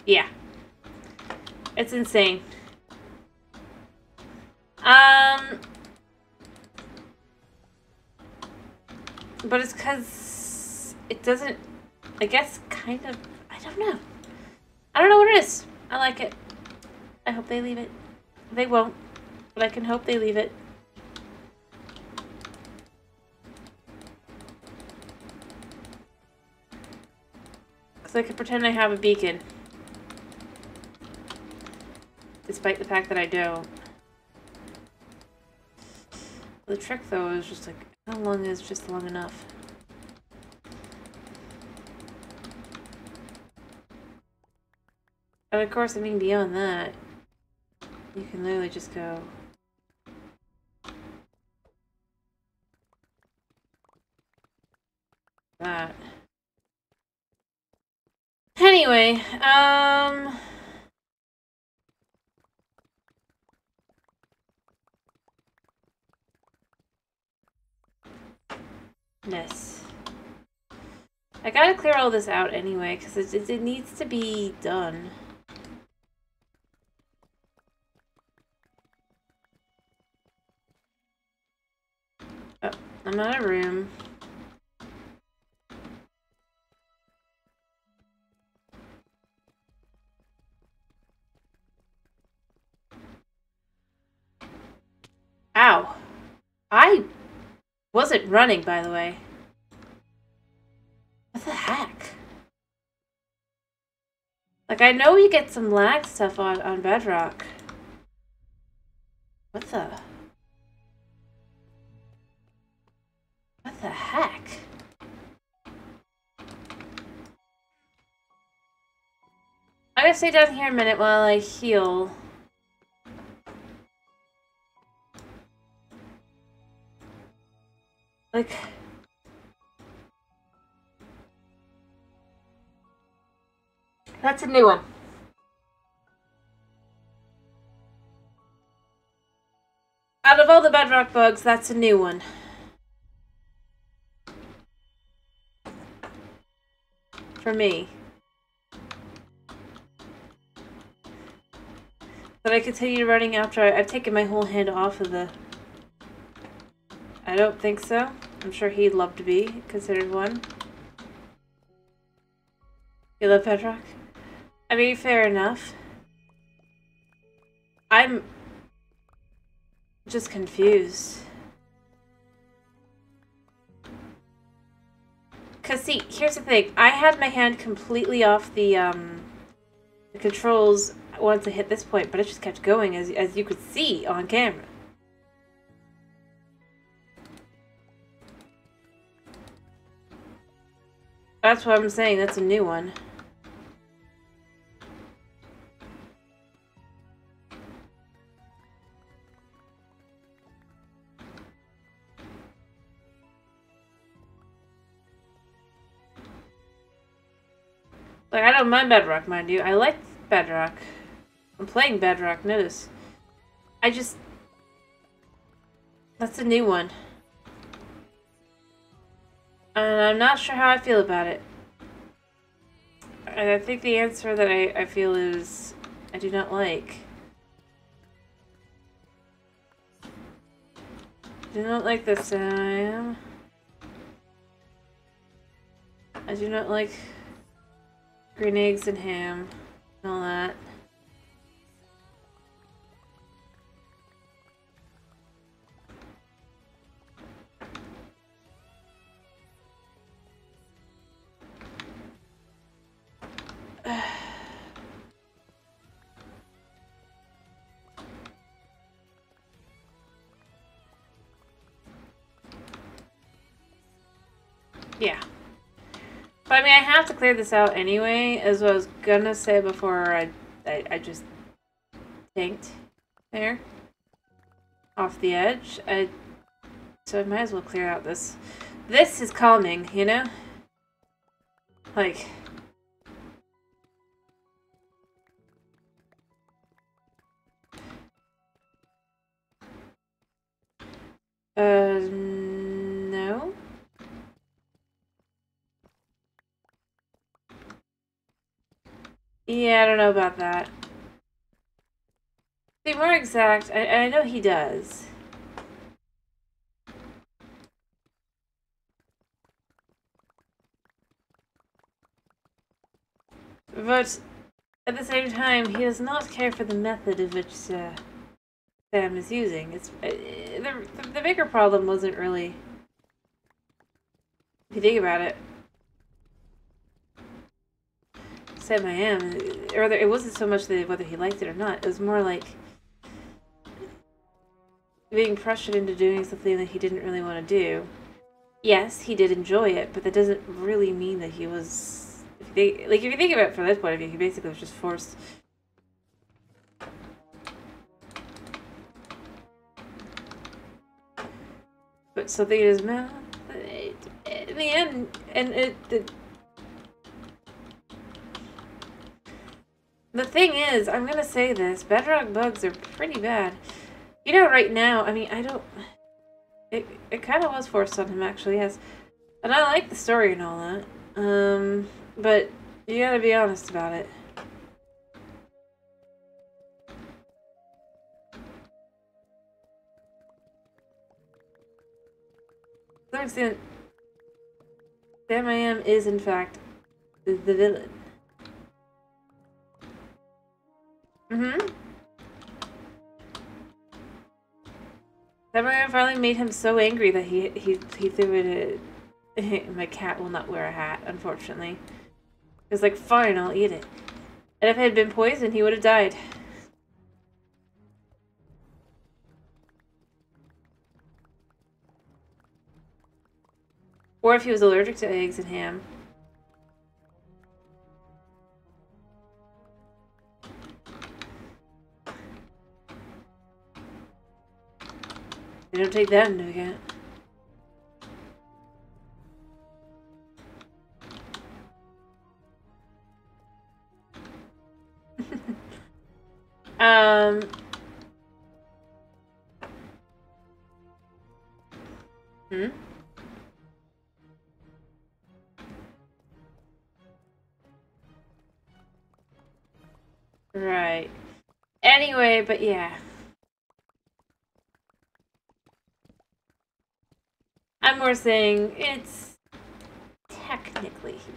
Yeah. It's insane. But it's because it doesn't, I guess, kind of, I don't know. I don't know what it is. I like it. I hope they leave it. They won't. But I can hope they leave it. So I can pretend I have a beacon. Despite the fact that I don't. The trick though is just like, how long is just long enough? And of course, I mean beyond that, you can literally just go that. Anyway, Yes. I gotta clear all this out anyway, because it needs to be done. Oh, I'm out of room. Ow. I wasn't running, by the way. What the heck? Like, I know you get some lag stuff on Bedrock. What the? What the heck? I'm gonna stay down here a minute while I heal. Like... That's a new one. Out of all the Bedrock bugs, that's a new one. For me. But I continue running after I've taken my whole hand off of the... I don't think so. I'm sure he'd love to be considered one. You love Bedrock? I mean, fair enough. I'm just confused. Cause see, here's the thing. I had my hand completely off the controls once I hit this point, but it just kept going as you could see on camera. That's what I'm saying. That's a new one. Like, I don't mind Bedrock, mind you. I like Bedrock. I'm playing Bedrock, notice. I just... That's a new one. And I'm not sure how I feel about it. And I think the answer that I feel is... I do not like. I do not like this time. I do not like... green eggs and ham and all that. Yeah. But I mean, I have to clear this out anyway, as I was gonna say before I just tanked there. Off the edge. So I might as well clear out this. This is calming, you know? Like... no? Yeah, I don't know about that. To be more exact, I know he does. But at the same time, he does not care for the method of which Sam is using. It's the bigger problem wasn't really, if you think about it, Sam I am, or it wasn't so much that whether he liked it or not. It was more like being pressured into doing something that he didn't really want to do. Yes, he did enjoy it, but that doesn't really mean that he was. If you think about it from this point of view, he basically was just forced. But something in his mouth. In the end, and the thing is, I'm gonna say this: Bedrock bugs are pretty bad. You know, right now, I mean, I don't. It kind of was forced on him, actually, yes. And I like the story and all that. But you gotta be honest about it. To some extent, Sam I Am is, in fact, the villain. Sam I Am finally made him so angry that he threw it at... My cat will not wear a hat, unfortunately. He was like, fine, I'll eat it. And if it had been poisoned, he would have died. Or if he was allergic to eggs and ham. They don't take that into account. Right. Anyway, but yeah. I'm more saying it's technically he.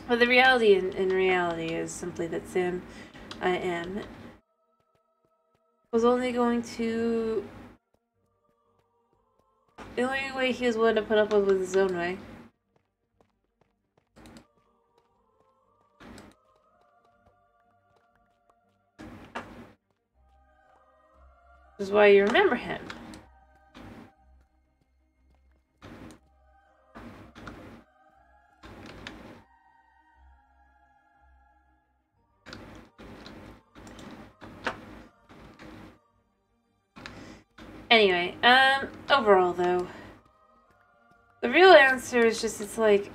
But the reality in reality is simply that Sam I Am was only going to... The only way he was willing to put up with was his own way. Which is why you remember him. Anyway, overall though, the real answer is just, it's like,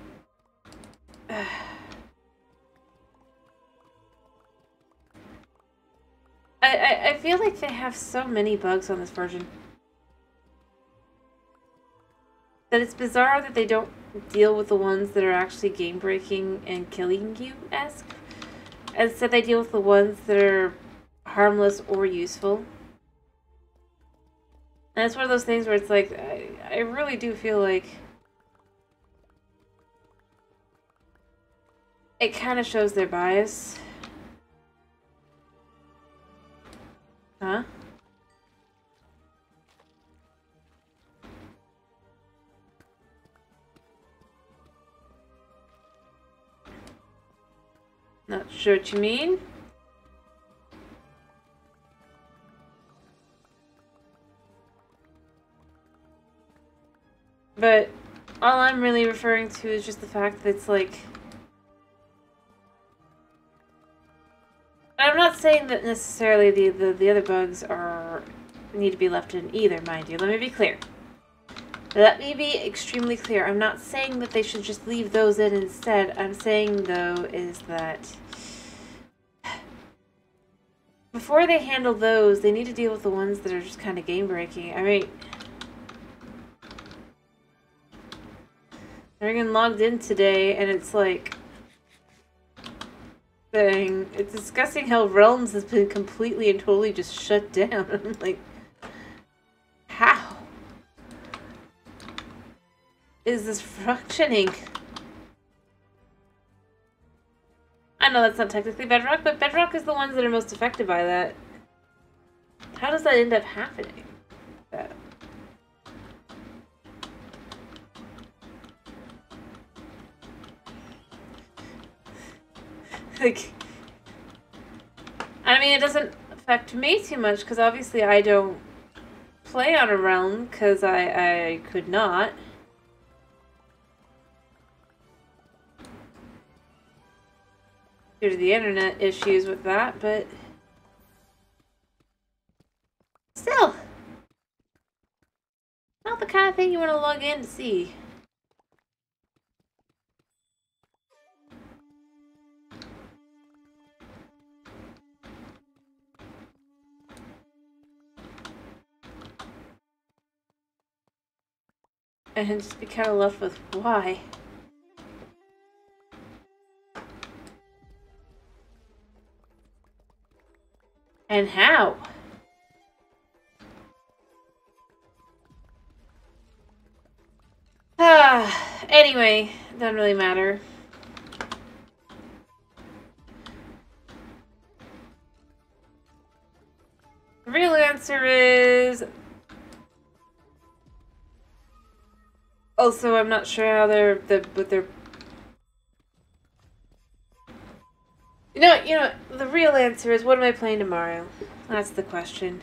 I feel like they have so many bugs on this version that it's bizarre that they don't deal with the ones that are actually game-breaking and killing you-esque. Instead, they deal with the ones that are harmless or useful. And it's one of those things where it's like, I really do feel like it kind of shows their bias. Huh? Not sure what you mean. But all I'm really referring to is just the fact that it's like... I'm not saying that necessarily the other bugs need to be left in either, mind you. Let me be clear. Let me be extremely clear. I'm not saying that they should just leave those in instead. I'm saying, though, is that before they handle those, they need to deal with the ones that are just kind of game-breaking. I mean... Reagan logged in today, and it's like... It's discussing how Realms has been completely and totally just shut down. I'm like... How is this functioning? I know that's not technically Bedrock, but Bedrock is the ones that are most affected by that. How does that end up happening? That. Like, I mean, it doesn't affect me too much because obviously I don't play on a realm because I could not. Due to the internet issues with that, but still, not the kind of thing you want to log in to see. And just be kind of left with why. And how? Anyway, doesn't really matter. The real answer is... Also, I'm not sure how what they're... You know, the real answer is, what am I playing tomorrow? That's the question.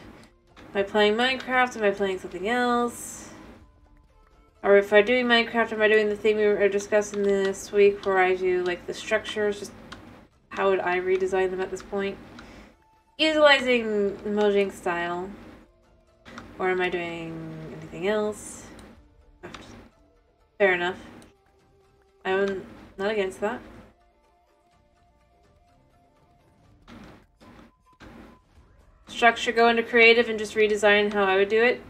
Am I playing Minecraft? Am I playing something else? Or if I'm doing Minecraft, am I doing the thing we were discussing this week where I do, like, the structures? Just how would I redesign them at this point? Utilizing Mojang style. Or am I doing anything else? Fair enough. I'm not against that. Structure, go into creative and just redesign how I would do it.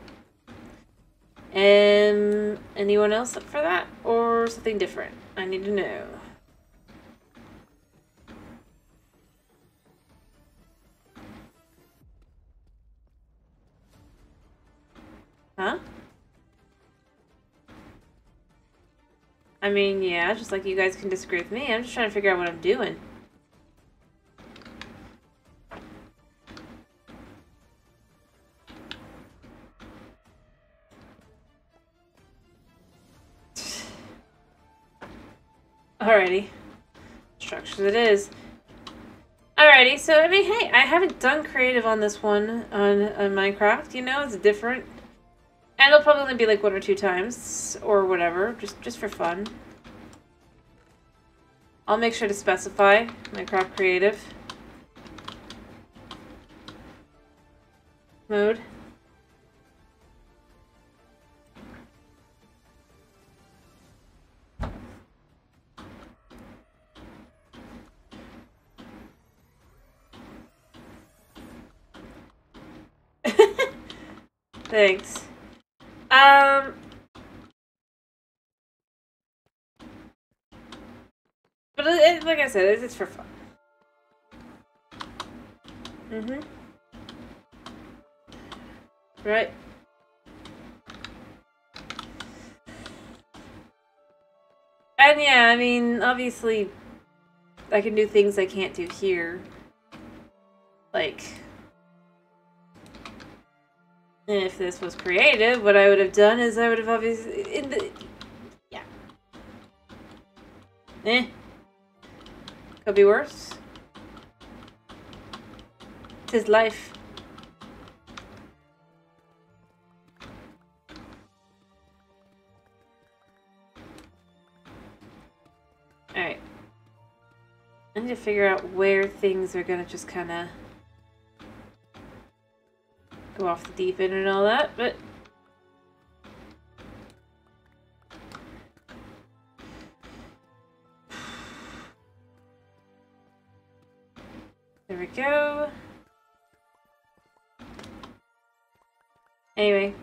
Anyone else up for that? Or something different? I need to know. Huh? I mean, yeah, just like you guys can disagree with me. I'm just trying to figure out what I'm doing. Alrighty. Structures it is. Alrighty, so, I mean, hey, I haven't done creative on this one on Minecraft, you know, it's different. And it'll probably only be like 1 or 2 times, or whatever, just for fun. I'll make sure to specify Minecraft creative mode. Thanks. But like I said, it's for fun. Right. And yeah, I mean, obviously, I can do things I can't do here. Like... if this was creative, what I would have done is I would have obviously... yeah. Could be worse. 'Tis life. Alright. I need to figure out where things are gonna just kinda... go off the deep end and all that, but... there we go. Anyway.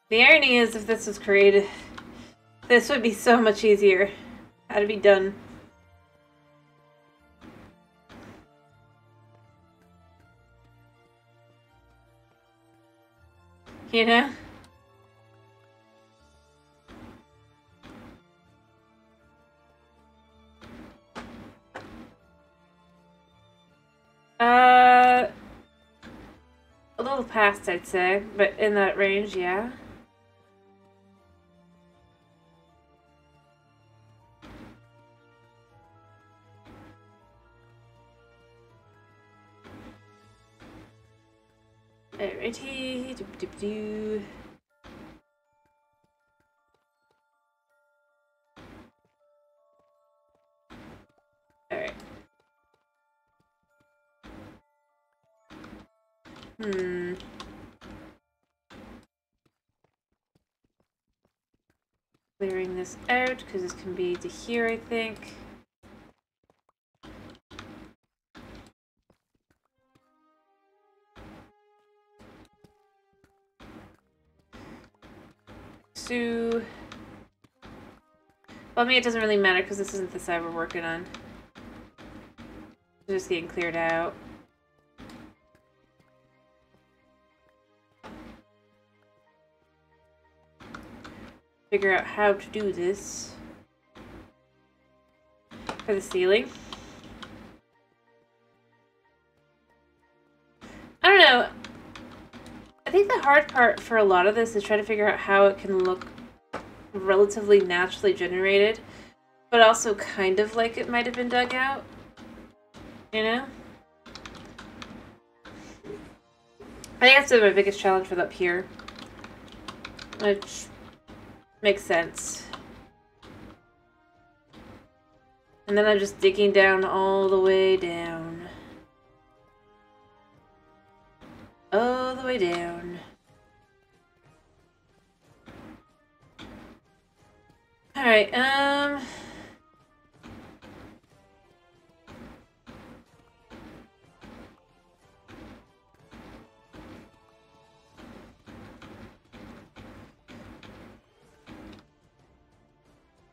The irony is, if this was created, this would be so much easier. Had to be done. You know? past, I'd say, but in that range, yeah. Alrighty, doop-doop-doo. Alright. Clearing this out, because this can be to here, I think. So... well, I mean, it doesn't really matter, because this isn't the side we're working on. It's just getting cleared out. Figure out how to do this for the ceiling. I don't know. I think the hard part for a lot of this is trying to figure out how it can look relatively naturally generated, but also kind of like it might have been dug out. You know? I think that's my biggest challenge with up here. Which makes sense. And then I'm just digging down all the way down. All the way down. Alright, and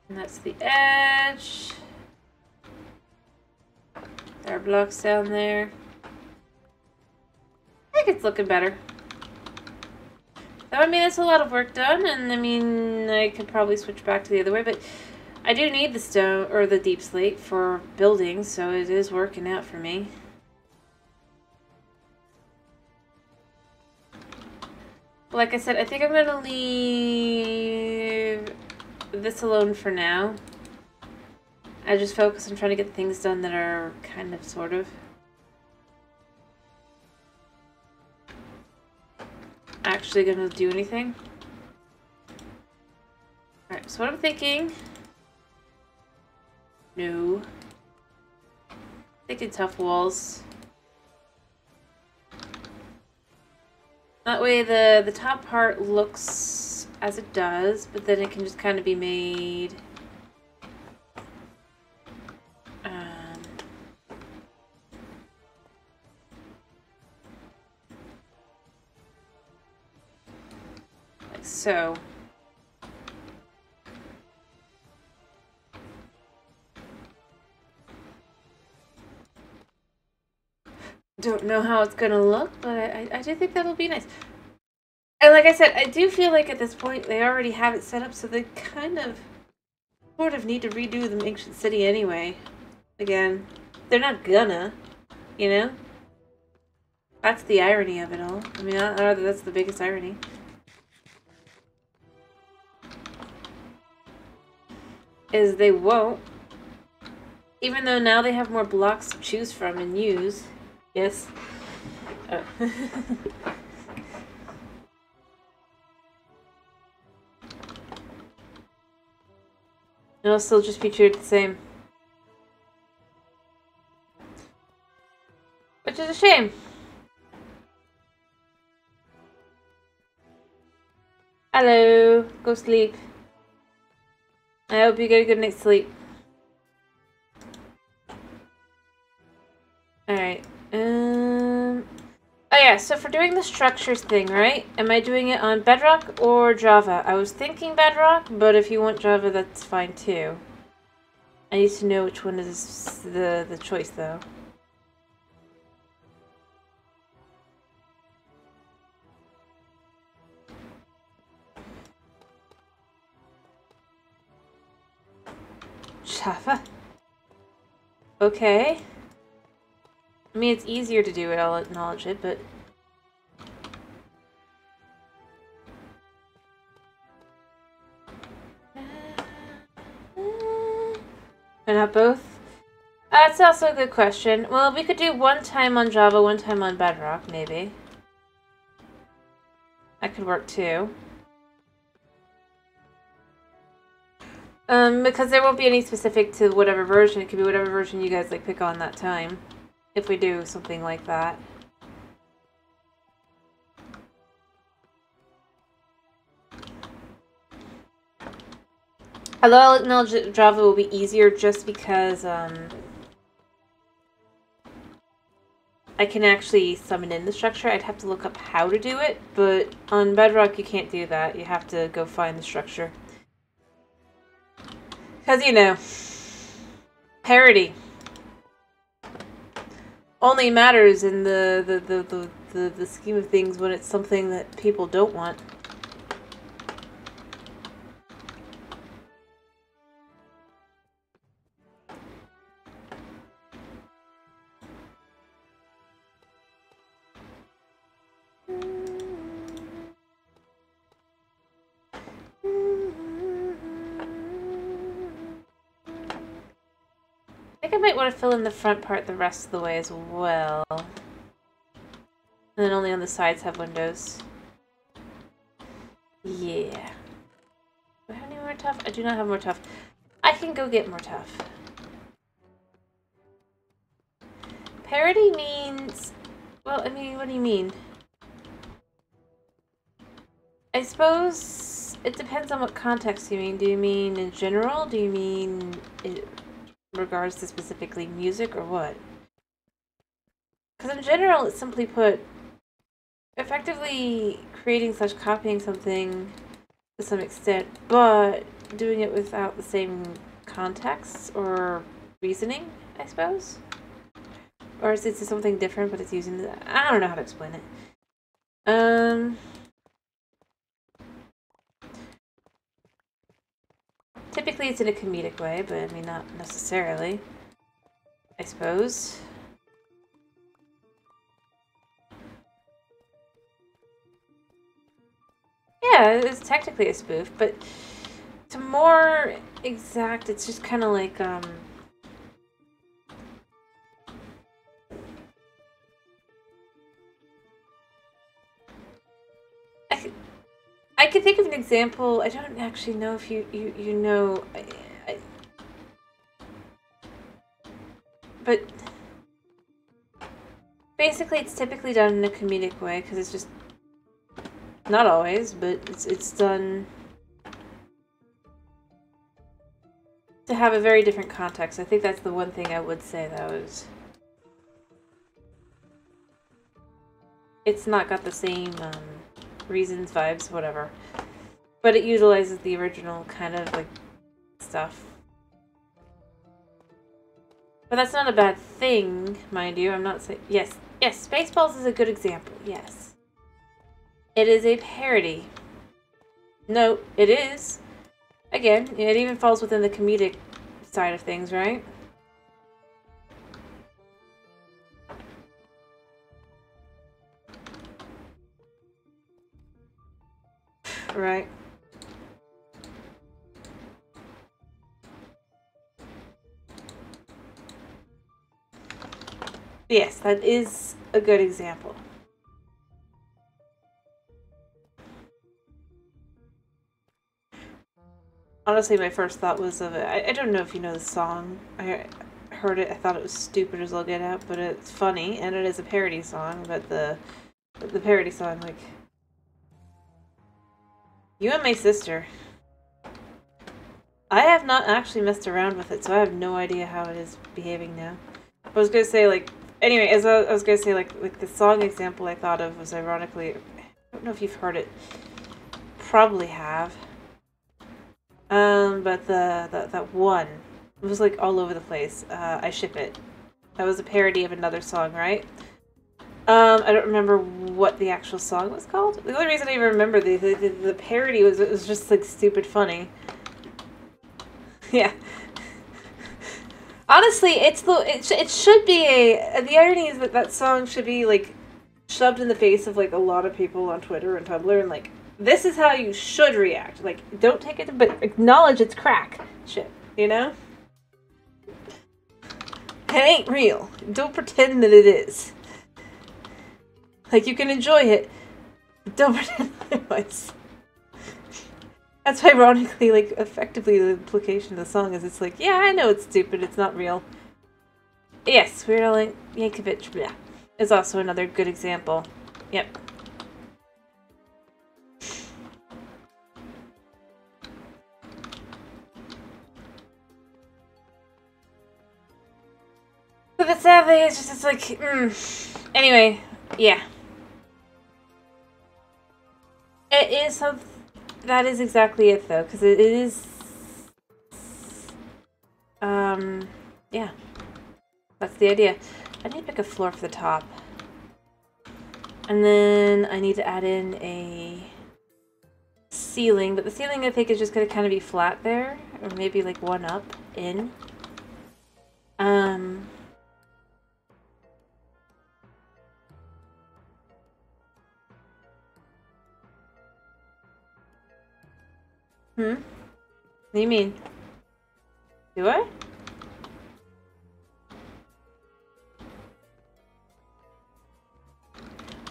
that's the edge. There are blocks down there. I think it's looking better. That would mean it's a lot of work done, and I mean, I could probably switch back to the other way, but I do need the stone, or the deep slate for building, so it is working out for me. Like I said, I think I'm going to leave this alone for now. I just focus on trying to get things done that are kind of, sort of actually gonna do anything. Alright, so what I'm thinking... no. Thinking tough walls. That way the top part looks as it does, but then it can just kind of be made... like so. Don't know how it's gonna look, but I do think that'll be nice. And like I said, I do feel like at this point they already have it set up, so they kind of sort of need to redo the ancient city anyway. Again, they're not gonna, you know? That's the irony of it all. I mean, I don't know that that's the biggest irony. Is they won't. Even though now they have more blocks to choose from and use. Yes. Oh. It'll still just be treated the same. Which is a shame. Hello. Go sleep. I hope you get a good night's sleep. Alright. Oh yeah, so for doing the structures thing, right? Am I doing it on Bedrock or Java? I was thinking Bedrock, but if you want Java, that's fine too. I need to know which one is the choice, though. Java? Okay. I mean, it's easier to do it, I'll acknowledge it, but... Why not both? That's also a good question. Well, we could do one time on Java, one time on Bedrock, maybe. That could work too. Because there won't be any specific to whatever version. It could be whatever version you guys like pick on that time. If we do something like that. Although I'll acknowledge Java will be easier just because I can actually summon in the structure. I'd have to look up how to do it, but on Bedrock you can't do that. You have to go find the structure. Because, you know, parity only matters in the scheme of things when it's something that people don't want. I think I might want to fill in the front part the rest of the way as well. And then only on the sides have windows. Yeah. Do I have any more tough? I do not have more tough. I can go get more tough. Parity means... Well, I mean, what do you mean? I suppose it depends on what context you mean. Do you mean in general? Do you mean... in regards to specifically music or what? Because in general, it's simply put, effectively creating / copying something to some extent, but doing it without the same context or reasoning, I suppose? Or is it something different, but it's using the... I don't know how to explain it. Typically it's in a comedic way, but I mean, not necessarily, I suppose. Yeah, it's technically a spoof, but to more exact, it's just kind of like, I can think of an example. I don't actually know if you know, but basically it's typically done in a comedic way because it's just not always, but it's done to have a very different context. I think that's the one thing I would say though is it's not got the same reasons, vibes, whatever. But it utilizes the original kind of like stuff. But that's not a bad thing, mind you. I'm not saying... Yes, Spaceballs is a good example, yes. It is a parody. No, it is. Again, it even falls within the comedic side of things, right? Right. Yes, that is a good example. Honestly, my first thought was of it. I don't know if you know the song. I heard it. I thought it was stupid as all get out, but it's funny, and it is a parody song. But the parody song, like, you and my sister. I have not actually messed around with it, so I have no idea how it is behaving now. I was gonna say, like, anyway, as I was gonna say, like the song example I thought of was ironically, I don't know if you've heard it. Probably have. But that one, it was like all over the place. I Ship It. That was a parody of another song, right? I don't remember what the actual song was called. The only reason I even remember the parody was it was just like stupid funny. Yeah. Honestly, it should be the irony is that that song should be like shoved in the face of like a lot of people on Twitter and Tumblr and like this is how you should react. Like don't take it but acknowledge it's crack shit, you know? It ain't real. Don't pretend that it is. Like, you can enjoy it, but don't pretend otherwise. That's ironically, like, effectively the implication of the song is it's like, yeah, I know it's stupid, it's not real. Yes, Weird Al Yankovic, blah, is also another good example. Yep. But the sad thing is just, it's like, Anyway, yeah. It is something... That is exactly it, though, because it is... Yeah. That's the idea. I need to pick a floor for the top. And then I need to add in a ceiling, but the ceiling I think is just going to kind of be flat there, or maybe like one up in. What do you mean? Do I?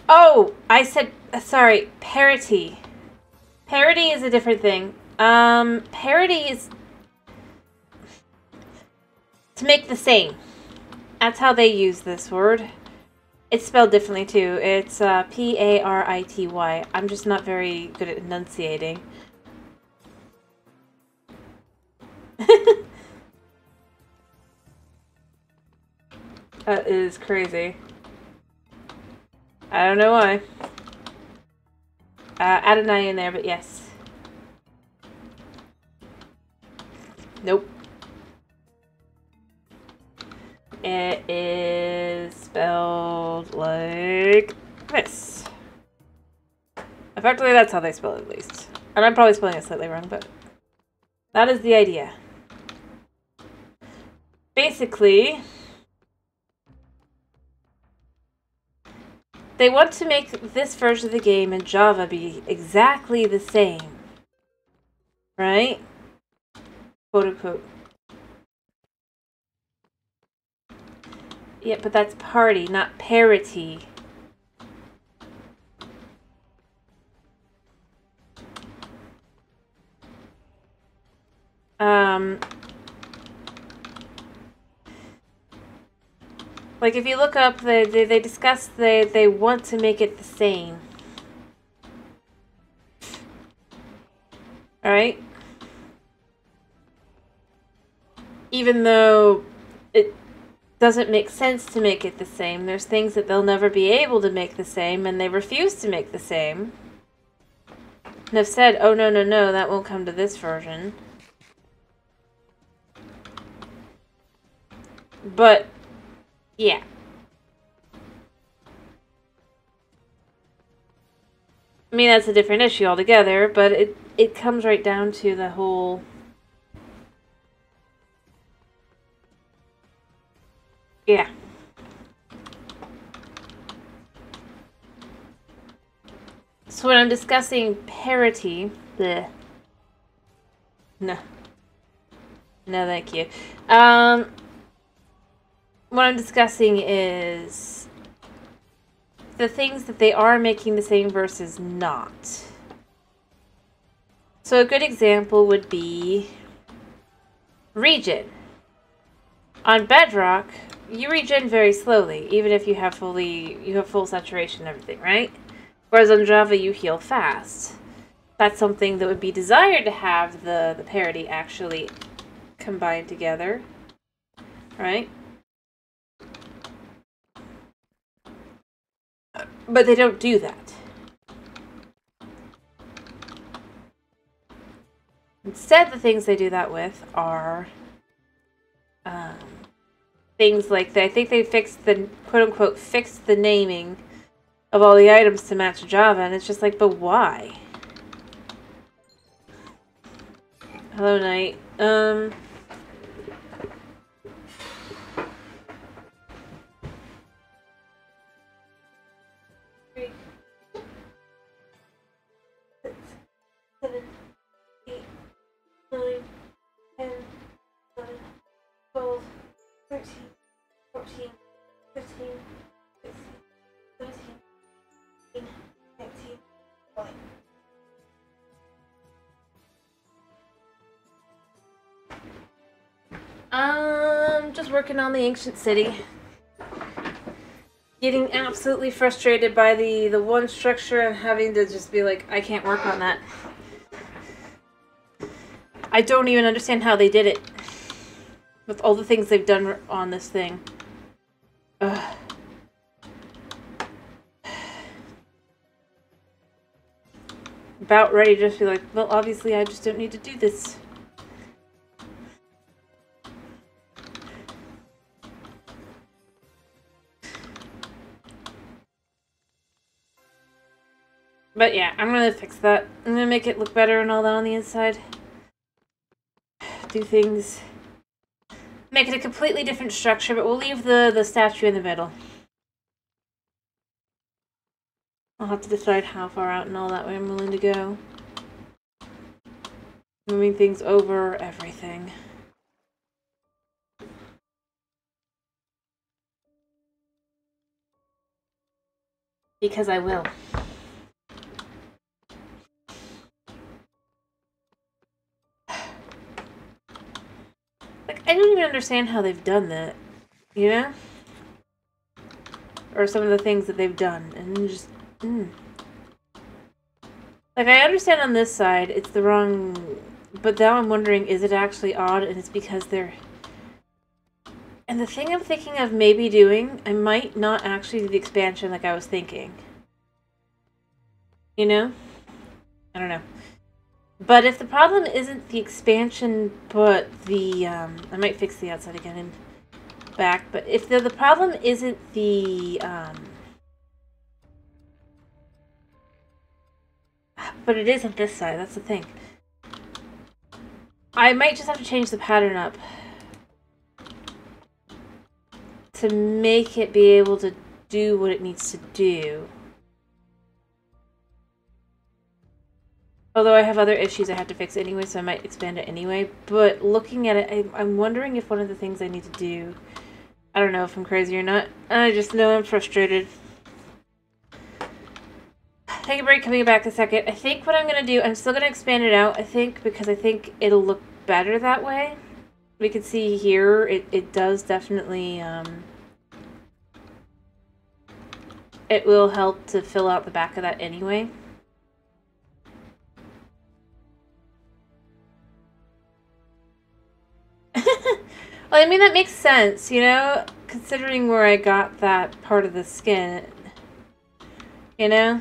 Oh, I said, sorry, parity. Parity is a different thing. Parity is to make the same. That's how they use this word. It's spelled differently too. It's P-A-R-I-T-Y. I'm just not very good at enunciating. That is crazy. I don't know why. Add an I in there, but yes. Nope. It is spelled like this. Effectively, that's how they spell it, at least. And I'm probably spelling it slightly wrong, but that is the idea. Basically, they want to make this version of the game in Java be exactly the same. Right? Quote unquote. Yeah, but that's party, not parity. Like if you look up, they discuss they want to make it the same. Alright? Even though it doesn't make sense to make it the same, there's things that they'll never be able to make the same, and they refuse to make the same. And have said, oh no, no, no, that won't come to this version. But, yeah. I mean, that's a different issue altogether, but it comes right down to the whole... Yeah. So when I'm discussing parity... Bleh. No. No, thank you. What I'm discussing is the things that they are making the same versus not. So a good example would be regen. On Bedrock, you regen very slowly, even if you have full saturation and everything, right? Whereas on Java, you heal fast. That's something that would be desired to have the parity actually combined together, right? But they don't do that. Instead, the things they do that with are things like I think they fixed the quote-unquote fixed the naming of all the items to match Java, and it's just like, but why? Hello, Knight. working on the ancient city. Getting absolutely frustrated by the one structure and having to just be like, I can't work on that. I don't even understand how they did it. With all the things they've done on this thing. Ugh. About ready to just be like, well, obviously I just don't need to do this. But yeah, I'm gonna fix that. I'm gonna make it look better and all that on the inside. Do things. Make it a completely different structure, but we'll leave the statue in the middle. I'll have to decide how far out and all that way I'm willing to go. Moving things over everything. Because I will. Like, I don't even understand how they've done that. You know? Or some of the things that they've done. And just... Like, I understand on this side, it's the wrong... But now I'm wondering, is it actually odd? And it's because they're... And the thing I'm thinking of maybe doing, I might not actually do the expansion like I was thinking. You know? I don't know. But if the problem isn't the expansion, but the... I might fix the outside again and back. But if the problem isn't the... But it isn't this side, that's the thing. I might just have to change the pattern up. To make it be able to do what it needs to do. Although I have other issues I have to fix anyway, so I might expand it anyway. But looking at it, I'm wondering if one of the things I need to do... I don't know if I'm crazy or not. I just know I'm frustrated. Take a break, coming back a second. I think what I'm going to do, I'm still going to expand it out, I think, because I think it'll look better that way. We can see here, it does definitely, it will help to fill out the back of that anyway. Well, I mean, that makes sense, you know, considering where I got that part of the skin, you know?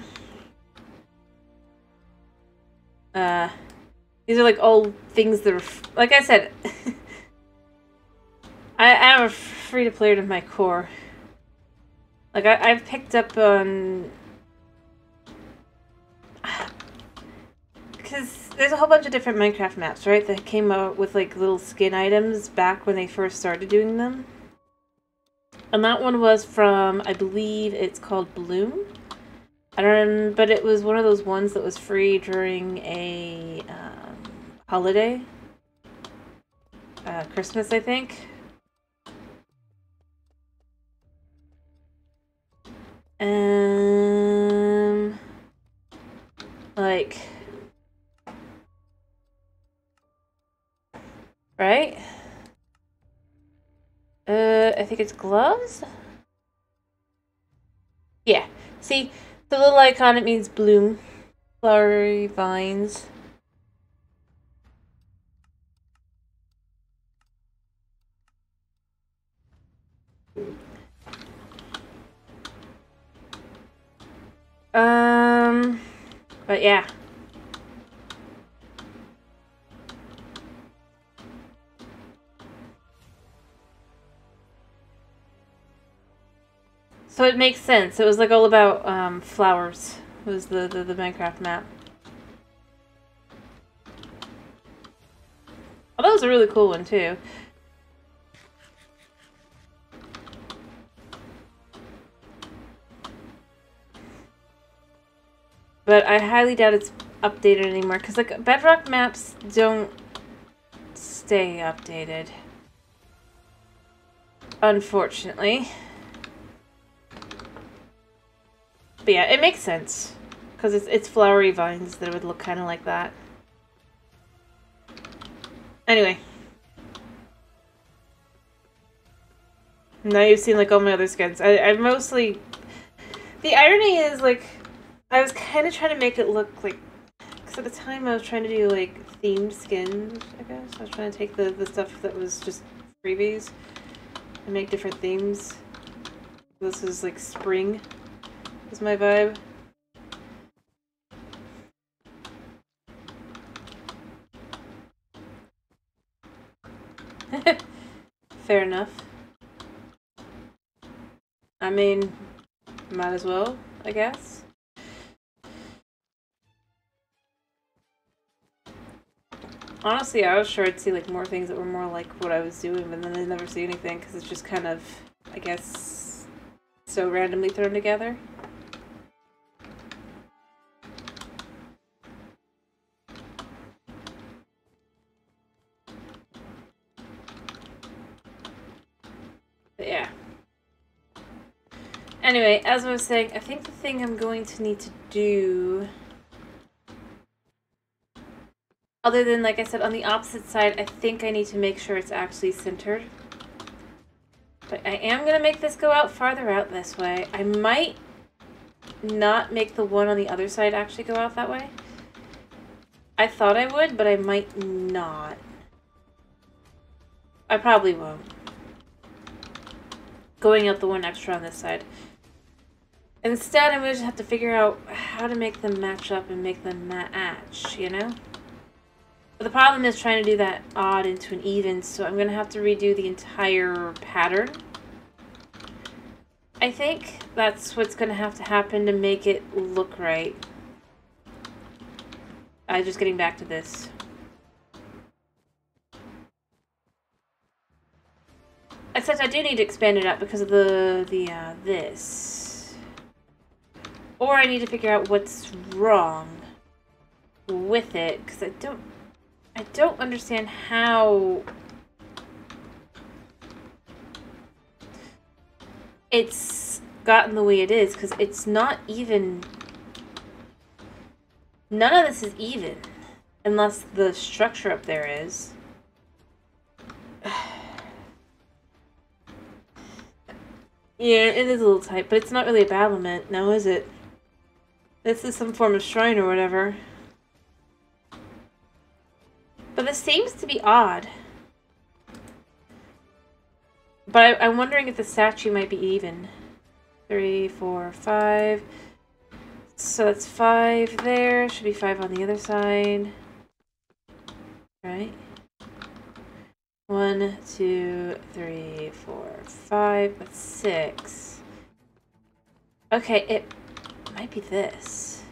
These are like all things that are, like I said, I'm a free-to-play to my core. Like, I've picked up on... Because there's a whole bunch of different Minecraft maps, right? That came out with, like, little skin items back when they first started doing them. And that one was from, I believe it's called Bloom. I don't, but it was one of those ones that was free during a holiday. Christmas, I think. Like... Right? I think it's gloves? Yeah. See, the little icon, it means bloom. Flowery vines. But yeah. So it makes sense. It was like all about flowers. It was the Minecraft map. Oh, that was a really cool one too. But I highly doubt it's updated anymore, because like Bedrock maps don't stay updated. Unfortunately. But yeah, it makes sense. Because it's flowery vines that would look kind of like that. Anyway. Now you've seen, like, all my other skins. I mostly... The irony is, like, I was kind of trying to make it look like... Because at the time I was trying to do, like, themed skins, I guess. I was trying to take the stuff that was just freebies and make different themes. This is, like, spring is my vibe. Fair enough. I mean, might as well, I guess. Honestly, I was sure I'd see, like, more things that were more like what I was doing, but then I never see anything because it's just kind of, I guess, so randomly thrown together. But yeah. Anyway, as I was saying, I think the thing I'm going to need to do... Other than, like I said, on the opposite side, I think I need to make sure it's actually centered. But I am going to make this go out farther out this way. I might not make the one on the other side actually go out that way. I thought I would, but I might not. I probably won't. Going out the one extra on this side. Instead, I'm going to just have to figure out how to make them match up and make them match, you know? But the problem is trying to do that odd into an even, so I'm going to have to redo the entire pattern. I think that's what's going to have to happen to make it look right. Just getting back to this. Except I do need to expand it out because of this. Or I need to figure out what's wrong with it, because I don't understand how it's gotten the way it is, because it's not even... None of this is even, unless the structure up there is. Yeah, it is a little tight, but it's not really a battlement, now is it? This is some form of shrine or whatever. But this seems to be odd. But I'm wondering if the statue might be even. 3, 4, 5. So that's 5 there. Should be 5 on the other side. Right? 1, 2, 3, 4, 5. That's 6. Okay, it might be this.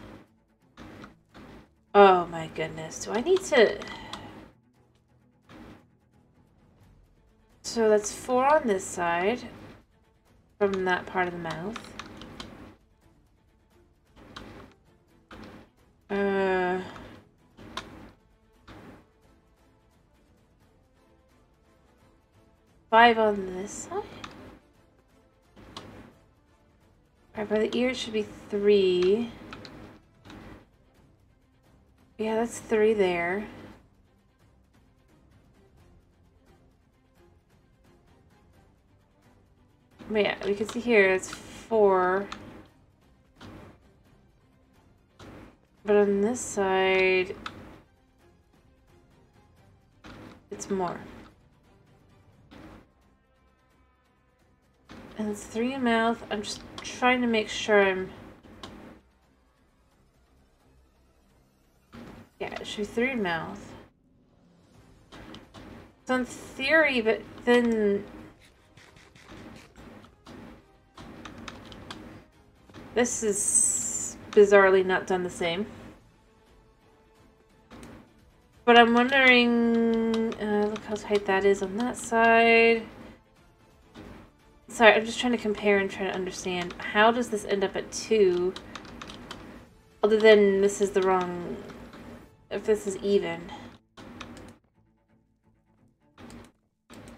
Oh my goodness. Do I need to... So that's 4 on this side, from that part of the mouth. 5 on this side? Alright, by the ear it should be 3. Yeah, that's 3 there. But yeah, we can see here it's 4. But on this side, it's more. And it's 3 in mouth. I'm just trying to make sure I'm... Yeah, it should be 3 in mouth. So in theory, but then... This is bizarrely not done the same. But I'm wondering... look how tight that is on that side. Sorry, I'm just trying to compare and try to understand. How does this end up at 2? Other than this is the wrong... If this is even.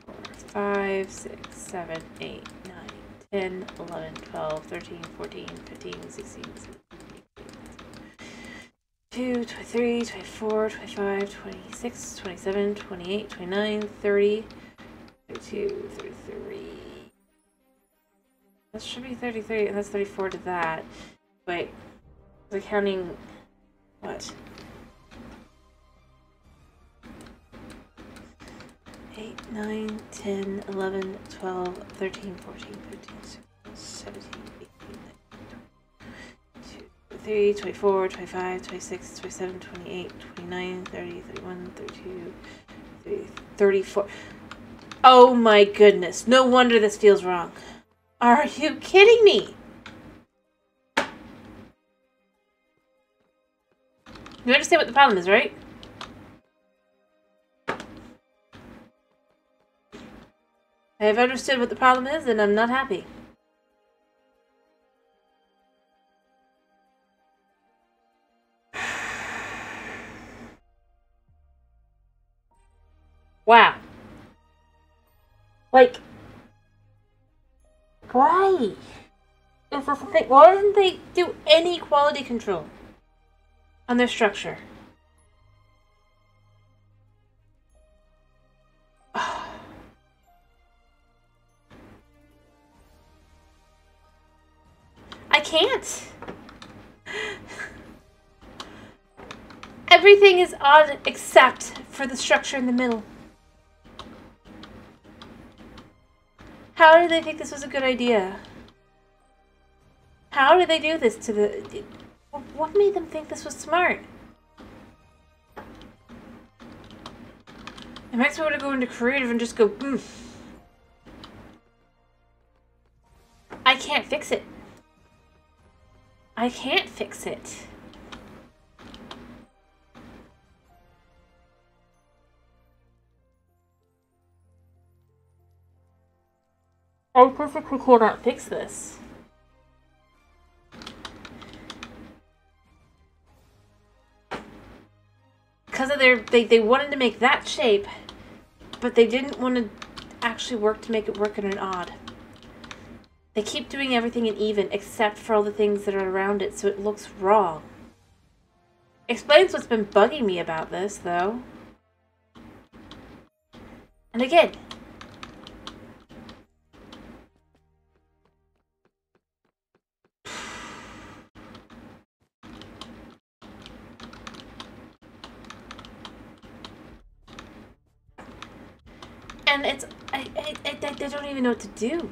4, 5, 6, 7, 8, 9, 10, 11, 12, 13, 14, 15, 16, 17, 23, 24, 25, 26, 27, 28, 29, 30, 32, 33. That should be 33, and that's 34 to that. Wait. We're counting... what? 8, 9, 10, 11, 12, 13, 14, 15, 16, 17, 18, 19, 23, 24, 25, 26, 27, 28, 29, 30, 31, 32, 34. Oh my goodness. No wonder this feels wrong. Are you kidding me? You understand what the problem is, right? I've understood what the problem is, and I'm not happy. Wow. Like, why? Is this the thing? Why didn't they do any quality control on their structure? I can't. Everything is odd except for the structure in the middle. How did they think this was a good idea? How did they do this to the... What made them think this was smart? It makes me want to go into creative and just go, I can't fix it. I can't fix it. I physically cannot fix this. Because of they wanted to make that shape, but they didn't want to actually work to make it work in an odd. They keep doing everything in even, except for all the things that are around it, so it looks wrong. Explains what's been bugging me about this, though. And again, and it's, I don't even know what to do.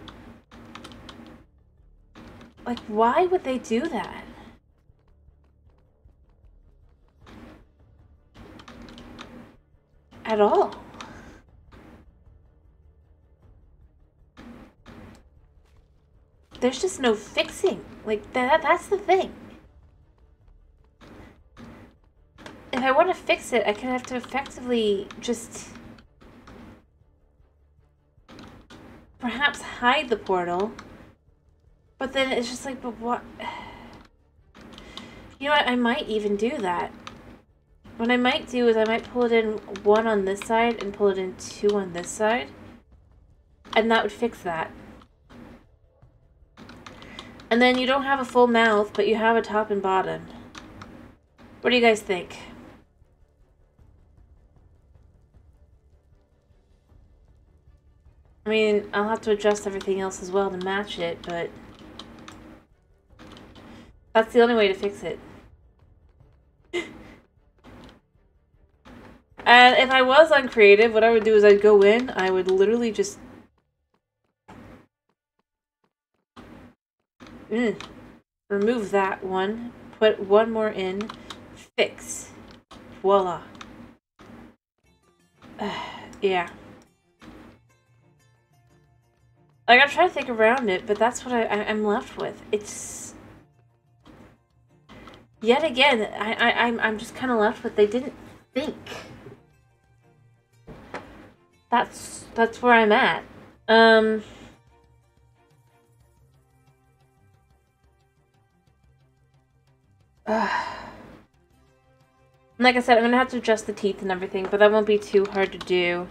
Like, why would they do that? At all. There's just no fixing. Like, that's the thing. If I want to fix it, I can have to effectively just... perhaps hide the portal. But then it's just like, but what? You know what? I might even do that. What I might do is I might pull it in 1 on this side and pull it in 2 on this side. And that would fix that. And then you don't have a full mouth, but you have a top and bottom. What do you guys think? I mean, I'll have to adjust everything else as well to match it, but... that's the only way to fix it. And if I was on creative, what I would do is I'd go in, I would literally just... remove that one, put 1 more in, fix. Voila. Yeah. Like, I'm trying to think around it, but that's what I'm left with. It's... yet again, I'm just kind of left with, they didn't think. That's where I'm at. Like I said, I'm gonna have to adjust the teeth and everything, but that won't be too hard to do.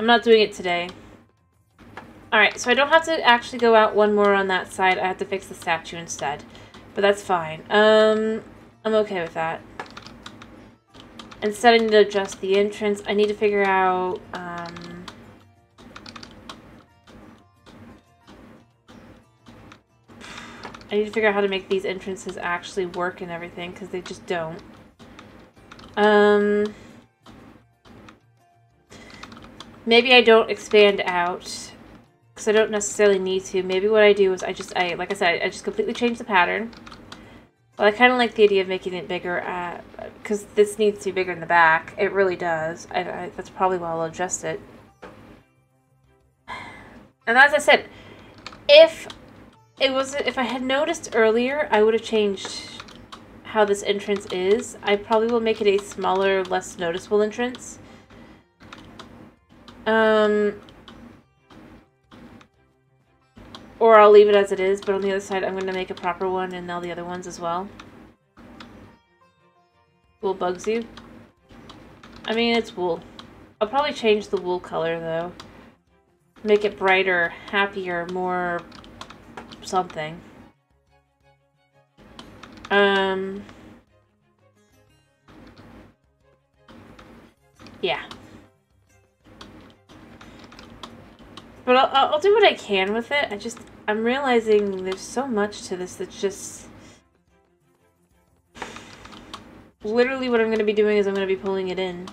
I'm not doing it today. Alright, so I don't have to actually go out 1 more on that side. I have to fix the statue instead. But that's fine. I'm okay with that. Instead, I need to adjust the entrance. I need to figure out, I need to figure out how to make these entrances actually work and everything, because they just don't. Maybe I don't expand out, because I don't necessarily need to. Maybe what I do is like I said, I just completely change the pattern. Well, I kind of like the idea of making it bigger, because this needs to be bigger in the back. It really does. That's probably why I'll adjust it. And as I said, if I had noticed earlier, I would have changed how this entrance is. I probably will make it a smaller, less noticeable entrance. Or I'll leave it as it is, but on the other side, I'm going to make a proper one and all the other ones as well. Wool bugs you? I mean, it's wool. I'll probably change the wool color, though. Make it brighter, happier, more something. Yeah. But I'll do what I can with it. I'm realizing there's so much to this that's just... Literally what I'm going to be doing is I'm going to be pulling it in.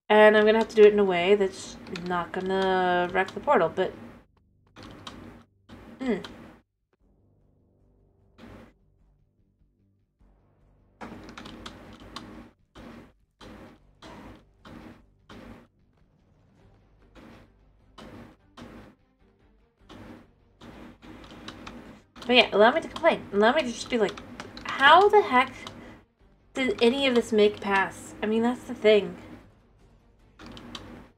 And I'm going to have to do it in a way that's not going to wreck the portal, but... But yeah, allow me to complain. Allow me to just be like, how the heck did any of this make pass? I mean, that's the thing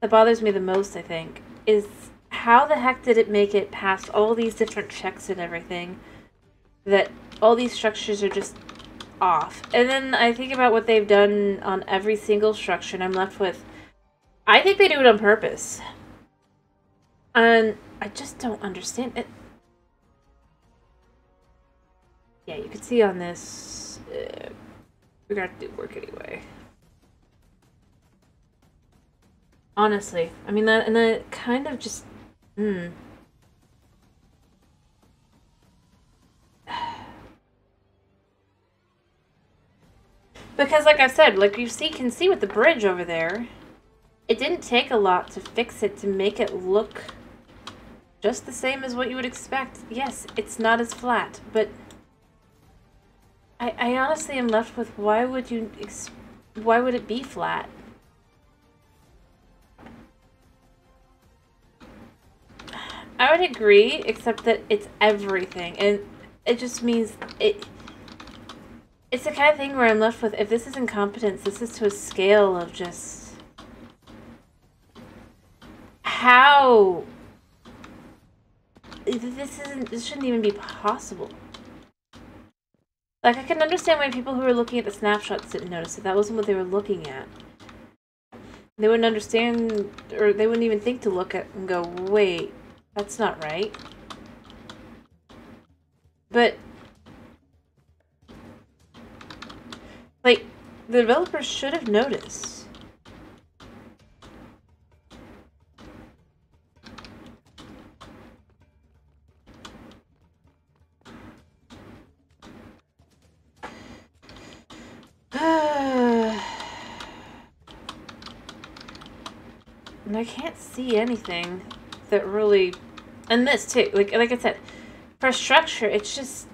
that bothers me the most, I think, is how the heck did it make it past all these different checks and everything, that all these structures are just off. And then I think about what they've done on every single structure, and I'm left with, I think they do it on purpose. And I just don't understand it. Yeah, you can see on this, we're gonna have to do work anyway. Honestly, I mean, that kind of just, Because like I said, like you can see with the bridge over there, it didn't take a lot to fix it to make it look just the same as what you would expect. Yes, it's not as flat, but I honestly am left with why would it be flat? I would agree, except that it's everything, and it just means it's the kind of thing where I'm left with, if this is incompetence, this is to a scale of just how this shouldn't even be possible. Like, I can understand why people who are looking at the snapshots didn't notice it. That wasn't what they were looking at. They wouldn't understand, or they wouldn't even think to look at and go, wait, that's not right. But, like, the developers should have noticed. And I can't see anything that really... And this, too. Like I said, for structure, it's just...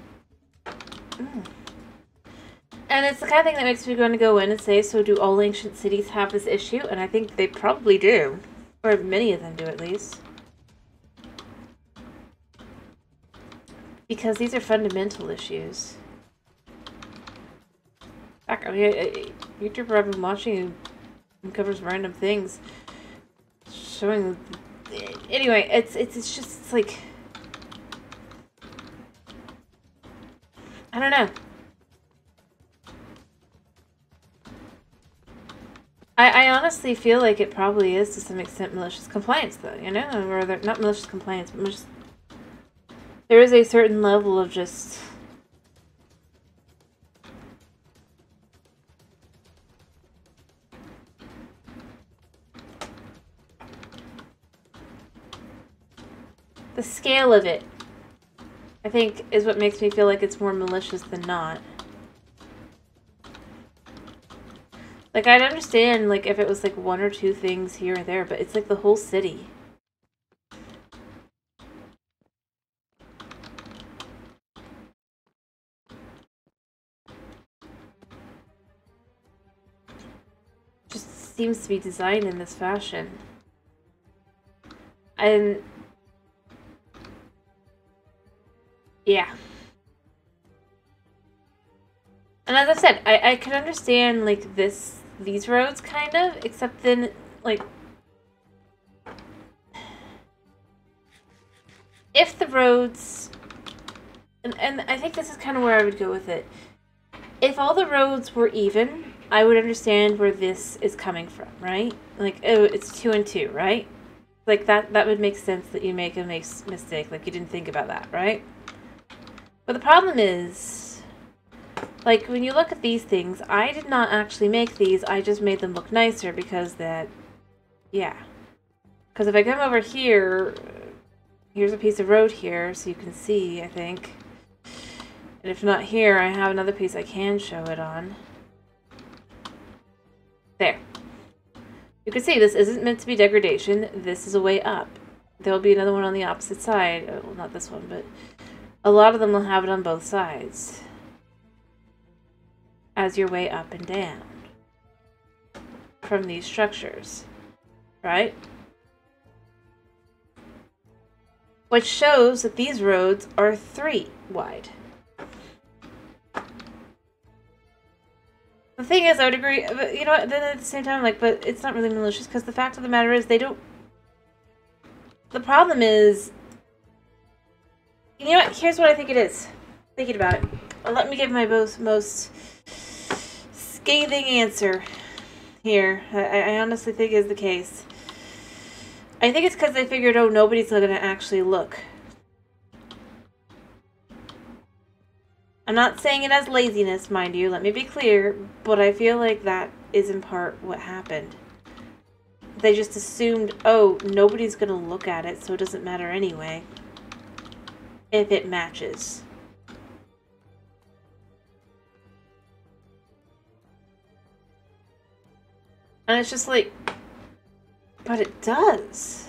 And it's the kind of thing that makes me want to go in and say, so do all ancient cities have this issue? And I think they probably do. Or many of them do, at least. Because these are fundamental issues. Heck, I mean, a YouTuber I've been watching who covers random things, showing... Anyway, it's just like... I don't know. I honestly feel like it probably is to some extent malicious compliance, though, you know? Or not malicious compliance, but just... There is a certain level of just... the scale of it, I think, is what makes me feel like it's more malicious than not. Like, I'd understand, like, if it was, like, one or two things here or there, but it's, like, the whole city. Just seems to be designed in this fashion. And... yeah. And as I said, I could understand, like, these roads, kind of, except then, like... if the roads... and I think this is kind of where I would go with it. If all the roads were even, I would understand where this is coming from, right? Like, oh, it's 2 and 2, right? Like, that would make sense that you make a mistake. Like, you didn't think about that, right? But the problem is, like, when you look at these things, I did not actually make these. I just made them look nicer because that, yeah. Because if I come over here, here's a piece of road here, so you can see, I think. And if not here, I have another piece I can show it on. There. You can see this isn't meant to be degradation. This is a way up. There'll be another one on the opposite side. Well, not this one, but a lot of them will have it on both sides. As your way up and down. From these structures. Right? Which shows that these roads are 3 wide. The thing is, I would agree, but you know what, then at the same time, like, but it's not really malicious, because the fact of the matter is, they don't... the problem is... you know what, here's what I think it is. Thinking about it. Well, let me give my most scathing answer here. I honestly think is the case. I think it's because they figured, oh, nobody's going to actually look. I'm not saying it as laziness, mind you, let me be clear, but I feel like that is in part what happened. They just assumed, oh, nobody's going to look at it, so it doesn't matter anyway. If it matches. And it's just like, but it does.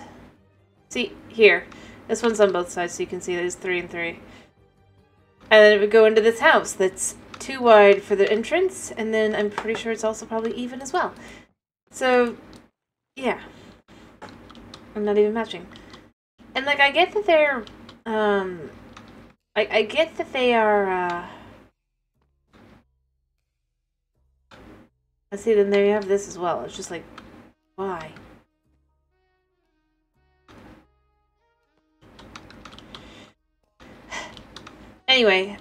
See, here. This one's on both sides, so you can see there's 3 and 3. And then it would go into this house that's 2 wide for the entrance, and then I'm pretty sure it's also probably even as well. So, yeah. I'm not even matching. And, like, I get that they're, I get that they are, I see, then there you have this as well. It's just like, why? Anyway,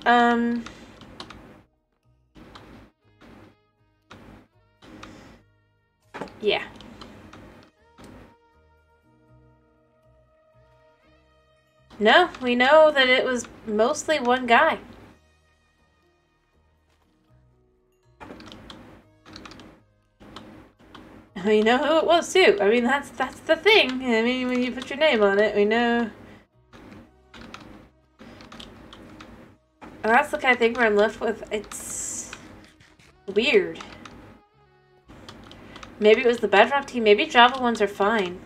yeah. No, we know that it was mostly one guy. We know who it was too. I mean, that's the thing. I mean, when you put your name on it, we know. And that's the kind of thing where I'm left with, it's weird. Maybe it was the Bedrock team. Maybe Java ones are fine.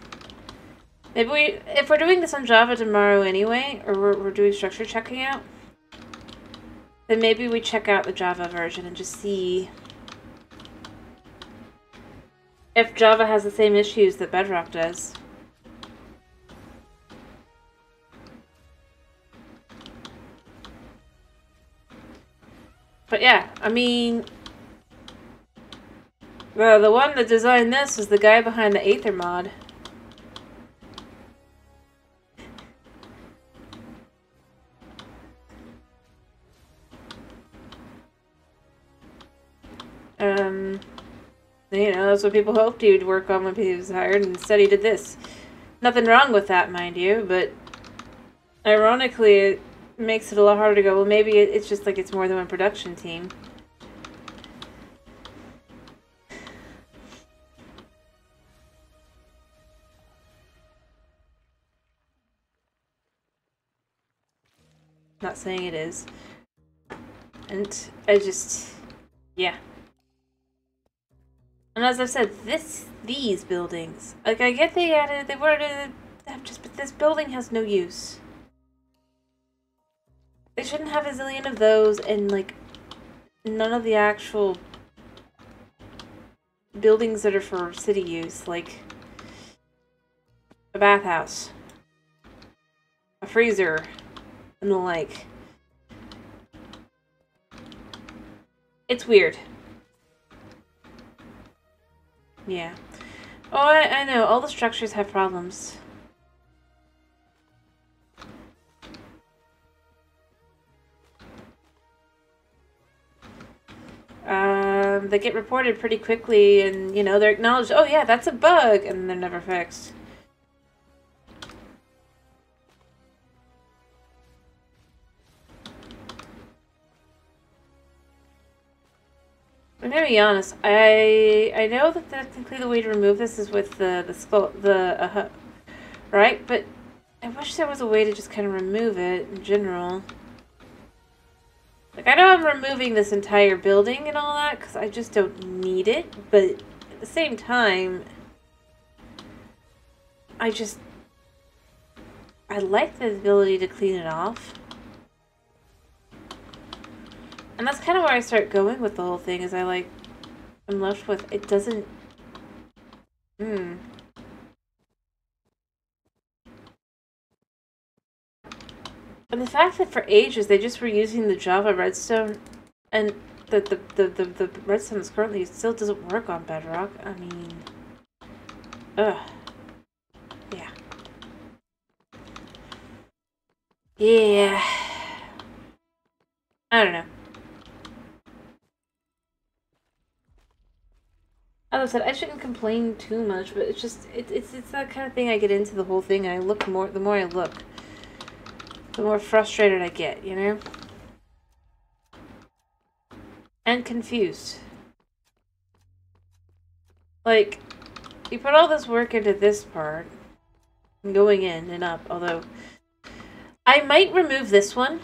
Maybe if we're doing this on Java tomorrow anyway, or we're doing structure checking out, then maybe we check out the Java version and just see if Java has the same issues that Bedrock does. But yeah, I mean, the one that designed this was the guy behind the Aether mod. You know, that's what people hoped he would work on when he was hired, and instead he did this. Nothing wrong with that, mind you, but ironically, it makes it a lot harder to go, well, maybe it's just like it's more than one production team. Not saying it is. And I just... yeah. And as I've said, these buildings... like, I get they were but this building has no use. They shouldn't have a zillion of those and, like, none of the actual buildings that are for city use, like a bathhouse, a freezer, and the like. It's weird. Yeah. Oh, I know. All the structures have problems. They get reported pretty quickly, and, you know, they're acknowledged, oh yeah, that's a bug, and they're never fixed. I'm gonna be honest, I know that technically the way to remove this is with the skull, right? But I wish there was a way to just kind of remove it in general. Like, I know I'm removing this entire building and all that, because I just don't need it, but at the same time, I like the ability to clean it off. And that's kind of where I start going with the whole thing, is I'm left with, it doesn't, And the fact that for ages they just were using the Java redstone, and the redstone that's currently used still doesn't work on Bedrock. I mean, ugh. Yeah. Yeah. I don't know. As I said, I shouldn't complain too much, but it's just it's that kind of thing. I get into the whole thing, and I look more. The more I look, the more frustrated I get, you know? And confused. Like, you put all this work into this part, going in and up, although I might remove this one.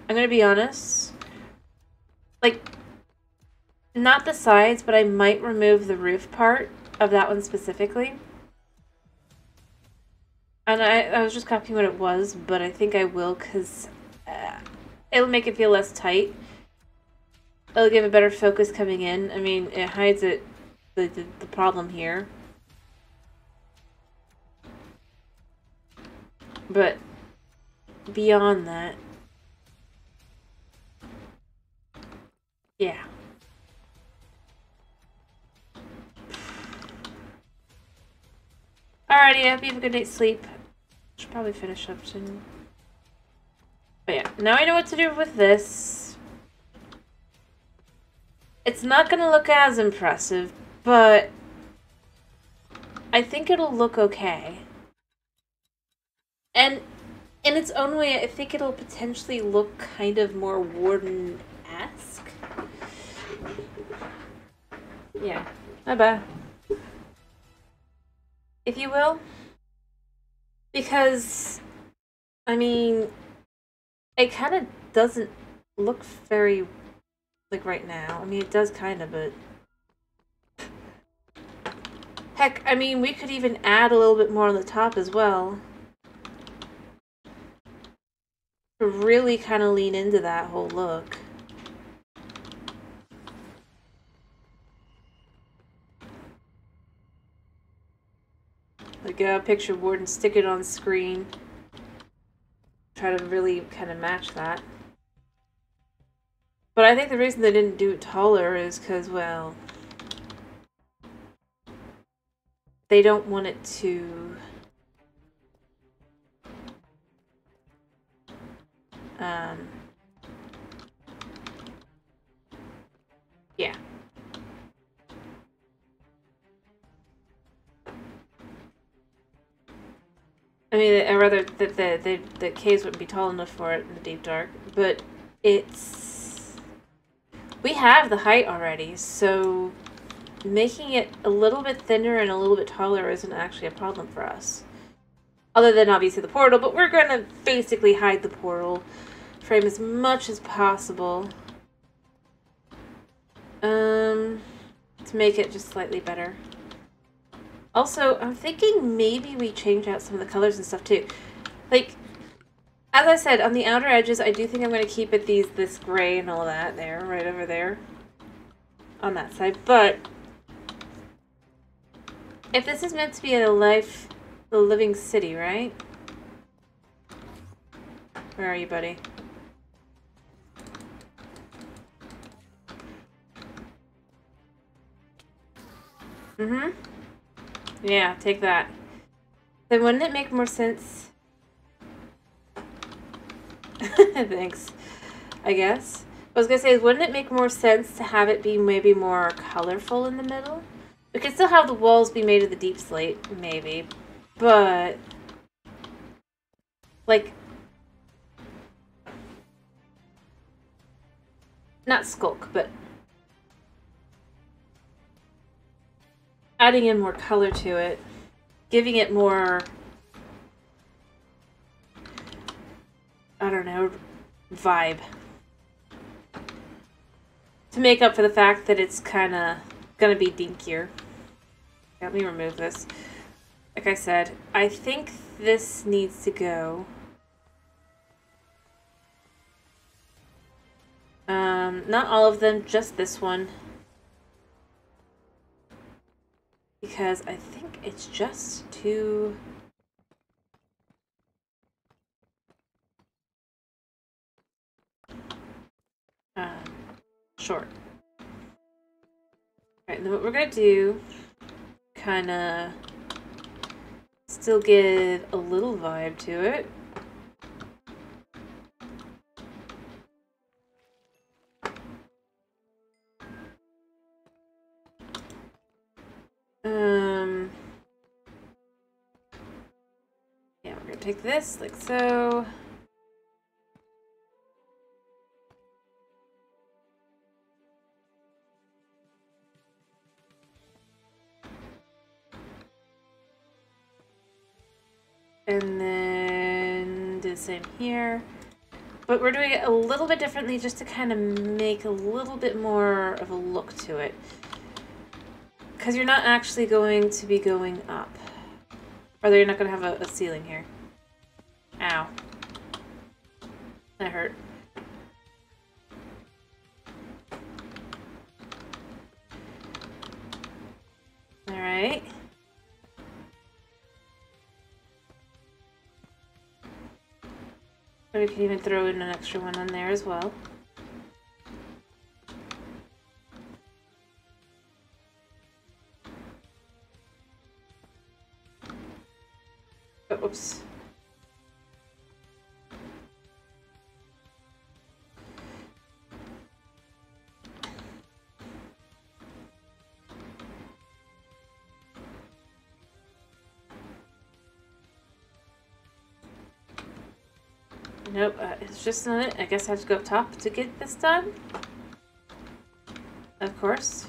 I'm gonna be honest. Like, not the sides, but I might remove the roof part of that one specifically. And I was just copying what it was, but I think I will, because it'll make it feel less tight. It'll give a better focus coming in. I mean, it hides the problem here. But beyond that, yeah. Alrighty, I hope you have a good night's sleep. Should probably finish up soon. But yeah, now I know what to do with this. It's not gonna look as impressive, but I think it'll look okay. And in its own way, I think it'll potentially look kind of more Warden-esque. Yeah, my bad. If you will. Because, I mean, it kind of doesn't look very, like, right now. I mean, it does kind of, but... Heck, I mean, we could even add a little bit more on the top as well. To really kind of lean into that whole look. Like, picture Warden, stick it on screen. Try to really kind of match that. But I think the reason they didn't do it taller is because, well, they don't want it to... yeah. I mean, I'd rather that the caves wouldn't be tall enough for it in the deep dark, but it's... we have the height already, so making it a little bit thinner and a little bit taller isn't actually a problem for us. Other than obviously the portal, but we're gonna basically hide the portal frame as much as possible. To make it just slightly better. Also, I'm thinking maybe we change out some of the colors and stuff too. Like, as I said, on the outer edges, I do think I'm going to keep it this gray and all that there, right over there. On that side. But, if this is meant to be a living city, right? Where are you, buddy? Mm-hmm. Yeah, take that. Then wouldn't it make more sense? Thanks, I guess. I was gonna say, wouldn't it make more sense to have it be maybe more colorful in the middle? We could still have the walls be made of the deep slate, maybe. But, like, not skulk, but adding in more color to it, giving it more, I don't know, vibe. To make up for the fact that it's kind of gonna be dinkier. Let me remove this. Like I said, I think this needs to go. Not all of them, just this one. Because I think it's just too... short. Alright, then what we're gonna do, kinda still give a little vibe to it. Yeah, we're gonna take this like so. And then do the same here. But we're doing it a little bit differently just to kind of make a little bit more of a look to it. Because you're not actually going to be going up. Or you're not going to have a ceiling here. Ow. That hurt. Alright. But we can even throw in an extra one on there as well. Oh, oops. Nope, it's just not it. I guess I have to go up top to get this done. Of course.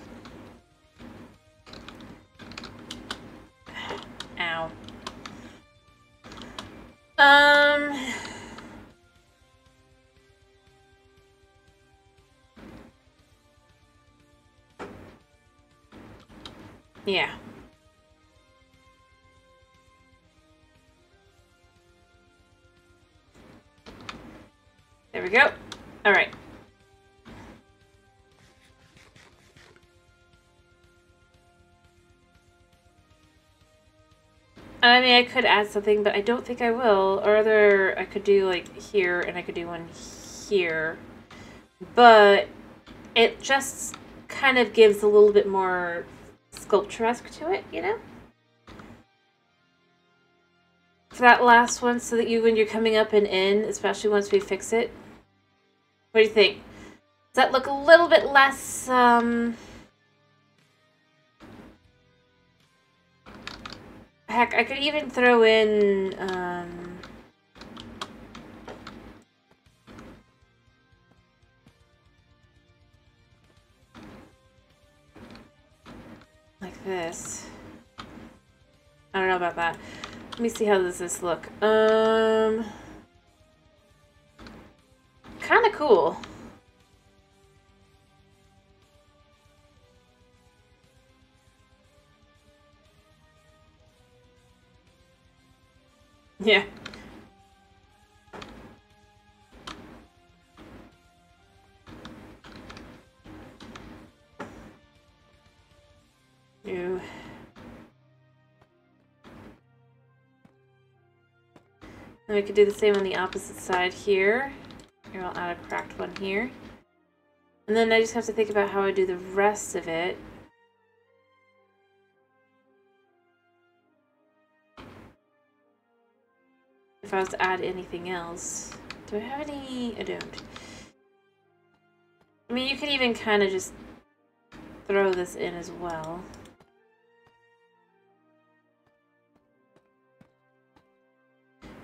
Ow. Yeah. There we go. All right. I mean, I could add something, but I don't think I will. Or other, I could do like here, and I could do one here. But it just kind of gives a little bit more sculpturesque to it, you know? For that last one, so that when you're coming up and in, especially once we fix it. What do you think? Does that look a little bit less, heck, I could even throw in, like this. I don't know about that. Let me see how does this look. Kind of cool. Yeah. Ew. And we could do the same on the opposite side here. Here, I'll add a cracked one here. And then I just have to think about how I do the rest of it. If I was to add anything else. Do I have any? I don't. I mean, you could even kind of just throw this in as well.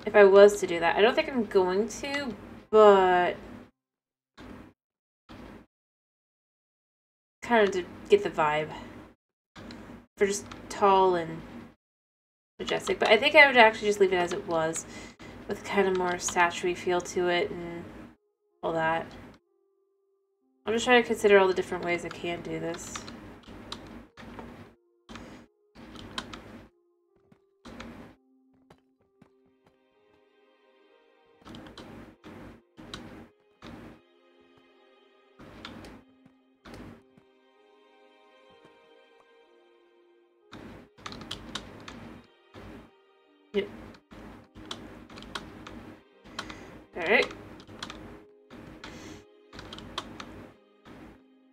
If I was to do that. I don't think I'm going to, but kind of to get the vibe. For just tall and majestic. But I think I would actually just leave it as it was, with kind of more statuary feel to it and all that. I'm just trying to consider all the different ways I can do this. Yep. Alright.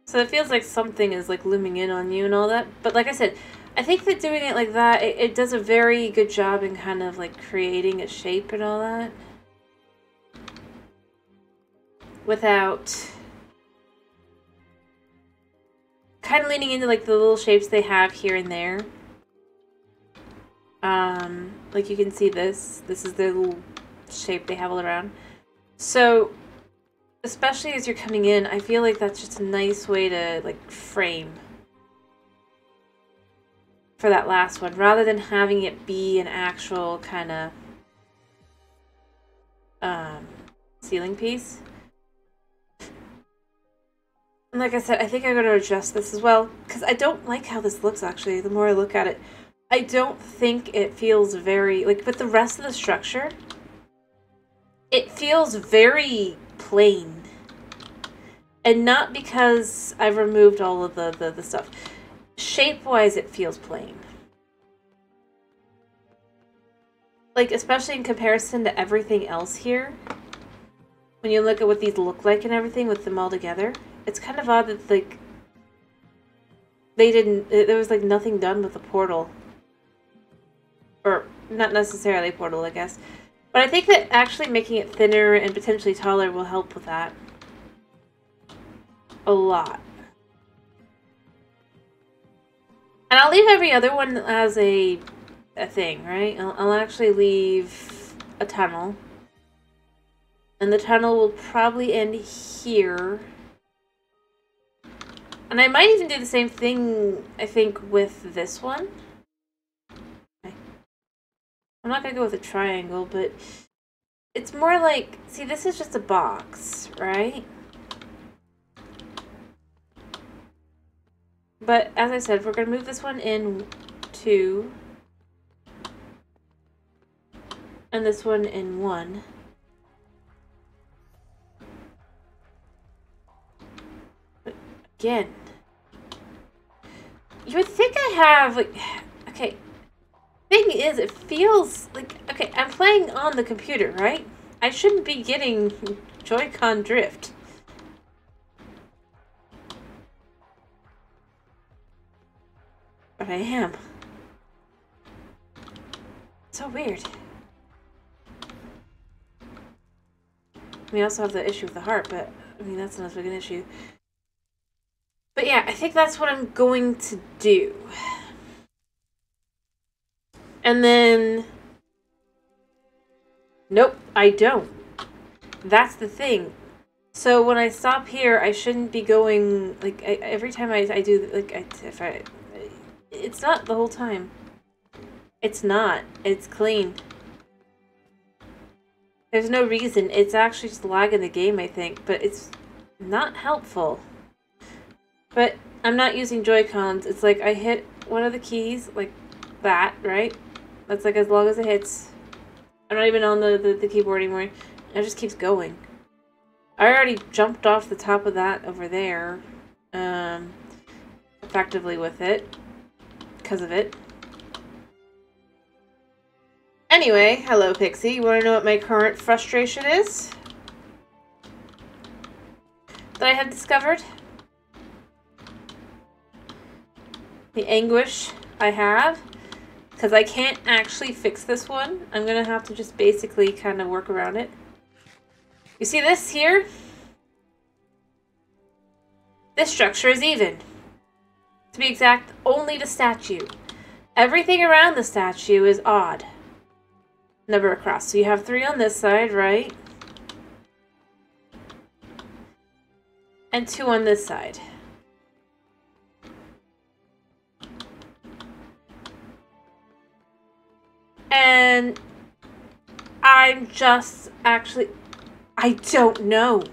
So it feels like something is like looming in on you and all that. But like I said, I think that doing it like that, it does a very good job in kind of like creating a shape and all that. Without kind of leaning into like the little shapes they have here and there. Like you can see this is the little shape they have all around. So, especially as you're coming in, I feel like that's just a nice way to like frame for that last one, rather than having it be an actual kind of ceiling piece. And like I said, I think I'm going to adjust this as well, because I don't like how this looks actually, the more I look at it. I don't think it feels very, like, with the rest of the structure, it feels very plain. And not because I've removed all of the stuff. Shape-wise, it feels plain. Like, especially in comparison to everything else here. When you look at what these look like and everything with them all together. It's kind of odd that, like, there was, like, nothing done with the portal. Or, not necessarily portal, I guess. But I think that actually making it thinner and potentially taller will help with that. A lot. And I'll leave every other one as a thing, right? I'll actually leave a tunnel. And the tunnel will probably end here. And I might even do the same thing, I think, with this one. I'm not going to go with a triangle, but it's more like, see, this is just a box, right? But as I said, we're going to move this one in 2. And this one in 1. But again, you would think I have, like, okay. Thing is, it feels like, okay, I'm playing on the computer, right? I shouldn't be getting Joy-Con drift. But I am. So weird. We also have the issue with the heart, but, I mean, that's not as big an issue. But yeah, I think that's what I'm going to do. And then, nope, I don't. That's the thing. So when I stop here, I shouldn't be going, like, every time I do, like, it's not the whole time. It's not. It's clean. There's no reason. It's actually just lagging the game, I think, but it's not helpful. But I'm not using Joy-Cons. It's like I hit one of the keys, like that, right? That's like as long as it hits. I'm not even on the keyboard anymore. It just keeps going. I already jumped off the top of that over there, effectively with it, because of it. Anyway, hello Pixie. You want to know what my current frustration is? That I have discovered? The anguish I have? Because I can't actually fix this one. I'm going to have to just basically kind of work around it. You see this here? This structure is even. To be exact, only the statue. Everything around the statue is odd. Number across. So you have 3 on this side, right? And 2 on this side. And I'm just actually... I don't know.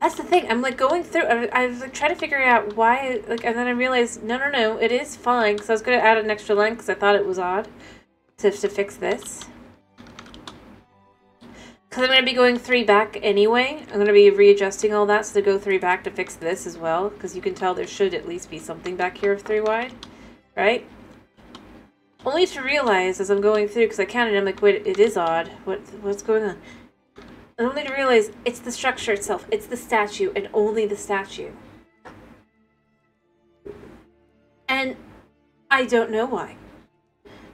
That's the thing. I'm like going through... I was like trying to figure out why... Like, and then I realized, no, it is fine. Because I was going to add an extra line because I thought it was odd to fix this. Because I'm going to be going 3 back anyway. I'm going to be readjusting all that, so to go 3 back to fix this as well. Because you can tell there should at least be something back here of 3 wide. Right? Only to realize as I'm going through, because I counted, I'm like, wait, it is odd. What's going on? And only to realize it's the structure itself. It's the statue, and only the statue. And I don't know why.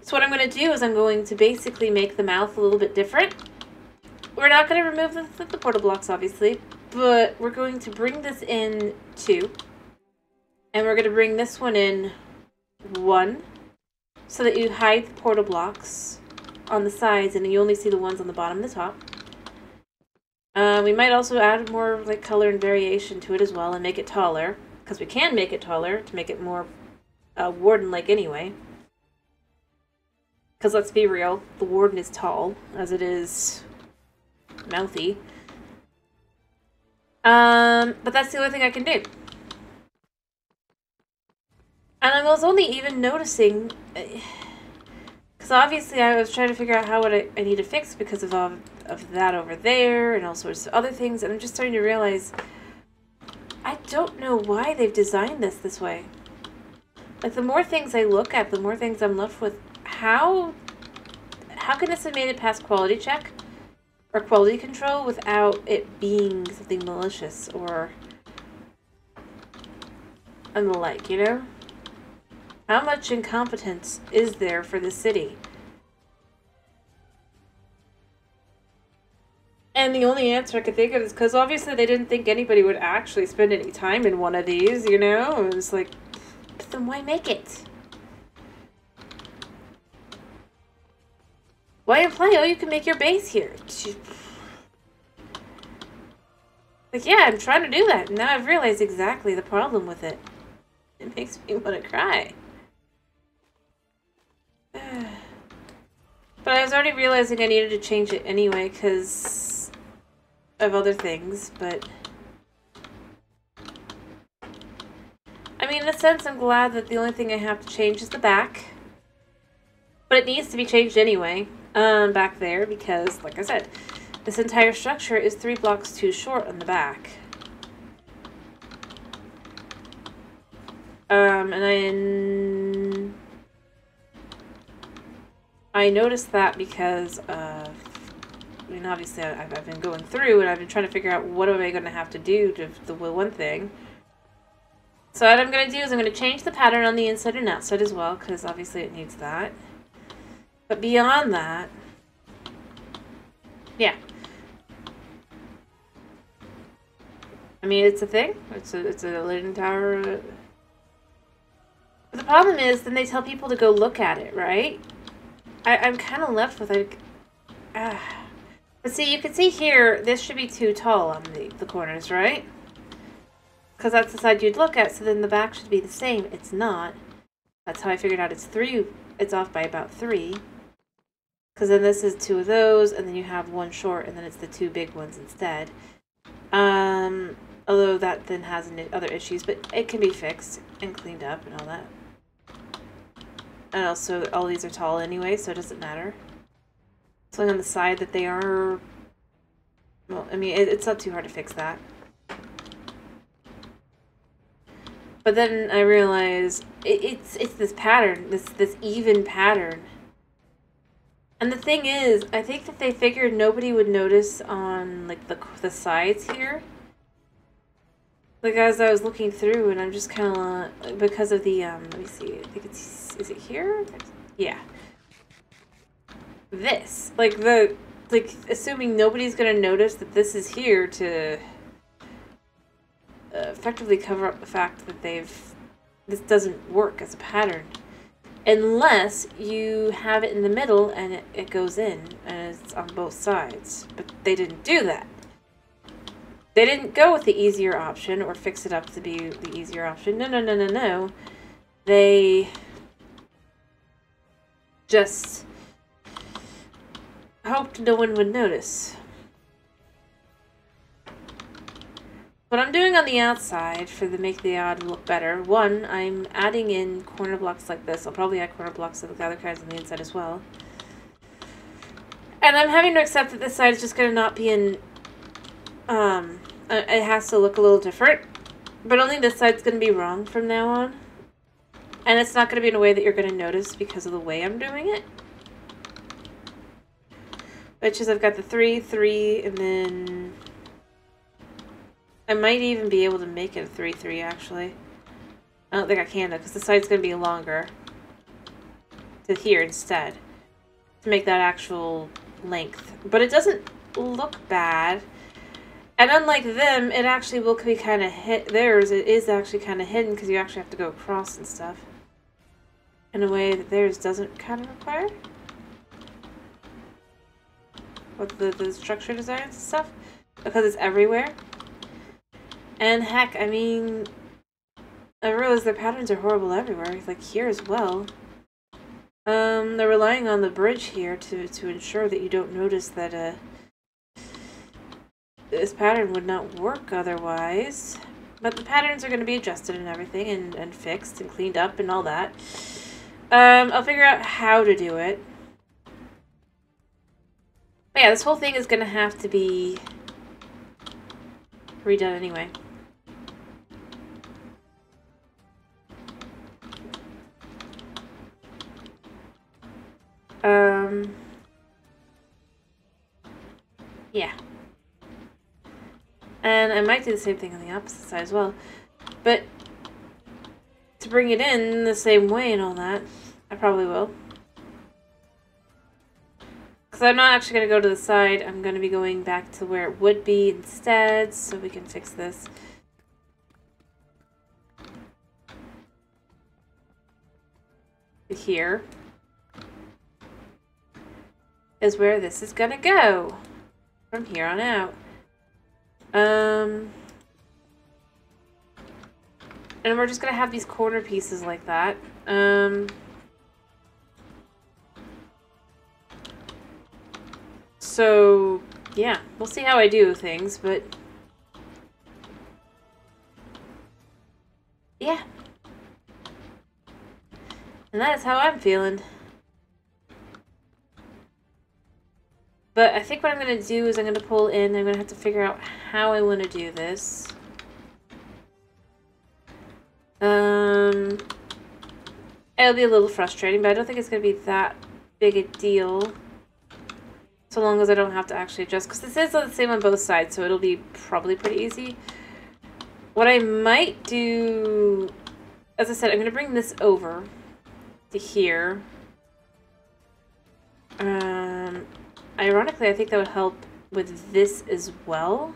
So what I'm going to do is I'm going to basically make the mouth a little bit different. We're not going to remove the portal blocks, obviously, but we're going to bring this in 2. And we're going to bring this one in 1, so that you hide the portal blocks on the sides, and you only see the ones on the bottom and the top. We might also add more like color and variation to it as well, and make it taller, because we can make it taller to make it more warden-like anyway. Because let's be real, the warden is tall, as it is... mouthy. But that's the only thing I can do. And I was only even noticing, because obviously I was trying to figure out what I need to fix because of that over there and all sorts of other things, and I'm just starting to realize I don't know why they've designed this way. Like, the more things I look at, the more things I'm left with. How can this have made it past quality check? Or quality control without it being something malicious or and the like, you know? How much incompetence is there for the city? And the only answer I could think of is because obviously they didn't think anybody would actually spend any time in one of these, you know? It was like, but then why make it? Why imply, oh, you can make your base here? Like, yeah, I'm trying to do that. And now I've realized exactly the problem with it. It makes me want to cry. But I was already realizing I needed to change it anyway because of other things, but... I mean, in a sense, I'm glad that the only thing I have to change is the back. But it needs to be changed anyway. Back there, because, like I said, this entire structure is 3 blocks too short on the back. And I noticed that because of, I mean, obviously I've been going through and I've been trying to figure out what am I going to have to do to the one thing. So what I'm going to do is I'm going to change the pattern on the inside and outside as well, because obviously it needs that. But beyond that, yeah. I mean, it's a thing. It's a leaning tower. But the problem is, then they tell people to go look at it, right? I'm kind of left with like, But see, you can see here, this should be too tall on the corners, right? Because that's the side you'd look at, so then the back should be the same. It's not. That's how I figured out it's 3 it's off by about 3. Because then this is 2 of those, and then you have 1 short, and then it's the 2 big ones instead. Although that then has other issues, but it can be fixed and cleaned up and all that. And also, all these are tall anyway, so it doesn't matter. So on the side that they are... Well, I mean, it's not too hard to fix that. But then I realize it's this pattern, this even pattern. And the thing is, I think that they figured nobody would notice on like the sides here. Like as I was looking through, and I'm just kind of because of the let me see. I think is it here? Yeah. This like assuming nobody's gonna notice that this is here to effectively cover up the fact that this doesn't work as a pattern. Unless you have it in the middle and it goes in and it's on both sides. But they didn't do that. They didn't go with the easier option or fix it up to be the easier option. No. They just hoped no one would notice. What I'm doing on the outside for the make the odd look better, one, I'm adding in corner blocks like this. I'll probably add corner blocks of the other kinds on the inside as well. And I'm having to accept that this side is just going to not be in, it has to look a little different. But only this side's going to be wrong from now on. And it's not going to be in a way that you're going to notice because of the way I'm doing it. Which is I've got the 3, 3, and then... I might even be able to make it a 3, 3 actually. I don't think I can though, because the side's going to be longer. To here instead. To make that actual length. But it doesn't look bad. And unlike them, it actually will be kind of hit. Theirs, it is actually kind of hidden because you actually have to go across and stuff. In a way that theirs doesn't kind of require. With the structure designs and stuff. Because it's everywhere. And heck, I mean, I realize their patterns are horrible everywhere, like here as well. They're relying on the bridge here to ensure that you don't notice that this pattern would not work otherwise. But the patterns are going to be adjusted and everything, and fixed and cleaned up and all that. I'll figure out how to do it. But yeah, this whole thing is going to have to be redone anyway. Yeah. And I might do the same thing on the opposite side as well. But to bring it in the same way and all that, I probably will. Because I'm not actually going to go to the side. I'm going to be going back to where it would be instead, so we can fix this. Here is where this is going to go from here on out. And we're just going to have these corner pieces like that. So, yeah, we'll see how I do things, but yeah. And that is how I'm feeling. But I think what I'm going to do is I'm going to pull in. I'm going to have to figure out how I want to do this. It'll be a little frustrating, but I don't think it's going to be that big a deal. So long as I don't have to actually adjust. Because this is the same on both sides, so it'll be probably pretty easy. What I might do... As I said, I'm going to bring this over to here. Ironically, I think that would help with this as well.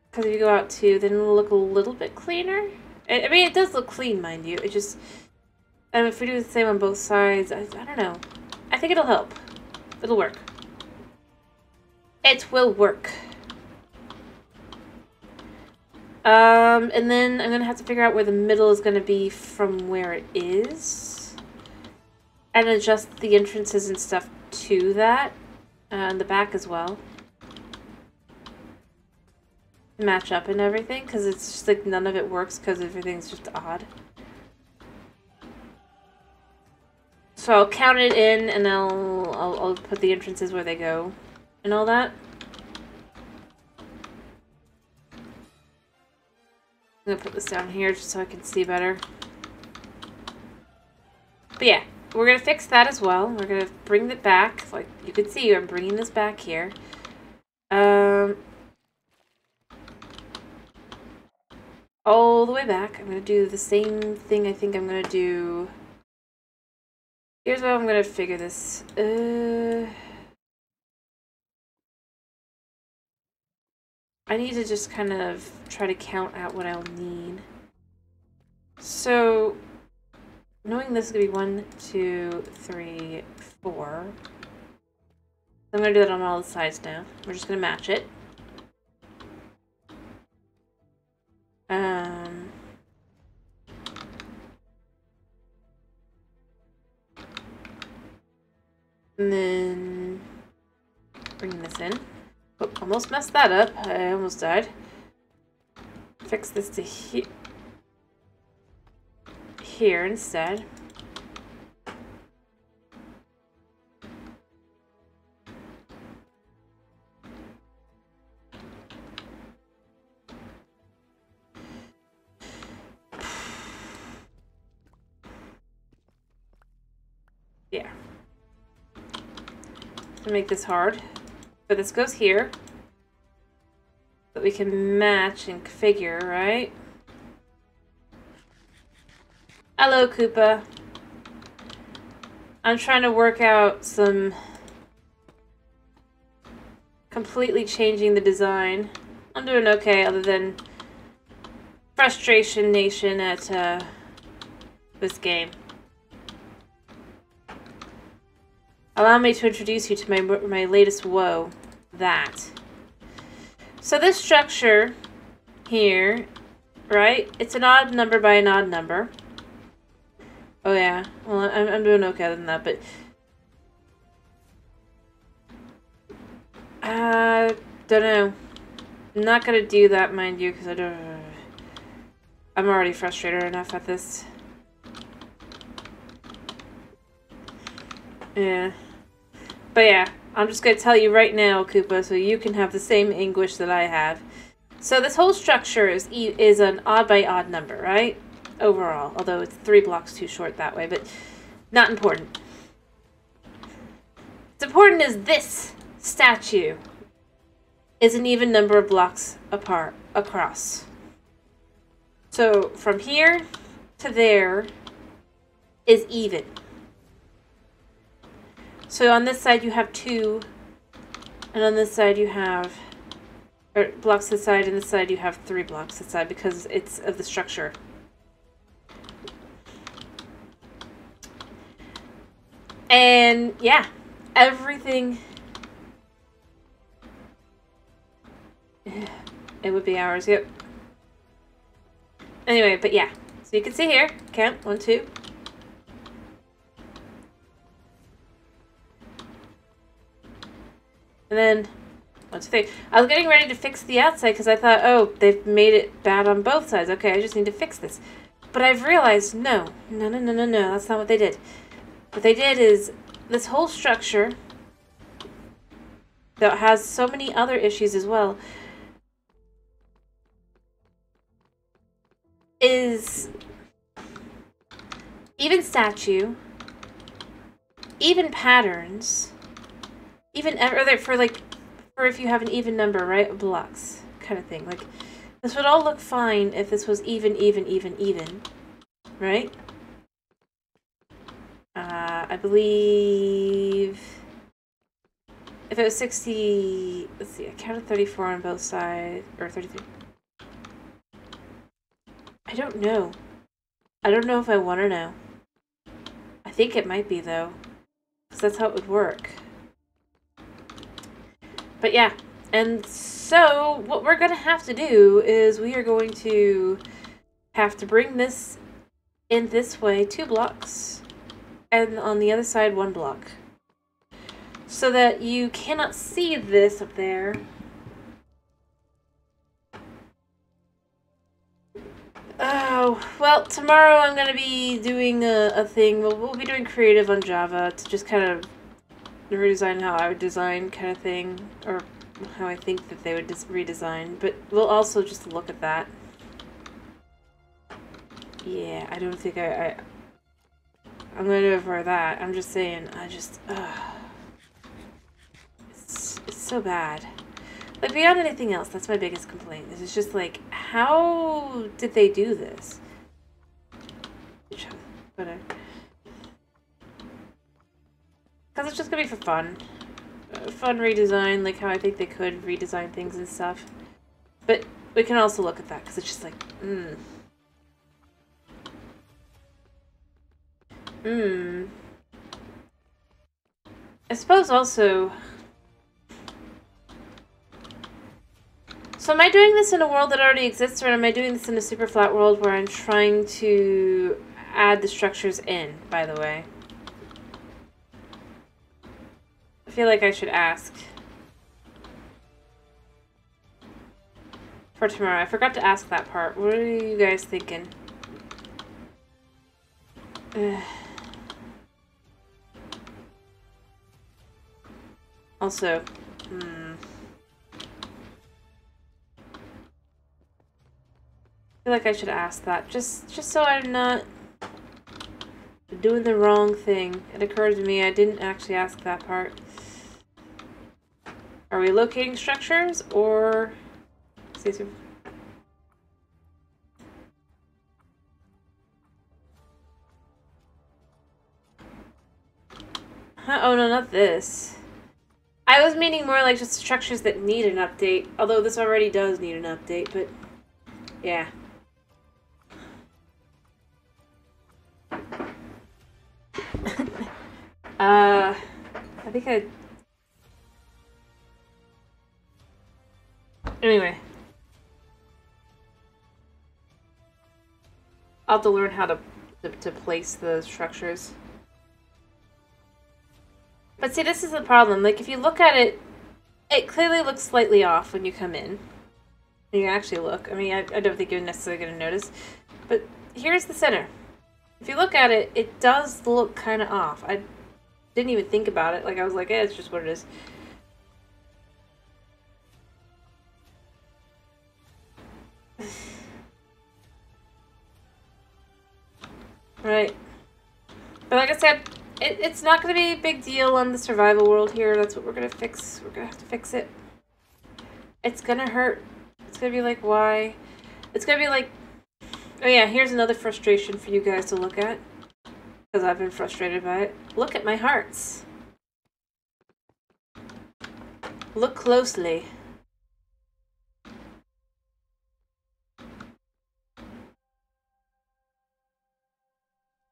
Because if you go out too, then it'll look a little bit cleaner. I mean, it does look clean, mind you. It just... if we do the same on both sides, I don't know. I think it'll help. It'll work. It will work. And then I'm gonna have to figure out where the middle is gonna be from where it is. And adjust the entrances and stuff to that. And the back as well. Match up and everything, because it's just like none of it works because everything's just odd. So I'll count it in and I'll put the entrances where they go and all that. I'm gonna put this down here just so I can see better. But yeah, we're gonna fix that as well. We're gonna bring it back. Like you can see, I'm bringing this back here. All the way back. I'm gonna do the same thing I think I'm gonna do. Here's how I'm gonna figure this. I need to just kind of try to count out what I'll need. So, knowing this is gonna be 1, 2, 3, 4. I'm gonna do that on all the sides now. We're just gonna match it. And then bring this in. Oh, almost messed that up. I almost died. Fix this to here instead. Yeah. To make this hard. But this goes here. But we can match and configure, right? Hello, Koopa. I'm trying to work out some completely changing the design. I'm doing okay other than frustration nation at this game. Allow me to introduce you to my latest woe. That. So this structure here, right? It's an odd number by an odd number. Oh yeah. Well, I'm doing okay other than that, but don't know. I'm not gonna do that, mind you, because I'm already frustrated enough at this. Yeah. But yeah, I'm just going to tell you right now, Koopa, so you can have the same anguish that I have. So this whole structure is an odd by odd number, right? Overall, although it's 3 blocks too short that way, but not important. What's important is this statue is an even number of blocks across. So from here to there is even. So on this side you have 2, and on this side you have, or blocks this side, and this side you have 3 blocks this side because it's of the structure. And yeah, everything, it would be ours, yep. Anyway, but yeah, so you can see here, count, 1, 2. And then, 1, 2, 3. I was getting ready to fix the outside because I thought, oh, they've made it bad on both sides. Okay, I just need to fix this. But I've realized, no, that's not what they did. What they did is, this whole structure that has so many other issues as well is even statue, even patterns, even for if you have an even number, right, of blocks, kind of thing. Like, this would all look fine if this was even, right? I believe if it was 60, let's see, I counted 34 on both sides, or 33. I don't know. I don't know if I want to know. I think it might be, though, because that's how it would work. But yeah, And so what we're going to have to do is we are going to have to bring this in this way 2 blocks, and on the other side 1 block, so that you cannot see this up there. Oh, well, tomorrow I'm going to be doing a thing. We'll be doing creative on Java to just kind of redesign how I would design kind of thing, or how I think that they would redesign, but we'll also just look at that. Yeah, I don't think I'm gonna do it for that. I'm just saying, it's so bad. Like, beyond anything else, that's my biggest complaint. It's just like, how did they do this? Whatever. Because it's just gonna be for fun. Fun redesign, like how I think they could redesign things and stuff. But we can also look at that, because it's just like, I suppose also... So am I doing this in a world that already exists, or am I doing this in a super flat world where I'm trying to add the structures in, by the way? I feel like I should ask. For tomorrow. I forgot to ask that part. What are you guys thinking? Also, I feel like I should ask that, just so I'm not doing the wrong thing. It occurred to me I didn't actually ask that part. Are we locating structures, or... Huh? Oh no, not this. I was meaning more like just structures that need an update, although this already does need an update, but yeah. I think anyway. I'll have to learn how to place the structures. But see, this is the problem. Like, if you look at it, it clearly looks slightly off when you come in. And you actually look. I mean, I don't think you're necessarily going to notice. But here's the center. If you look at it, it does look kind of off. I didn't even think about it. Like, I was like, eh, it's just what it is. Right. But like I said, it's not going to be a big deal on the survival world here. That's what we're going to fix. We're going to have to fix it. It's going to hurt. It's going to be like, why? It's going to be like... Oh yeah, here's another frustration for you guys to look at. Because I've been frustrated by it. Look at my hearts. Look closely.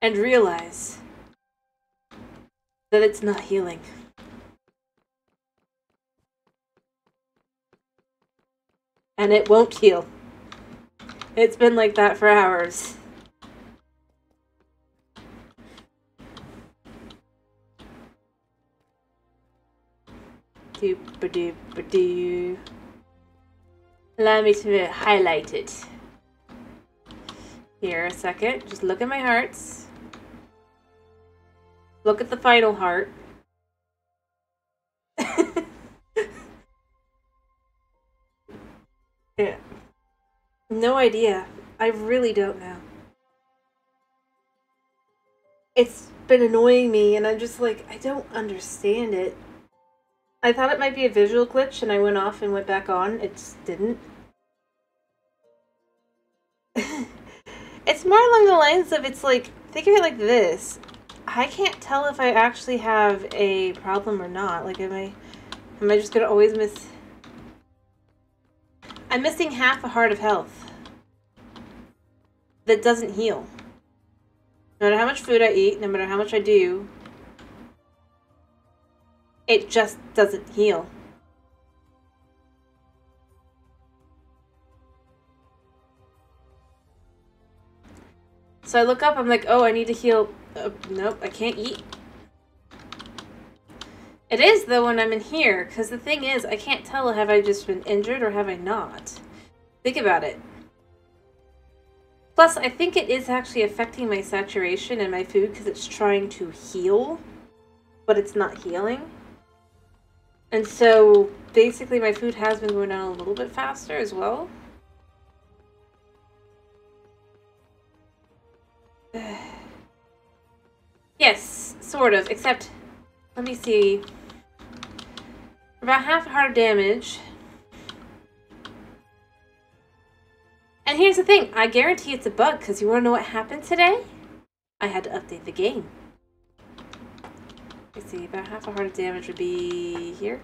And realize that it's not healing. And it won't heal. It's been like that for hours. Doop-a-doop-a-doo. Allow me to highlight it. Here, a second. Just look at my hearts. Look at the final heart. Yeah. No idea. I really don't know. It's been annoying me, and I'm just like, I don't understand it. I thought it might be a visual glitch, and I went off and went back on. It just didn't. It's more along the lines of, it's like, think of it like this. I can't tell if I actually have a problem or not. Like, am I just gonna always miss... I'm missing half a heart of health that doesn't heal. No matter how much food I eat, no matter how much I do, it just doesn't heal. So I look up, I'm like, oh, I need to heal. Nope, I can't eat. It is, though, when I'm in here, because the thing is, I can't tell, have I just been injured or have I not? Think about it. Plus, I think it is actually affecting my saturation in my food because it's trying to heal, but it's not healing. And so, basically, my food has been going down a little bit faster as well. Yes, sort of, except, let me see. About half a heart of damage. And here's the thing, I guarantee it's a bug, because you want to know what happened today? I had to update the game. Let's see, about half a heart of damage would be here.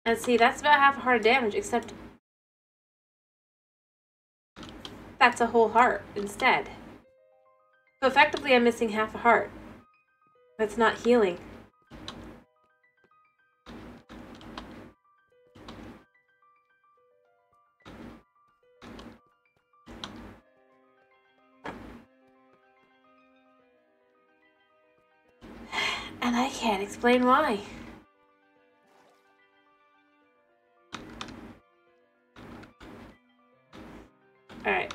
And see, that's about half a heart of damage, except that's a whole heart instead. So effectively, I'm missing half a heart. That's not healing. And I can't explain why. Alright.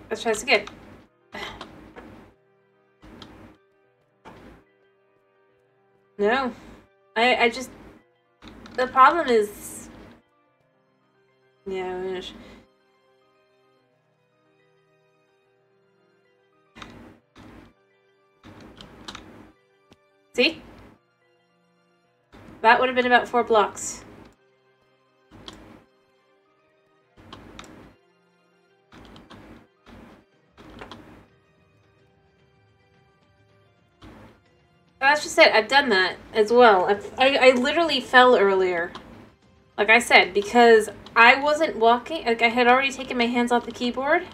Let's try this again. No. I just... The problem is... Yeah, see? That would have been about 4 blocks. That's just it. I've done that as well. I literally fell earlier. Like I said, because I wasn't walking. Like, I had already taken my hands off the keyboard.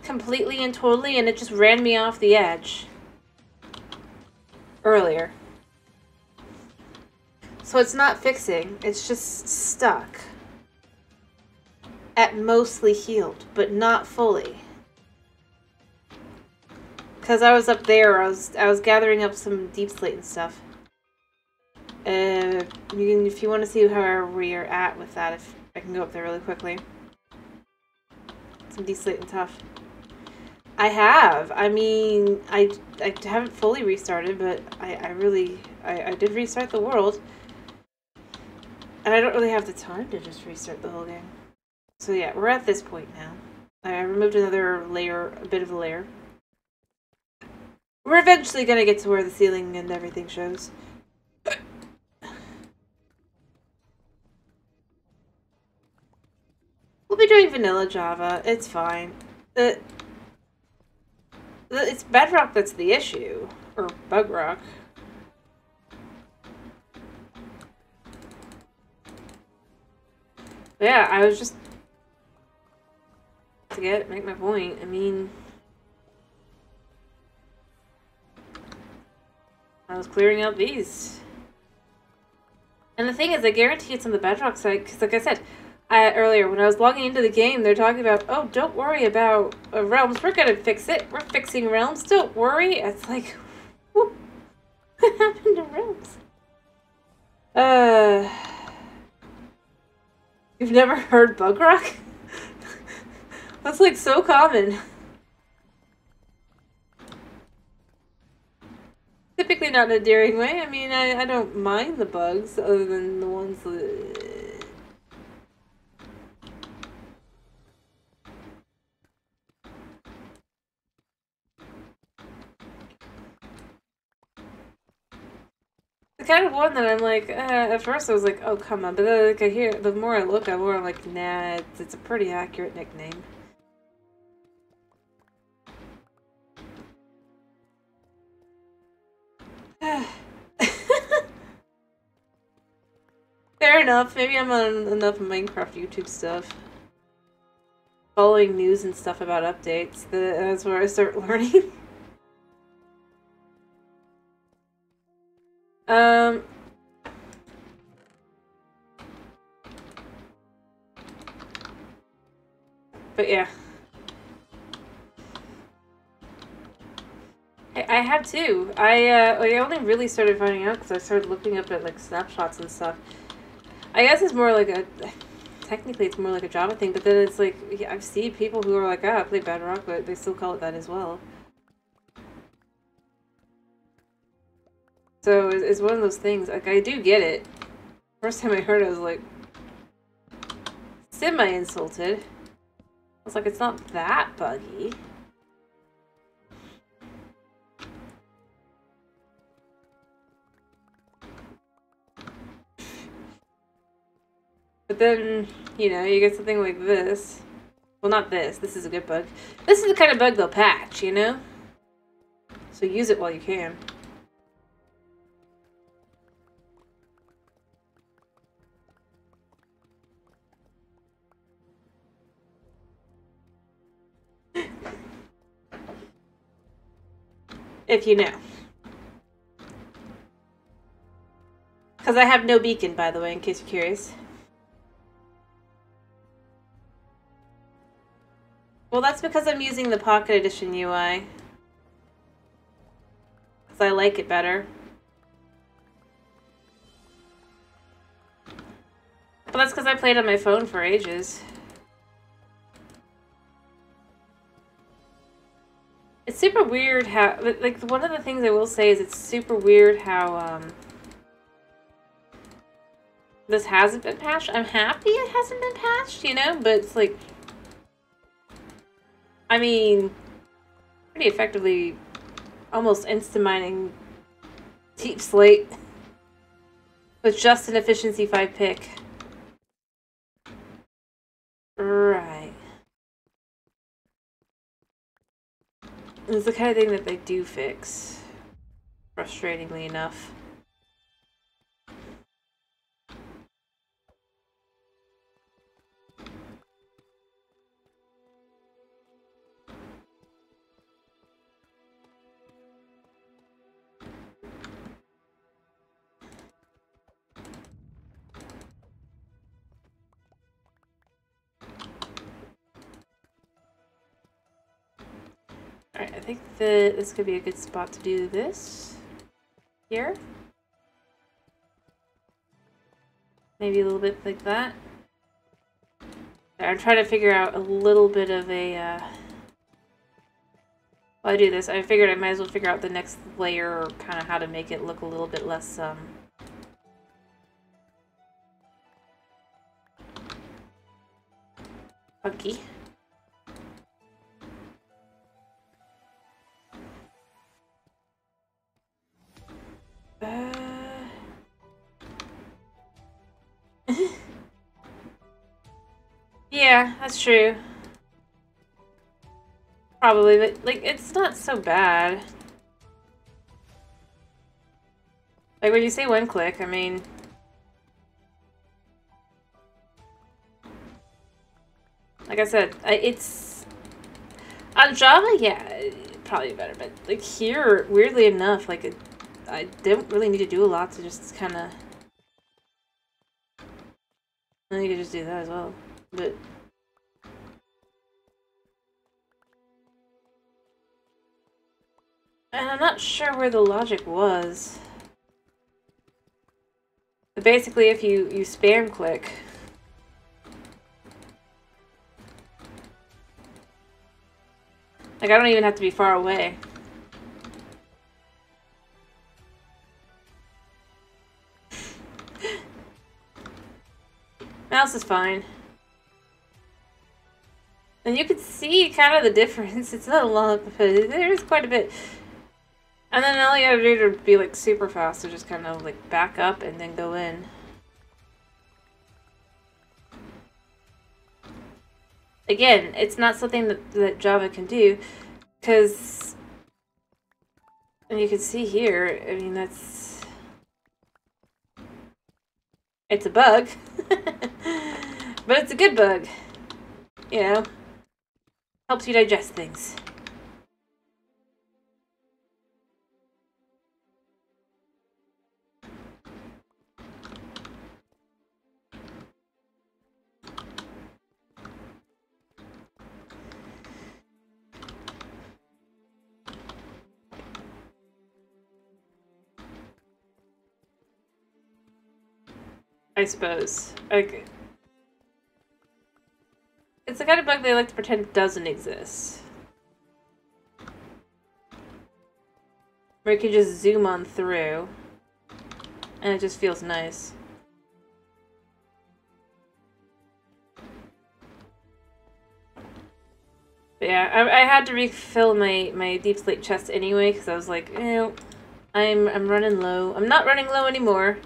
Completely and totally, and it just ran me off the edge. Earlier. So it's not fixing. It's just stuck. At mostly healed, but not fully. Because I was up there, I was gathering up some deep slate and stuff. If you want to see how we're at with that, if I can go up there really quickly. Some deep slate and tough. I have. I mean, I haven't fully restarted, but I did restart the world. And I don't really have the time to just restart the whole game. So yeah, we're at this point now. I removed another layer, a bit of a layer. We're eventually gonna get to where the ceiling and everything shows. We'll be doing vanilla Java. It's fine. It's Bedrock that's the issue. Or Bugrock. Yeah, I was just... to make my point. I mean... I was clearing out these. And the thing is, I guarantee it's on the Bedrock side, because like I said earlier, when I was logging into the game, they're talking about, oh, don't worry about realms, we're gonna fix it. We're fixing realms, don't worry. It's like, whoop. What happened to realms? You've never heard Bugrock? That's like so common. Typically not in a daring way. I mean, I don't mind the bugs, other than the ones that... The kind of one that I'm like, at first I was like, oh, come on. But then like, the more I look, I'm like, nah, it's a pretty accurate nickname. Fair enough. Maybe I'm on enough Minecraft YouTube stuff. Following news and stuff about updates. That's where I start learning. But yeah. I had too. I only really started finding out because I started looking up at like snapshots and stuff. I guess it's more like a, technically it's more like a Java thing, but then it's like, yeah, I've seen people who are like, I play Bedrock, but they still call it that as well. So it's one of those things, like, I do get it. First time I heard it, I was like, semi-insulted. I was like, it's not that buggy. But then, you know, you get something like this. Well, not this. This is a good bug. This is the kind of bug they'll patch, you know? So use it while you can. If you know. Because I have no beacon, by the way, in case you're curious. Well, that's because I'm using the Pocket Edition UI. Because I like it better. But that's because I played on my phone for ages. It's super weird how, like, one of the things I will say is it's super weird how, this hasn't been patched. I'm happy it hasn't been patched, you know, but it's like, I mean, pretty effectively almost insta-mining Deep Slate with just an efficiency 5 pick. Right. It's the kind of thing that they do fix, frustratingly enough. Alright, I think that this could be a good spot to do this here. Maybe a little bit like that. I'm trying to figure out a little bit of a, while I do this, I figured I might as well figure out the next layer, or kind of how to make it look a little bit less, funky. Yeah, that's true. Probably, but, like, it's not so bad. Like, when you say one click, I mean... Like I said, it's... On Java, yeah, probably better, but, like, here, weirdly enough, like, I don't really need to do a lot to just kind of... Then you could just do that as well, but... And I'm not sure where the logic was. But basically, if you spam click... Like, I don't even have to be far away. Mouse is fine. And you can see kind of the difference. It's not a lot, but there's quite a bit. And then all you gotta do to be like super fast is just kind of like back up and then go in. Again, it's not something that Java can do, because, and you can see here, I mean, it's a bug, but it's a good bug, you know, helps you digest things. I suppose. Like, it's the kind of bug they like to pretend doesn't exist. Where you can just zoom on through. And it just feels nice. But yeah, I had to refill my deep slate chest anyway, because I was like, you know, I'm running low. I'm not running low anymore.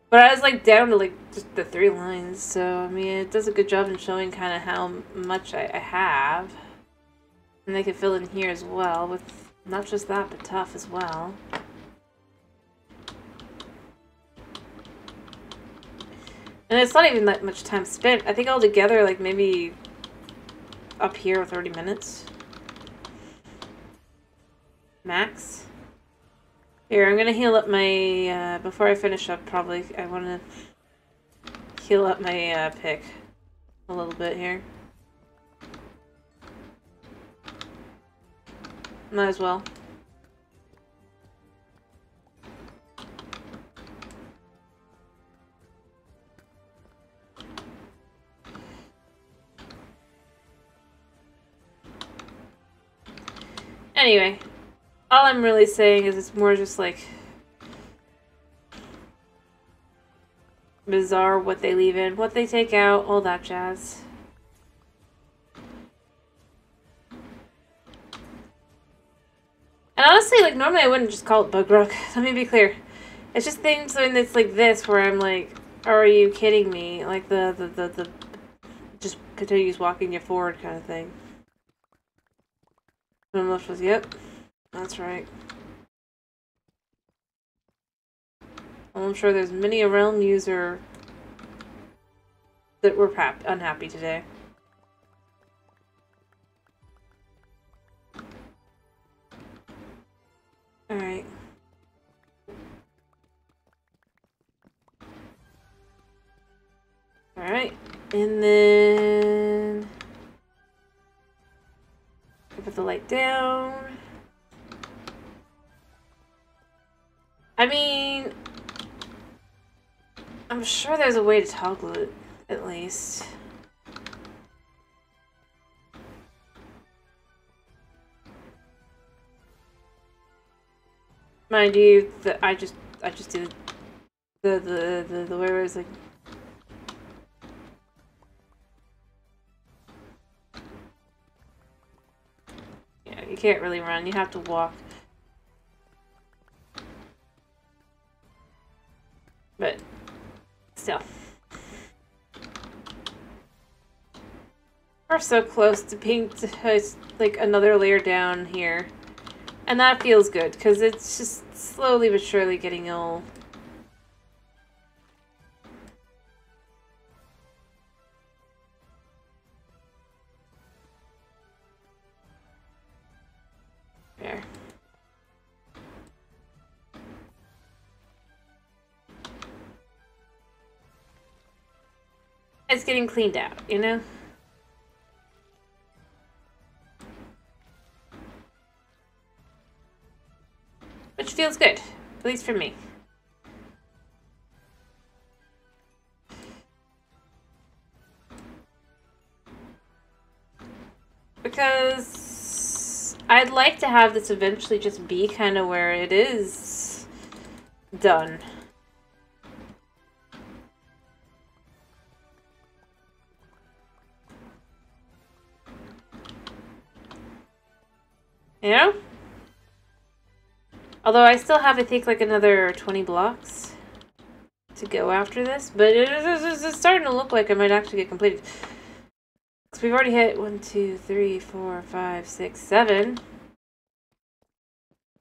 But I was like down to like just the 3 lines, so I mean it does a good job in showing kind of how much I have. And they can fill in here as well with not just that, but tough as well. And it's not even that much time spent. I think altogether, like maybe up here 30 minutes. Max. Here, I'm gonna heal up my, before I finish up, probably, I wanna heal up my, pick a little bit here. Might as well. Anyway, all I'm really saying is it's more just like bizarre what they leave in, what they take out, all that jazz. And honestly, like, normally I wouldn't just call it Bedrock. Let me be clear. It's just things when it's like this where I'm like, are you kidding me? Like the just continues walking you forward kind of thing. And I'm left with, yep, that's right. Well, I'm sure there's many a realm user that were unhappy today. Alright. Alright, and then put the light down. I mean, I'm sure there's a way to toggle it, at least. Mind you, that I just do the way where it's like. Yeah, you can't really run. You have to walk. But still, we're so close to being like another layer down here. And that feels good, because it's just slowly but surely getting old. There. It's getting cleaned out, you know? Which feels good, at least for me. Because I'd like to have this eventually just be kind of where it is done. You know? Although I still have, I think, like another 20 blocks to go after this. But it's starting to look like I might actually get completed. Because we've already hit 1, 2, 3, 4, 5, 6, 7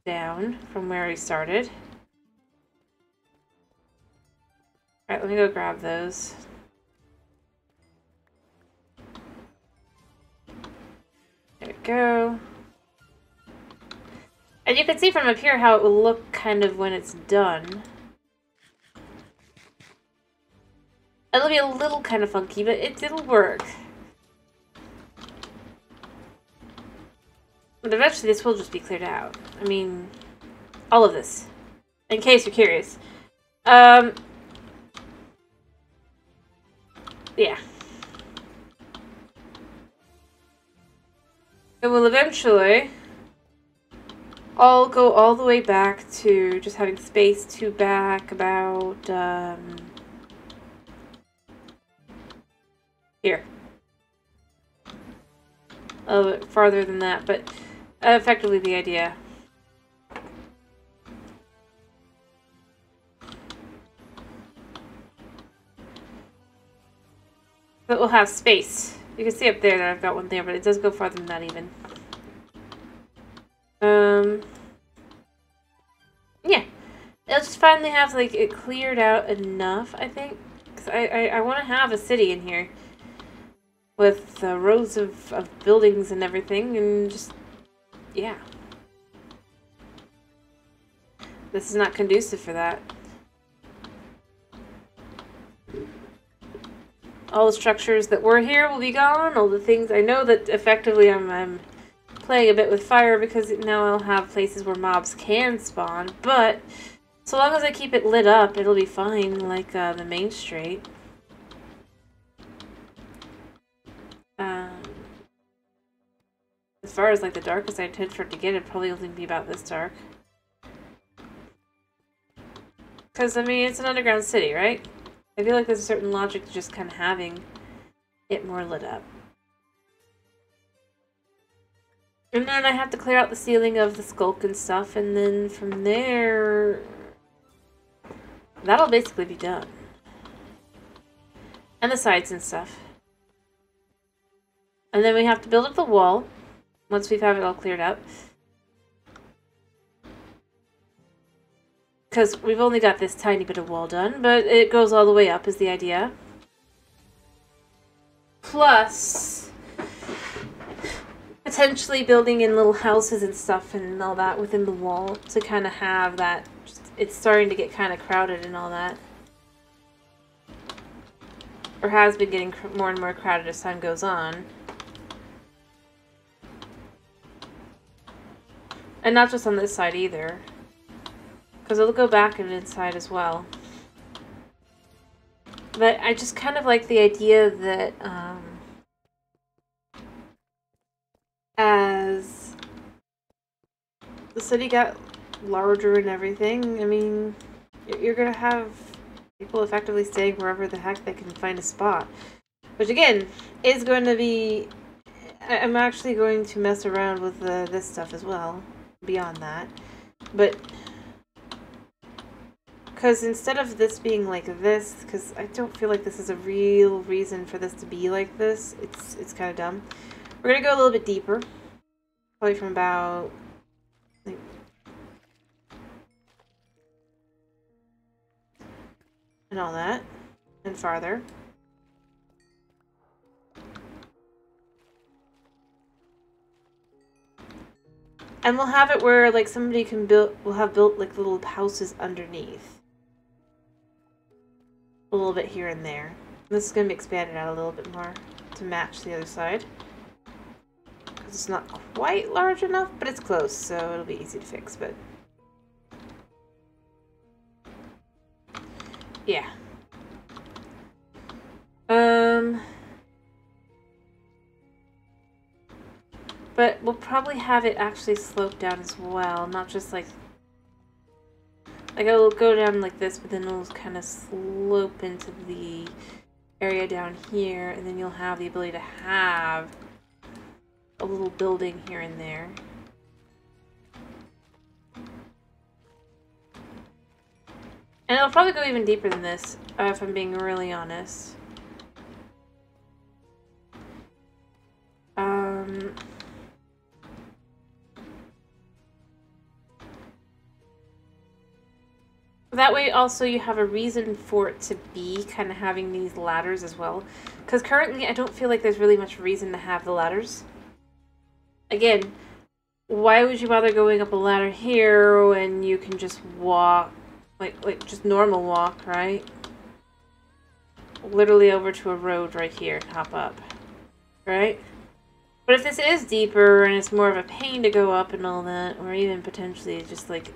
down from where we started. Alright, let me go grab those. There we go. And you can see from up here how it will look kind of when it's done. It'll be a little kind of funky, but it'll work. But eventually this will just be cleared out. I mean, all of this. In case you're curious. yeah. It will eventually all go all the way back to just having space to back about, here. A little bit farther than that, but effectively the idea. But we'll have space. You can see up there that I've got one there, but it does go farther than that even. Yeah. It'll just finally have, like, it cleared out enough, I think. Because I want to have a city in here. With rows of buildings and everything, and just, yeah. This is not conducive for that. All the structures that were here will be gone. All the things, I know that effectively I'm playing a bit with fire because now I'll have places where mobs can spawn, but so long as I keep it lit up, it'll be fine, like the main street. As far as like the darkest I intend for it to get, it'd probably only be about this dark. Because, I mean, it's an underground city, right? I feel like there's a certain logic to just kind of having it more lit up. And then I have to clear out the ceiling of the skulk and stuff, and then from there, that'll basically be done. And the sides and stuff. And then we have to build up the wall, once we've had it all cleared out. Because we've only got this tiny bit of wall done, but it goes all the way up is the idea. Plus, potentially building in little houses and stuff and all that within the wall to kind of have that. Just, it's starting to get kind of crowded and all that. Or has been getting more and more crowded as time goes on. And not just on this side either. Because it'll go back and inside as well. But I just kind of like the idea that as the city got larger and everything, I mean, you're going to have people effectively staying wherever the heck they can find a spot. Which again, is going to be... I'm actually going to mess around with this stuff as well, beyond that. But... because instead of this being like this, because I don't feel like this is a real reason for this to be like this, it's kind of dumb. We're going to go a little bit deeper. Probably from about... like, and all that. And farther. And we'll have it where, like, somebody can build... we'll have built, like, little houses underneath. A little bit here and there. This is going to be expanded out a little bit more to match the other side. Because it's not quite large enough, but it's close, so it'll be easy to fix, but... yeah. But we'll probably have it actually slope down as well, not just like... like, it'll go down like this, but then it'll kind of slope into the area down here, and then you'll have the ability to have a little building here and there. And it'll probably go even deeper than this, if I'm being really honest. That way also you have a reason for it to be kind of having these ladders as well. Because currently I don't feel like there's really much reason to have the ladders. Again, why would you bother going up a ladder here when you can just walk, like just normal walk, right? Literally over to a road right here and hop up, right? But if this is deeper and it's more of a pain to go up and all that, or even potentially just like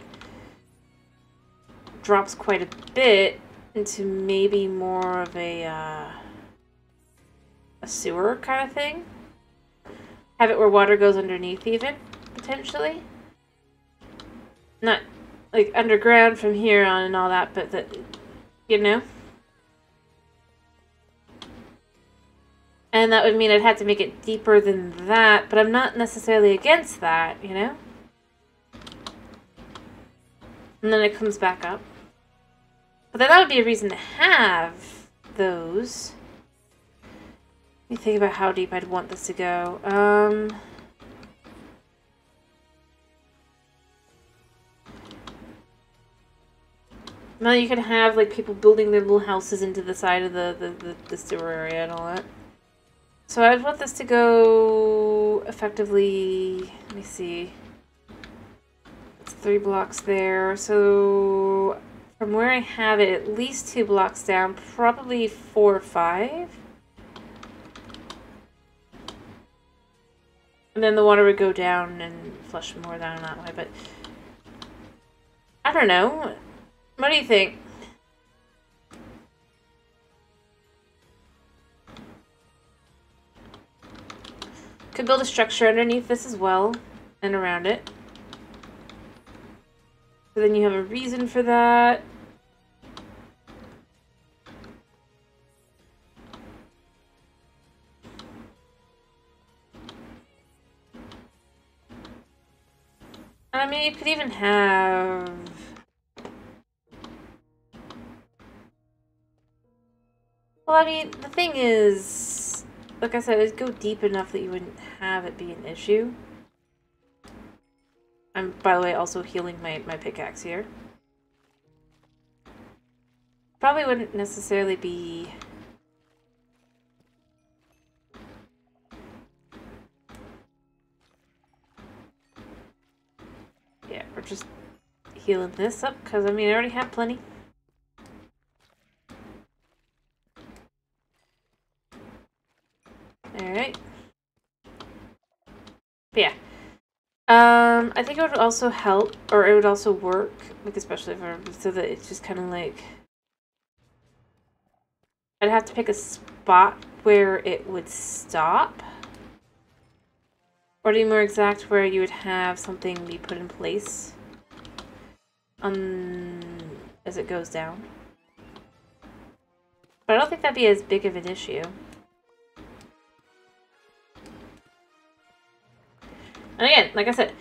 drops quite a bit into maybe more of a a sewer kind of thing. Have it where water goes underneath even, potentially. Not like underground from here on and all that, but that, you know? And that would mean I'd have to make it deeper than that, but I'm not necessarily against that, you know? And then it comes back up. But then that would be a reason to have those. Let me think about how deep I'd want this to go. Now you can have like people building their little houses into the side of the sewer area and all that. So I'd want this to go effectively, let me see. It's 3 blocks there. So from where I have it, at least 2 blocks down, probably 4 or 5. And then the water would go down and flush more down that way, but I don't know. What do you think? Could build a structure underneath this as well, and around it. So then you have a reason for that. I mean, you could even have... Well, I mean, the thing is, like I said, it'd go deep enough that you wouldn't have it be an issue. I'm, by the way, also healing my pickaxe here. Probably wouldn't necessarily be... Yeah, we're just healing this up, because, I mean, I already have plenty. Alright. Yeah. I think it would also help, or it would also work, like especially for, so that it's just kind of like... I'd have to pick a spot where it would stop. Or to be more exact, where you would have something be put in place as it goes down. But I don't think that'd be as big of an issue. And again, like I said,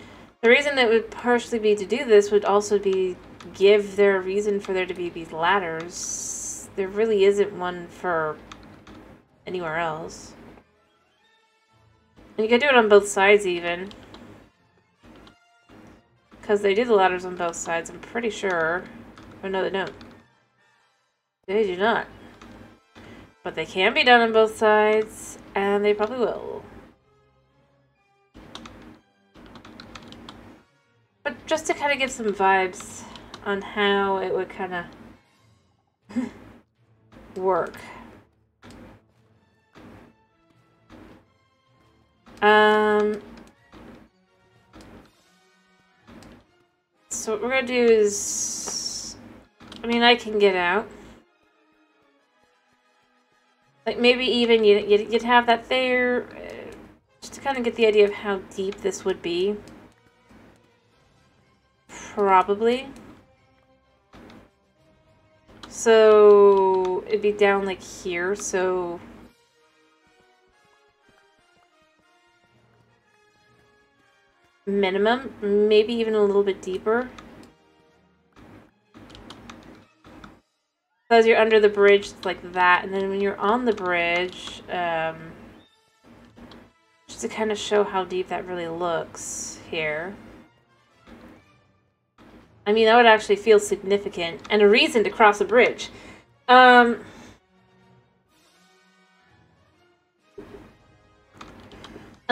the reason that would partially be to do this would also be give there a reason for there to be these ladders. There really isn't one for anywhere else. And you could do it on both sides even. Because they do the ladders on both sides, I'm pretty sure. Oh no, they don't. They do not. But they can be done on both sides, and they probably will. But just to kind of give some vibes on how it would kind of work. So what we're gonna do is, I mean, I can get out. Like maybe even you'd have that there, just to kind of get the idea of how deep this would be. Probably. So it'd be down like here, so minimum, maybe even a little bit deeper. So as you're under the bridge, it's like that, and then when you're on the bridge, just to kind of show how deep that really looks here. I mean, that would actually feel significant, and a reason to cross a bridge. And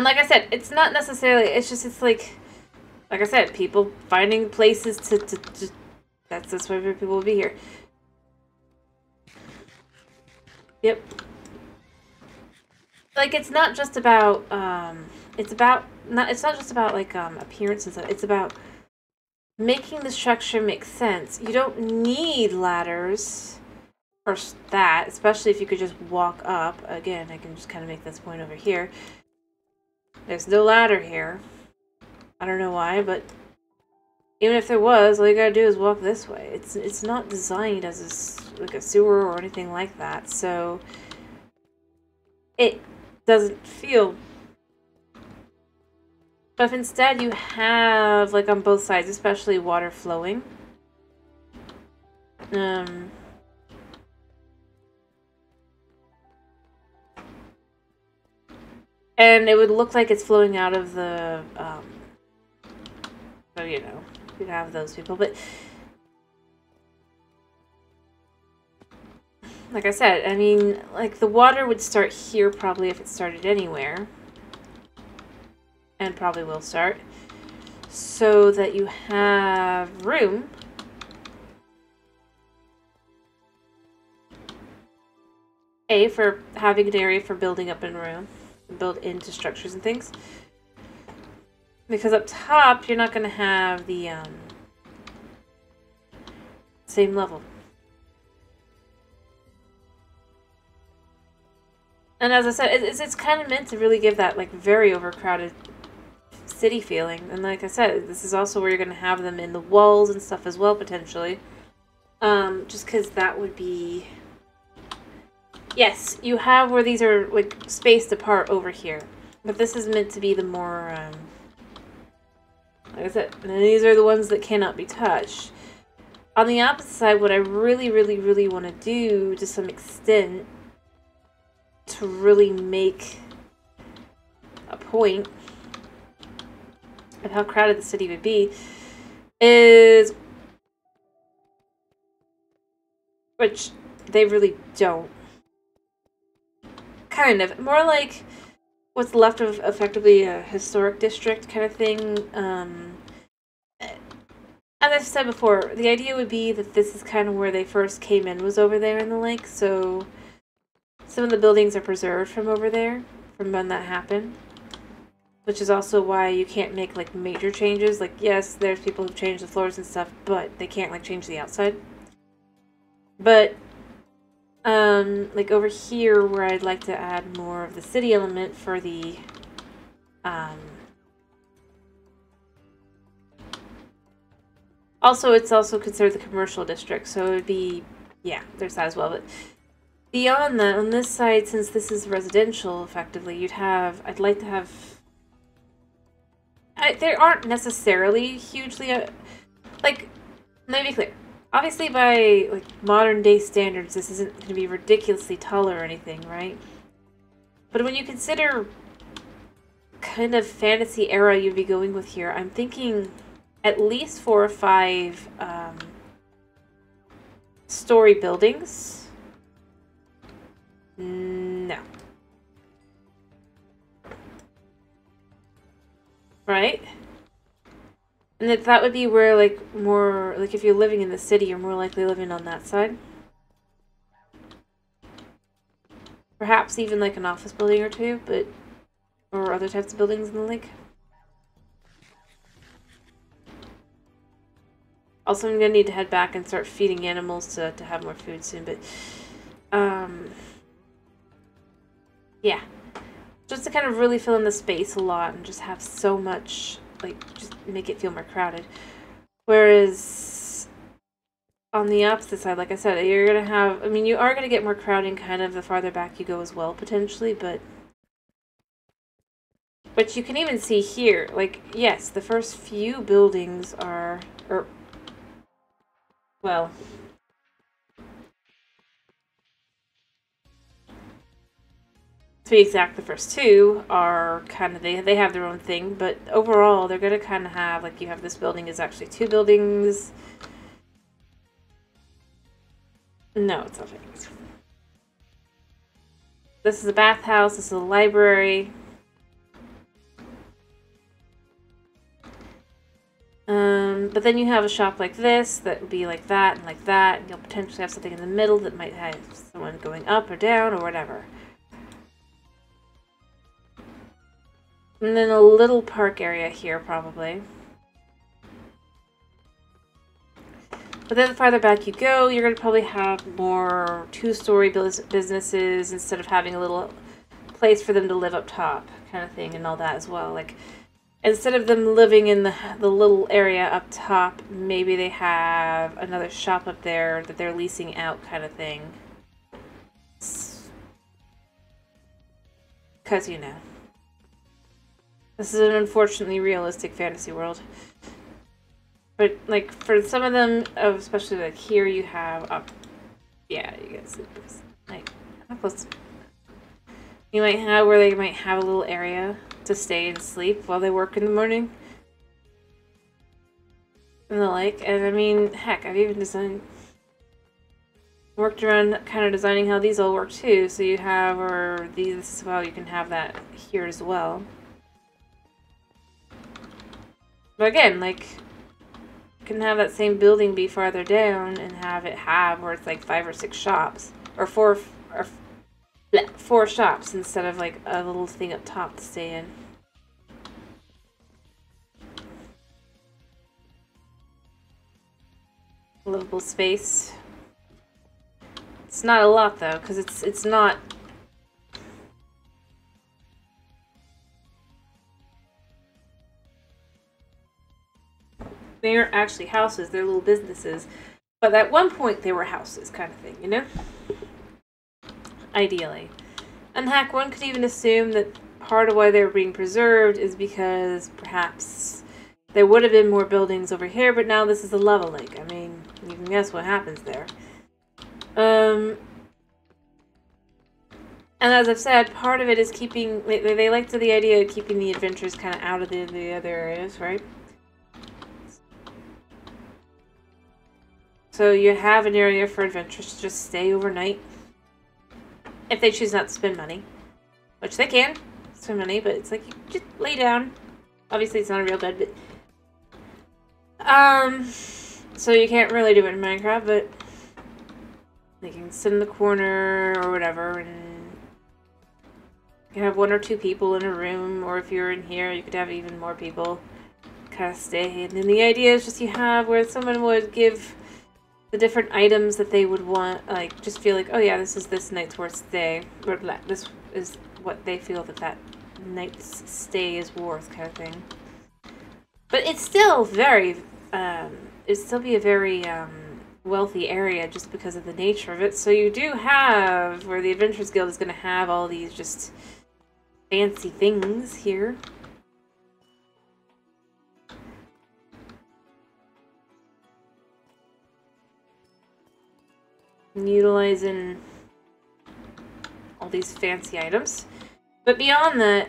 like I said, it's not necessarily, it's just, it's like I said, people finding places to that's why people will be here. Yep. Like, it's not just about, it's not just about, like, appearances, it's about making the structure make sense. You don't need ladders course, that, especially if you could just walk up. Again, I can just kind of make this point over here. There's no ladder here. I don't know why, but even if there was, all you gotta do is walk this way. It's not designed as like a sewer or anything like that, so it doesn't feel. But if instead you have, like on both sides, especially water flowing, and it would look like it's flowing out of the, so you know, you'd have those people, but like I said, I mean, like the water would start here probably if it started anywhere, and probably will start, so that you have room for having an area for building up in room, build into structures and things. Because up top, you're not going to have the same level. And as I said, it's kind of meant to really give that like very overcrowded city feeling. And like I said, this is also where you're going to have them in the walls and stuff as well, potentially. Just because that would be... Yes, you have where these are like spaced apart over here. But this is meant to be the more... like I said, these are the ones that cannot be touched. On the opposite side, what I really, really, really want to do, to some extent, to really make a point of how crowded the city would be, is... Which they really don't. Kind of. More like what's left of effectively a historic district kind of thing. As I've said before, the idea would be that this is kind of where they first came in, was over there in the lake, so some of the buildings are preserved from over there, from when that happened. Which is also why you can't make, like, major changes. Like, yes, there's people who've changed the floors and stuff, but they can't, like, change the outside. But, like, over here, where I'd like to add more of the city element for the, also, it's also considered the commercial district, so it would be, yeah, there's that as well. But beyond that, on this side, since this is residential, effectively, you'd have, I'd like to have, there aren't necessarily hugely, like, let me be clear. Obviously, by, like, modern-day standards, this isn't going to be ridiculously tall or anything, right? But when you consider kind of fantasy era you'd be going with here, I'm thinking at least 4 or 5 story buildings. No. Right? And that would be where, like, more, like, if you're living in the city, you're more likely living on that side. Perhaps even, like, an office building or two, but, or other types of buildings in the lake. Also, I'm gonna need to head back and start feeding animals to have more food soon, but, yeah. Just to kind of really fill in the space a lot and just have so much, like, just make it feel more crowded. Whereas on the opposite side, like I said, you're going to have, I mean, you are going to get more crowding kind of the farther back you go as well, potentially, but you can even see here, like, yes, the first few buildings are, or, well, to be exact, the first 2 are kind of, they have their own thing, but overall, they're going to kind of have, like, you have this building is actually 2 buildings. No, it's not fake. This is a bathhouse, this is a library. But then you have a shop like this that would be like that, and you'll potentially have something in the middle that might have someone going up or down or whatever. And then a little park area here, probably. But then the farther back you go, you're going to probably have more two-story businesses instead of having a little place for them to live up top kind of thing and all that as well. Like, instead of them living in the little area up top, maybe they have another shop up there that they're leasing out kind of thing. Because, you know, this is an unfortunately realistic fantasy world. But, like, for some of them, especially, like, here you have up... Yeah, you guys... Like, how close to... You might have where they might have a little area to stay and sleep while they work in the morning. And the like. And, I mean, heck, I've even worked around kind of designing how these all work, too. So you have, or these as well, you can have that here as well. But again, like... can have that same building be farther down and have it where it's like 5 or 6 shops or four shops instead of like a little thing up top to stay in. Livable space. It's not a lot though, because it's not. They aren't actually houses, they're little businesses. But at one point they were houses, kind of thing, you know? Ideally. And heck, one could even assume that part of why they were being preserved is because perhaps there would have been more buildings over here, but now this is a lava lake. I mean, you can guess what happens there. And as I've said, part of it is keeping... They like the idea of keeping the adventurers kind of out of the other areas, right? So you have an area for adventurers to just stay overnight. If they choose not to spend money. Which they can spend money, but it's like you just lay down. Obviously it's not a real bed, but... So you can't really do it in Minecraft, but... They can sit in the corner or whatever, and... You can have 1 or 2 people in a room, or if you're in here, you could have even more people kind of stay. And then the idea is just you have where someone would give... the different items that they would want, like, just feel like, oh yeah, this is this night's worth stay, or this is what they feel that night's stay is worth, kind of thing. But it's still very, it'd still be a very, wealthy area just because of the nature of it, so you do have, where the Adventurers Guild is going to have all these just fancy things here. Utilizing all these fancy items. But beyond that,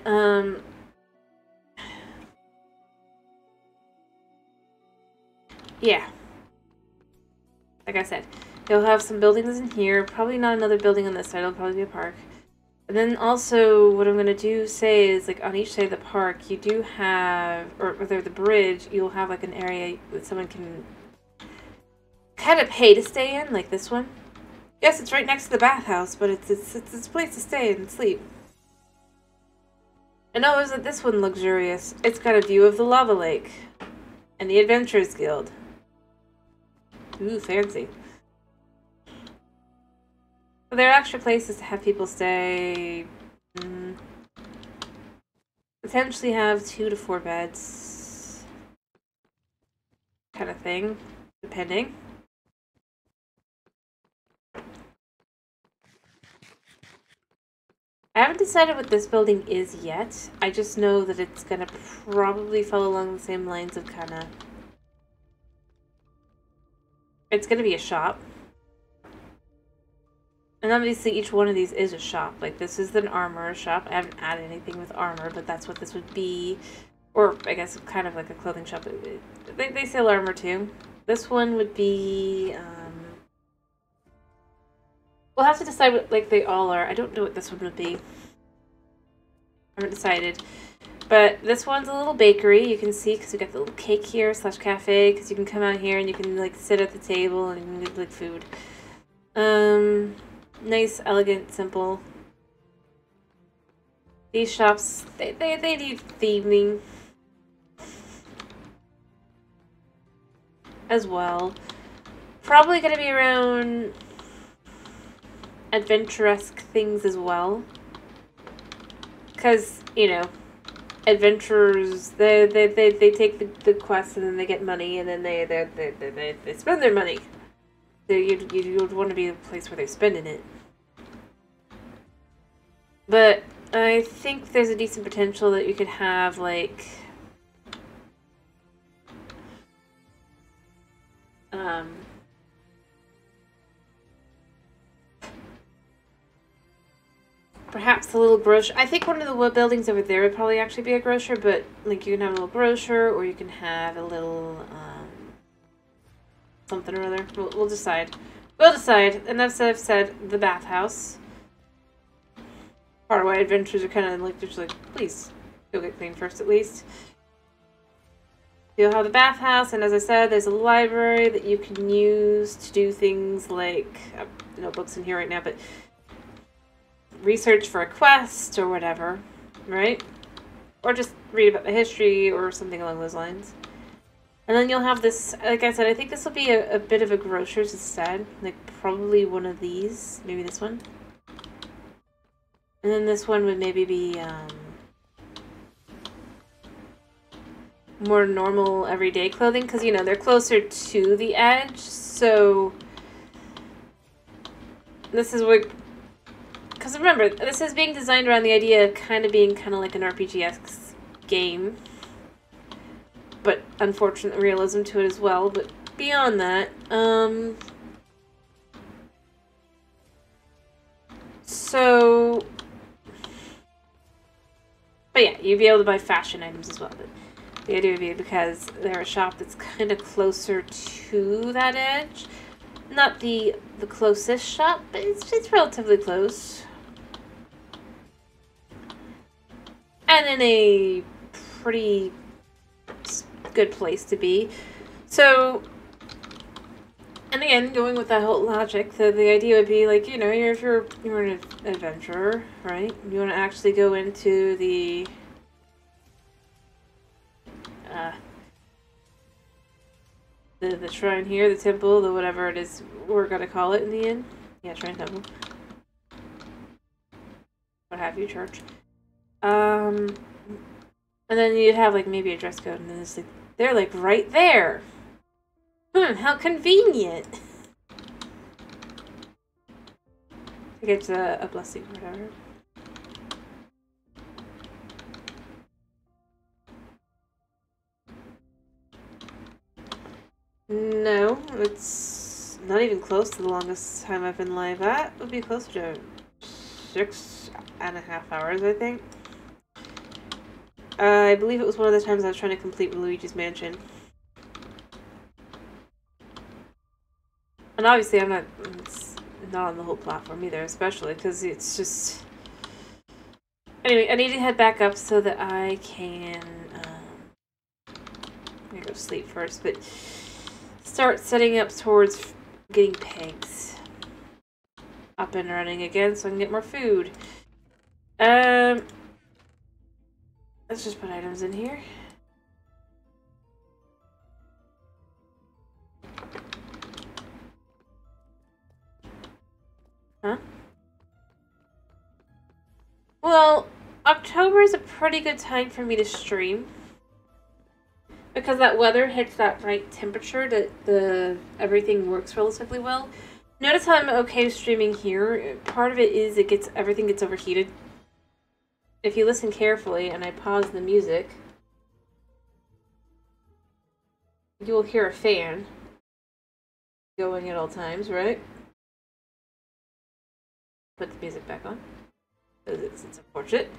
yeah. Like I said, you'll have some buildings in here. Probably not another building on this side. It'll probably be a park. And then also, what I'm going to say is, like, on each side of the park, you do have, or rather the bridge, you'll have, like, an area that someone can kind of pay to stay in, like this one. Yes, it's right next to the bathhouse, but it's a place to stay and sleep. And oh, isn't this one luxurious? It's got a view of the lava lake. And the Adventurers Guild. Ooh, fancy. But there are extra places to have people stay. Potentially have 2 to 4 beds. Kind of thing. Depending. I haven't decided what this building is yet. I just know that it's gonna probably follow along the same lines of kinda... It's gonna be a shop. And obviously each one of these is a shop. Like, this is an armor shop. I haven't added anything with armor, but that's what this would be. Or, I guess, kind of like a clothing shop. They sell armor too. This one would be... We'll have to decide what, like, they all are. I don't know what this one would be. I haven't decided. But this one's a little bakery, you can see, because we got the little cake here, / cafe, because you can come out here and you can, like, sit at the table and you can get, like, food. Nice, elegant, simple. These shops, they need theming. As well. probably going to be around adventuresque things as well. Because, you know, adventurers, they take the quest and then they get money and then they spend their money. So you'd want to be a place where they're spending it. But I think there's a decent potential that you could have, like, perhaps a little grocer. I think one of the wood buildings over there would probably actually be a grocer, but, like, you can have a little grocer, or you can have a little, something or other. We'll decide. We'll decide. And as I've said, the bathhouse. Part of why adventures are kind of like, just like, please, go get clean first at least. You'll have the bathhouse, and as I said, there's a library that you can use to do things like, no books in here right now, but research for a quest or whatever, right? Or just read about the history or something along those lines. And then you'll have this, like I said, I think this will be a bit of a grocer's instead. Like, probably one of these. Maybe this one. And then this one would maybe be, more normal, everyday clothing. Because, you know, they're closer to the edge. So, this is what... Because remember, this is being designed around the idea of kind of being kind of like an RPG-esque game. But unfortunate realism to it as well. But beyond that, so, but yeah, you'd be able to buy fashion items as well. But the idea would be because they're a shop that's kind of closer to that edge. Not the closest shop, but it's relatively close. And in a pretty good place to be. So, and again, going with that whole logic, the idea would be like, you know, if you're an adventurer, right? You want to actually go into the shrine here, the temple, the whatever it is we're gonna call it in the end. Yeah, shrine temple. What have you, church? And then you'd have like maybe a dress code, and then it's like they're like right there. How convenient. To get a blessing or whatever. No, it's not even close to the longest time I've been live at. It would be closer to 6.5 hours, I think. I believe it was one of the times I was trying to complete Luigi's Mansion. And obviously it's not on the whole platform either, especially because it's just... Anyway, I need to head back up so that I can... I'm gonna go sleep first, but start setting up towards getting pigs up and running again so I can get more food. Let's just put items in here. Huh? Well, October is a pretty good time for me to stream. Because that weather hits that right temperature that everything works relatively well. Notice how I'm okay streaming here. Part of it is everything gets overheated. If you listen carefully and I pause the music, you will hear a fan going at all times, right? Put the music back on, because it's unfortunate.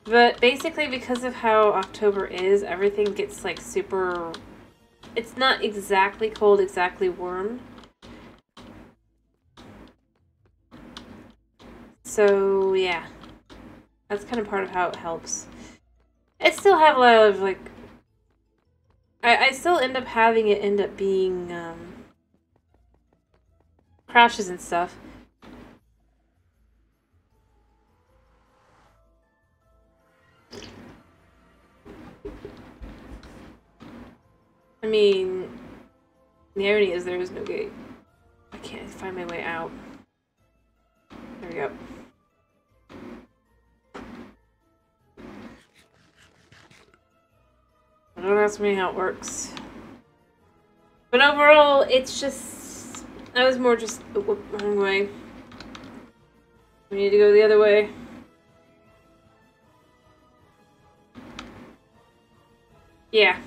But basically, because of how October is, everything gets like super... It's not exactly cold, exactly warm. So, yeah. That's kind of part of how it helps. I still have a lot of, like... I still end up having it end up being, crashes and stuff. I mean, the irony is there is no gate. I can't find my way out. There we go. Don't ask me how it works. But overall, it's just... I was more just... Oh, wrong way. We need to go the other way. Yeah.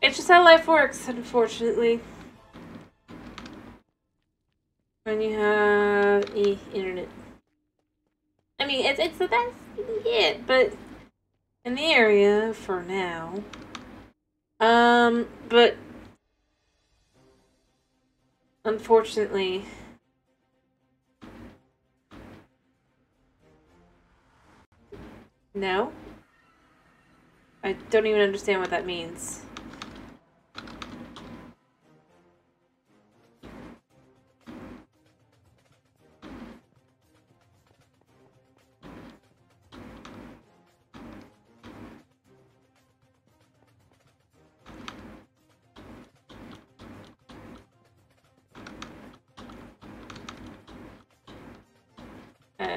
It's just how life works, unfortunately. When you have internet. I mean, it's the best you can get, but in the area for now. But unfortunately, no. I don't even understand what that means.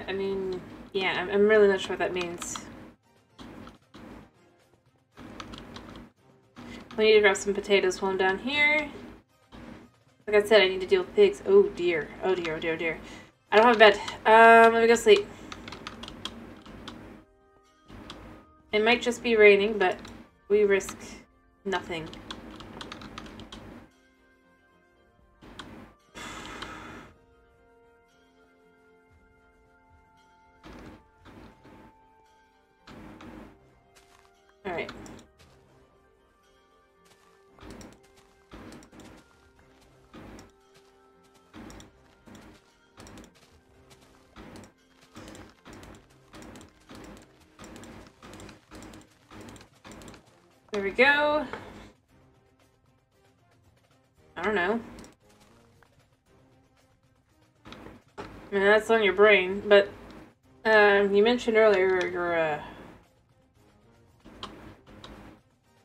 I mean, yeah, I'm really not sure what that means. We need to grab some potatoes while I'm down here. Like I said, I need to deal with pigs. Oh dear. Oh dear, oh dear, oh dear. I don't have a bed. Let me go sleep. It might just be raining, but we risk nothing. Alright. There we go. I don't know. I mean, that's on your brain, but you mentioned earlier you're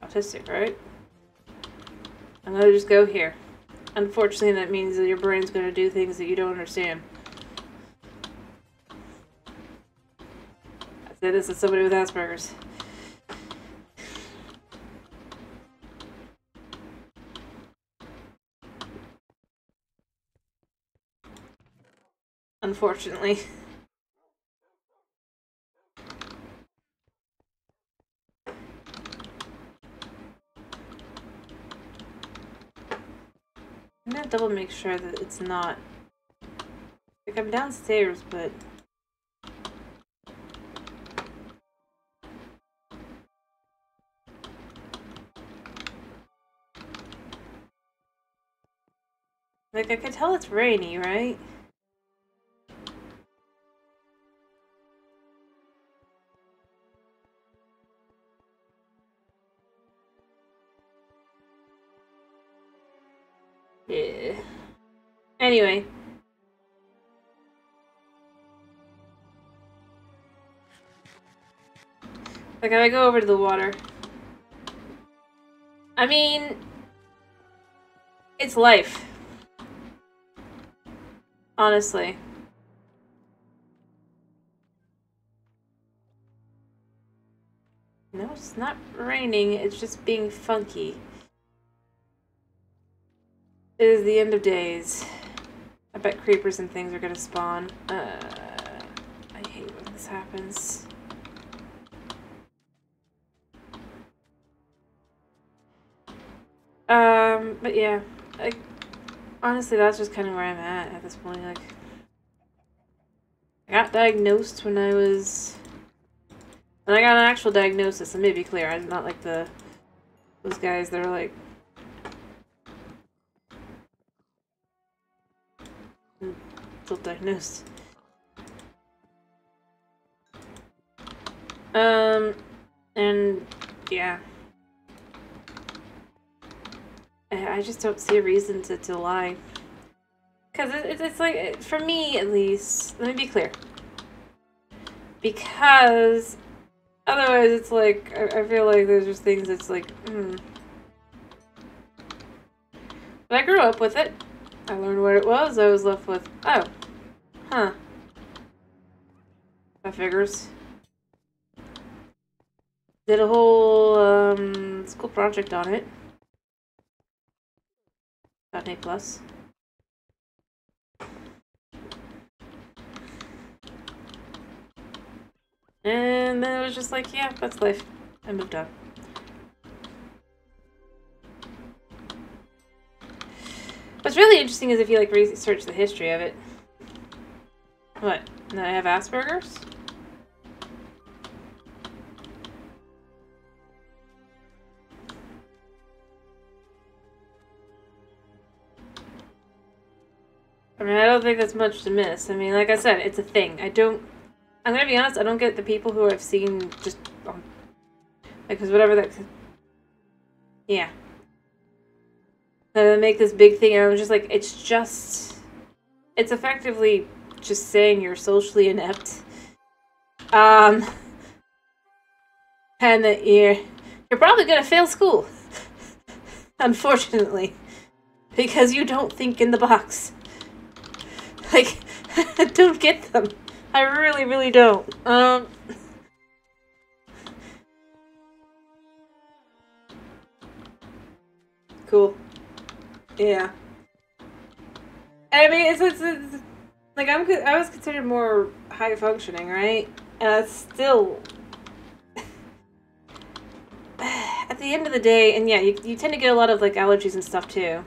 autistic, right? I'm gonna just go here. Unfortunately, that means that your brain's gonna do things that you don't understand. I say this as somebody with Asperger's. Unfortunately. I'm gonna double make sure that it's not... Like, I'm downstairs, but... Like, I can tell it's rainy, right? Yeah. Anyway. Like, I go over to the water. I mean... It's life. Honestly. No, it's not raining. It's just being funky. It is the end of days. I bet creepers and things are gonna spawn. I hate when this happens. But yeah, like, honestly, that's just kind of where I'm at this point. Like, I got diagnosed when I was... And I got an actual diagnosis, and maybe clear, I'm not like those guys that are like... Still diagnosed. And yeah. I just don't see a reason to lie. Because it's like, for me at least, let me be clear. Because Otherwise, it's like, I feel like there's just things that's like, But I grew up with it. I learned what it was. I was left with, oh, huh. My figures. Did a whole, school project on it. Got an A+. And then it was just like, yeah, that's life. I moved on. What's really interesting is if you, like, research the history of it. What? That I have Asperger's? I mean, I don't think that's much to miss. I mean, like I said, it's a thing. I'm gonna be honest, I don't get the people who I've seen just, like, because whatever that, yeah. Make this big thing, and I'm just like, it's effectively just saying you're socially inept. And that you're probably gonna fail school. Unfortunately. Because you don't think in the box. Like, I don't get them. I really, really don't. Cool. Yeah. I mean, it's like, I was considered more high functioning, right? And it's still, at the end of the day, and yeah, you tend to get a lot of, like, allergies and stuff too.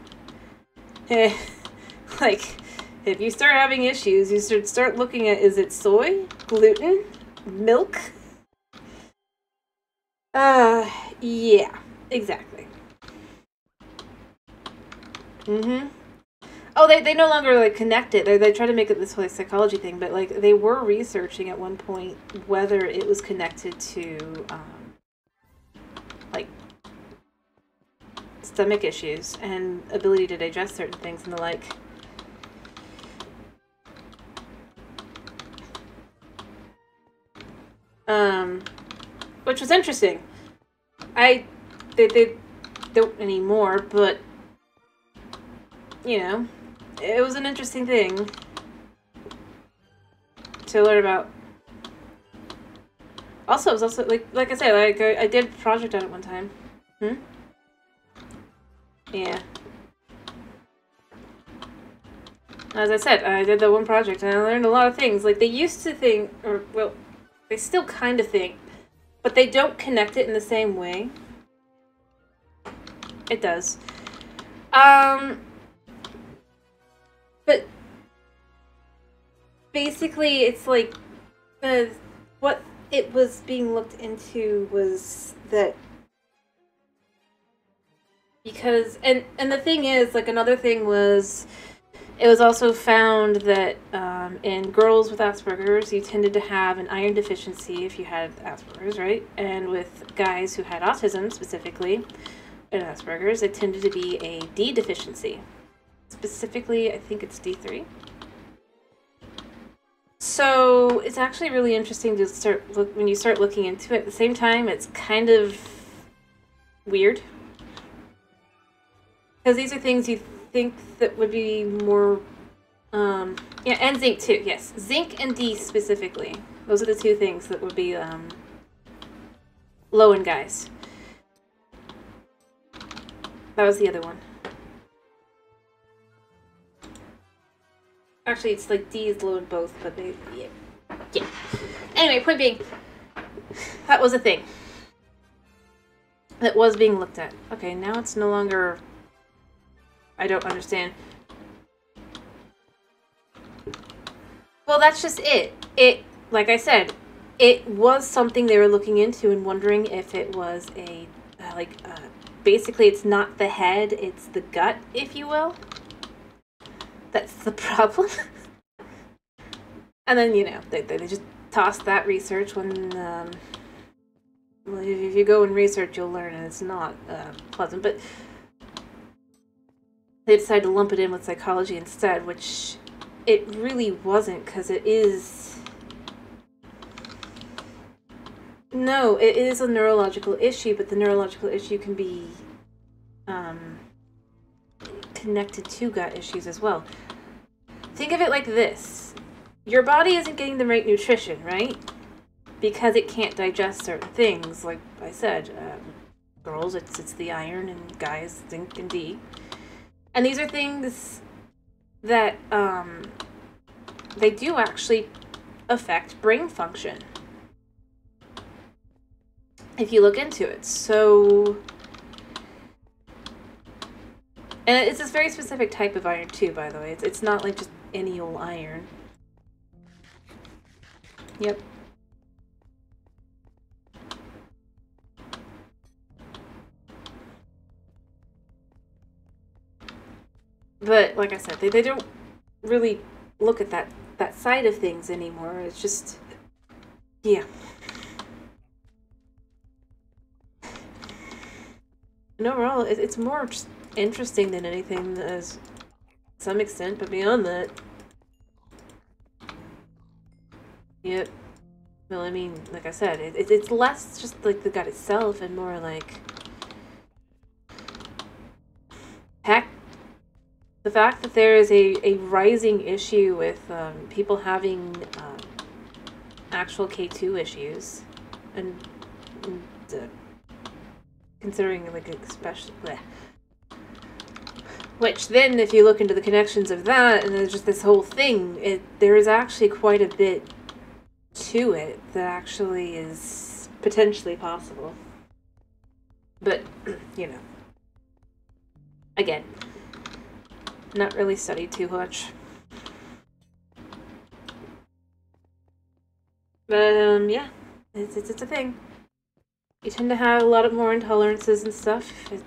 Like, if you start having issues, you should start looking at, is it soy, gluten, milk? Yeah, exactly. Mm-hmm. Oh, they no longer, like, connect it. They try to make it this whole psychology thing, but, like, they were researching at one point whether it was connected to, like, stomach issues and ability to digest certain things and the like. Which was interesting. They don't anymore, but, you know, it was an interesting thing to learn about. Also, it was also, like I said, like, I did a project on it one time. Yeah. As I said, I did that one project, and I learned a lot of things. Like, they used to think, or, well, they still kind of think, but they don't connect it in the same way. It does. But basically, it's like, what it was being looked into was that, because, and the thing is, like, another thing was, it was also found that in girls with Asperger's, you tended to have an iron deficiency if you had Asperger's, right? And with guys who had autism, specifically, and Asperger's, it tended to be a D deficiency. Specifically, I think it's D3. So it's actually really interesting to when you start looking into it. At the same time, it's kind of weird. Because these are things you think that would be more, yeah, and zinc too, yes. Zinc and D specifically. Those are the two things that would be low in guys. That was the other one. Actually, it's like D is low in both, but they, yeah. Anyway, point being, that was a thing that was being looked at. Okay, now it's no longer, I don't understand. Well, that's just it. Like I said, it was something they were looking into and wondering if it was a, basically it's not the head, it's the gut, if you will. That's the problem. And then, you know, they just tossed that research when, well, if you go and research, you'll learn, and it's not pleasant, but they decided to lump it in with psychology instead, which it really wasn't, because it is No, it is a neurological issue, but the neurological issue can be connected to gut issues as well. Think of it like this. Your body isn't getting the right nutrition, right? Because it can't digest certain things. Like I said, girls, it's the iron, and guys, zinc and D. And these are things that they do actually affect brain function, if you look into it. So, and it's this very specific type of iron too, by the way. It's not like just any old iron. Yep. But like I said, they don't really look at that side of things anymore. It's just, yeah. And overall, it's more just interesting than anything, as some extent, but beyond that, yep. Well, I mean, like I said, it's less just like the gut itself and more like, heck, the fact that there is a rising issue with people having actual K2 issues, and considering, like, especially, bleh. Which then, if you look into the connections of that, and there's just this whole thing, there is actually quite a bit to it that actually is potentially possible. But, you know, again, not really studied too much. But, yeah, it's a thing. You tend to have a lot of more intolerances and stuff. It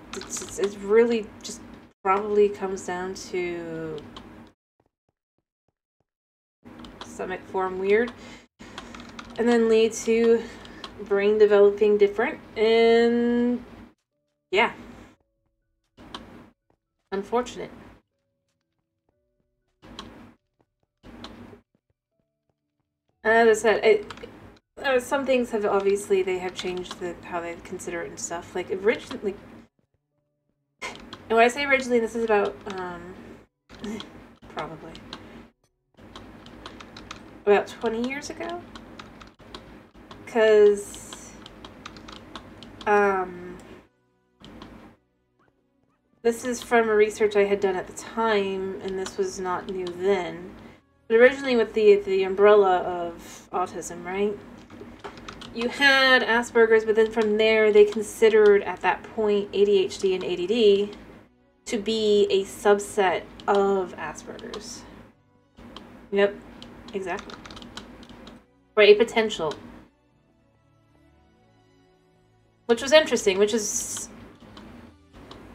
really just probably comes down to stomach form weird, and then lead to brain developing different, and yeah, unfortunate. As I said, some things have obviously, they have changed how they consider it and stuff. Like originally, and when I say originally, this is about probably about 20 years ago, because this is from a research I had done at the time, and this was not new then. But originally, with the umbrella of autism, right? You had Asperger's, but then from there, they considered at that point ADHD and ADD to be a subset of Asperger's. Yep, exactly. Or a potential. Which was interesting,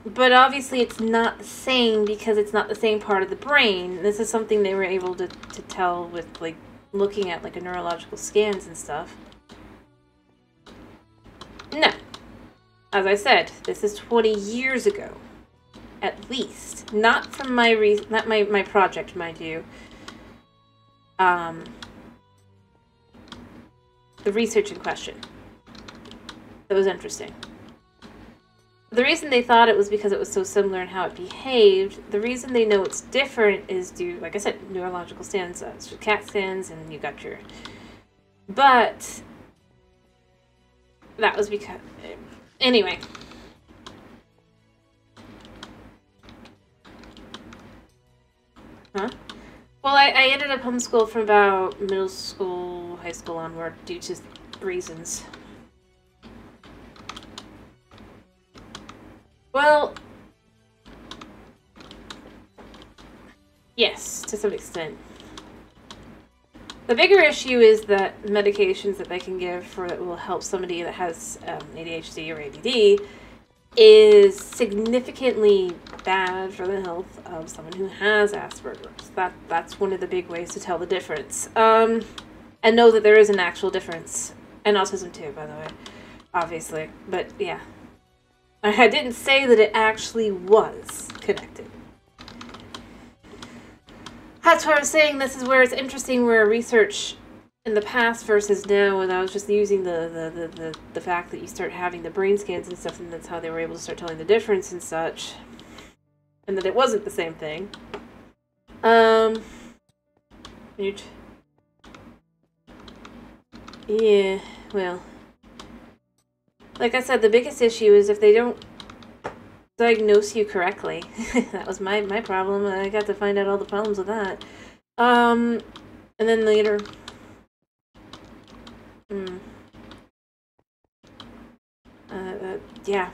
but obviously it's not the same because it's not the same part of the brain. This is something they were able to tell with, like, looking at, like, a neurological scans and stuff. No. As I said, this is 20 years ago. At least. Not from my project, mind you. The research in question. That was interesting. The reason they thought it was because it was so similar in how it behaved. The reason they know it's different is due, like I said, neurological scans, CAT scans, and you got your... But that was because... Anyway. Huh? Well, I ended up homeschooled from about middle school, high school onward due to reasons. Well, yes, to some extent. The bigger issue is that medications that they can give that will help somebody that has ADHD or ADD is significantly bad for the health of someone who has Asperger's. That's one of the big ways to tell the difference. And know that there is an actual difference. And autism too, by the way. Obviously. But yeah. I didn't say that it actually was connected. That's why I was saying this is where it's interesting, where research in the past versus now, when I was just using the fact that you start having the brain scans and stuff, and that's how they were able to start telling the difference and such, and that it wasn't the same thing. Yeah, well, like I said, the biggest issue is if they don't diagnose you correctly. That was my problem. I got to find out all the problems with that. And then later... yeah.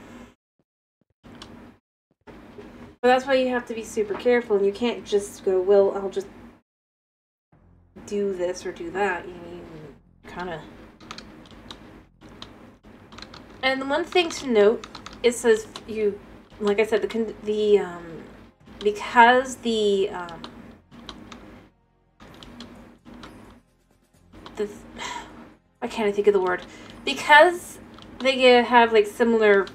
But that's why you have to be super careful, and you can't just go, well, I'll just do this or do that. You kind of... And the one thing to note, it says you... Like I said, because the why can't I think of the word? Because they have like similar,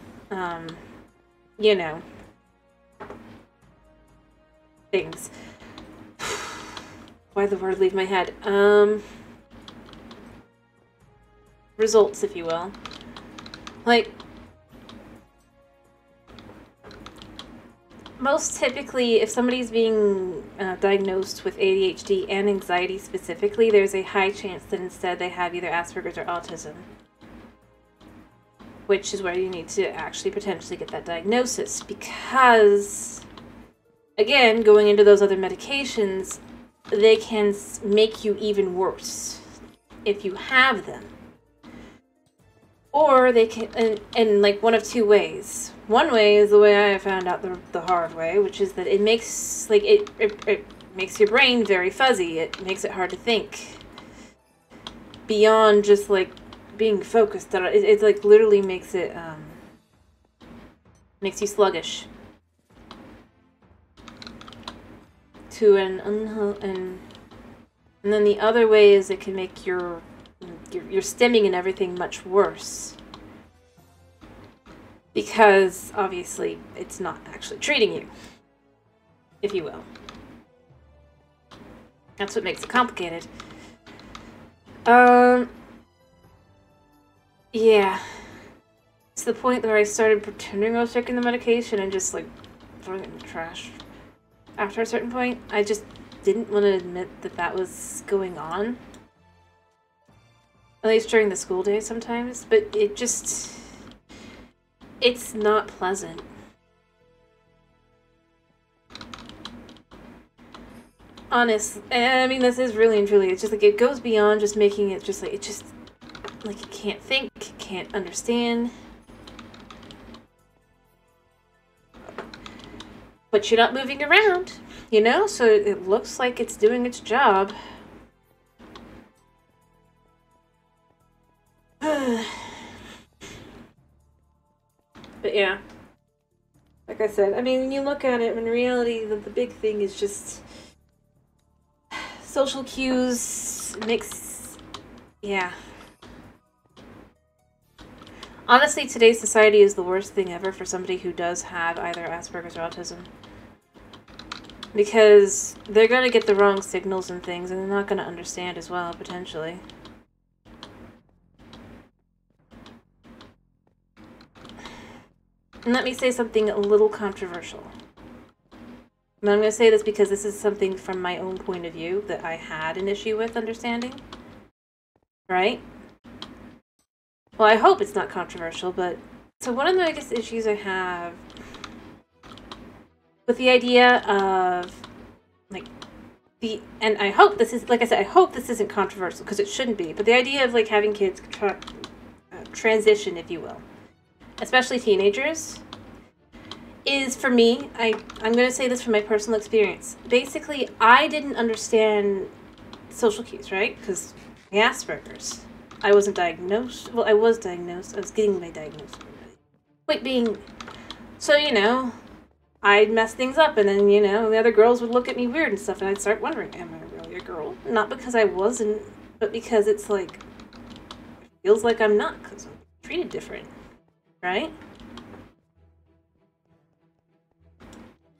you know, things. Why'd the word leave my head? Results, if you will. Like, most typically, if somebody's being diagnosed with ADHD and anxiety specifically, there's a high chance that instead they have either Asperger's or autism. Which is where you need to actually potentially get that diagnosis. Because, again, going into those other medications, they can make you even worse if you have them. Or they can, in like one of two ways. One way is the way I found out the hard way, which is that it makes, like, it makes your brain very fuzzy. It makes it hard to think beyond just, like, being focused on it. It like, literally makes it, makes you sluggish. And then the other way is it can make your stimming and everything much worse. Because, obviously, it's not actually treating you, if you will. That's what makes it complicated. Yeah. To the point where I started pretending I was taking the medication and just, like, throwing it in the trash. After a certain point, I just didn't want to admit that that was going on. At least during the school days sometimes, but it just... It's not pleasant. Honest, I mean, this is really and truly, it's just like, it goes beyond just making it just like, like, you can't think, can't understand. But you're not moving around, you know? So it looks like it's doing its job. But yeah, like I said, I mean, when you look at it, in reality, the big thing is just social cues, yeah. Honestly, today's society is the worst thing ever for somebody who does have either Asperger's or autism. Because they're going to get the wrong signals and things, and they're not going to understand as well, potentially. And let me say something a little controversial. And I'm going to say this because this is something from my own point of view that I had an issue with understanding. Right? Well, I hope it's not controversial, but... So one of the biggest issues I have with the idea of, like, and I hope this is, like I said, I hope this isn't controversial, because it shouldn't be, but the idea of, like, having kids transition, if you will, especially teenagers, is, for me, I'm going to say this from my personal experience. Basically, I didn't understand social cues, right? Because my Asperger's. I wasn't diagnosed. Well, I was diagnosed. I was getting my diagnosis. Point being, so, you know, I'd mess things up, and then, you know, the other girls would look at me weird and stuff, and I'd start wondering, am I really a girl? Not because I wasn't, but because it's like, it feels like I'm not, because I'm treated different, right?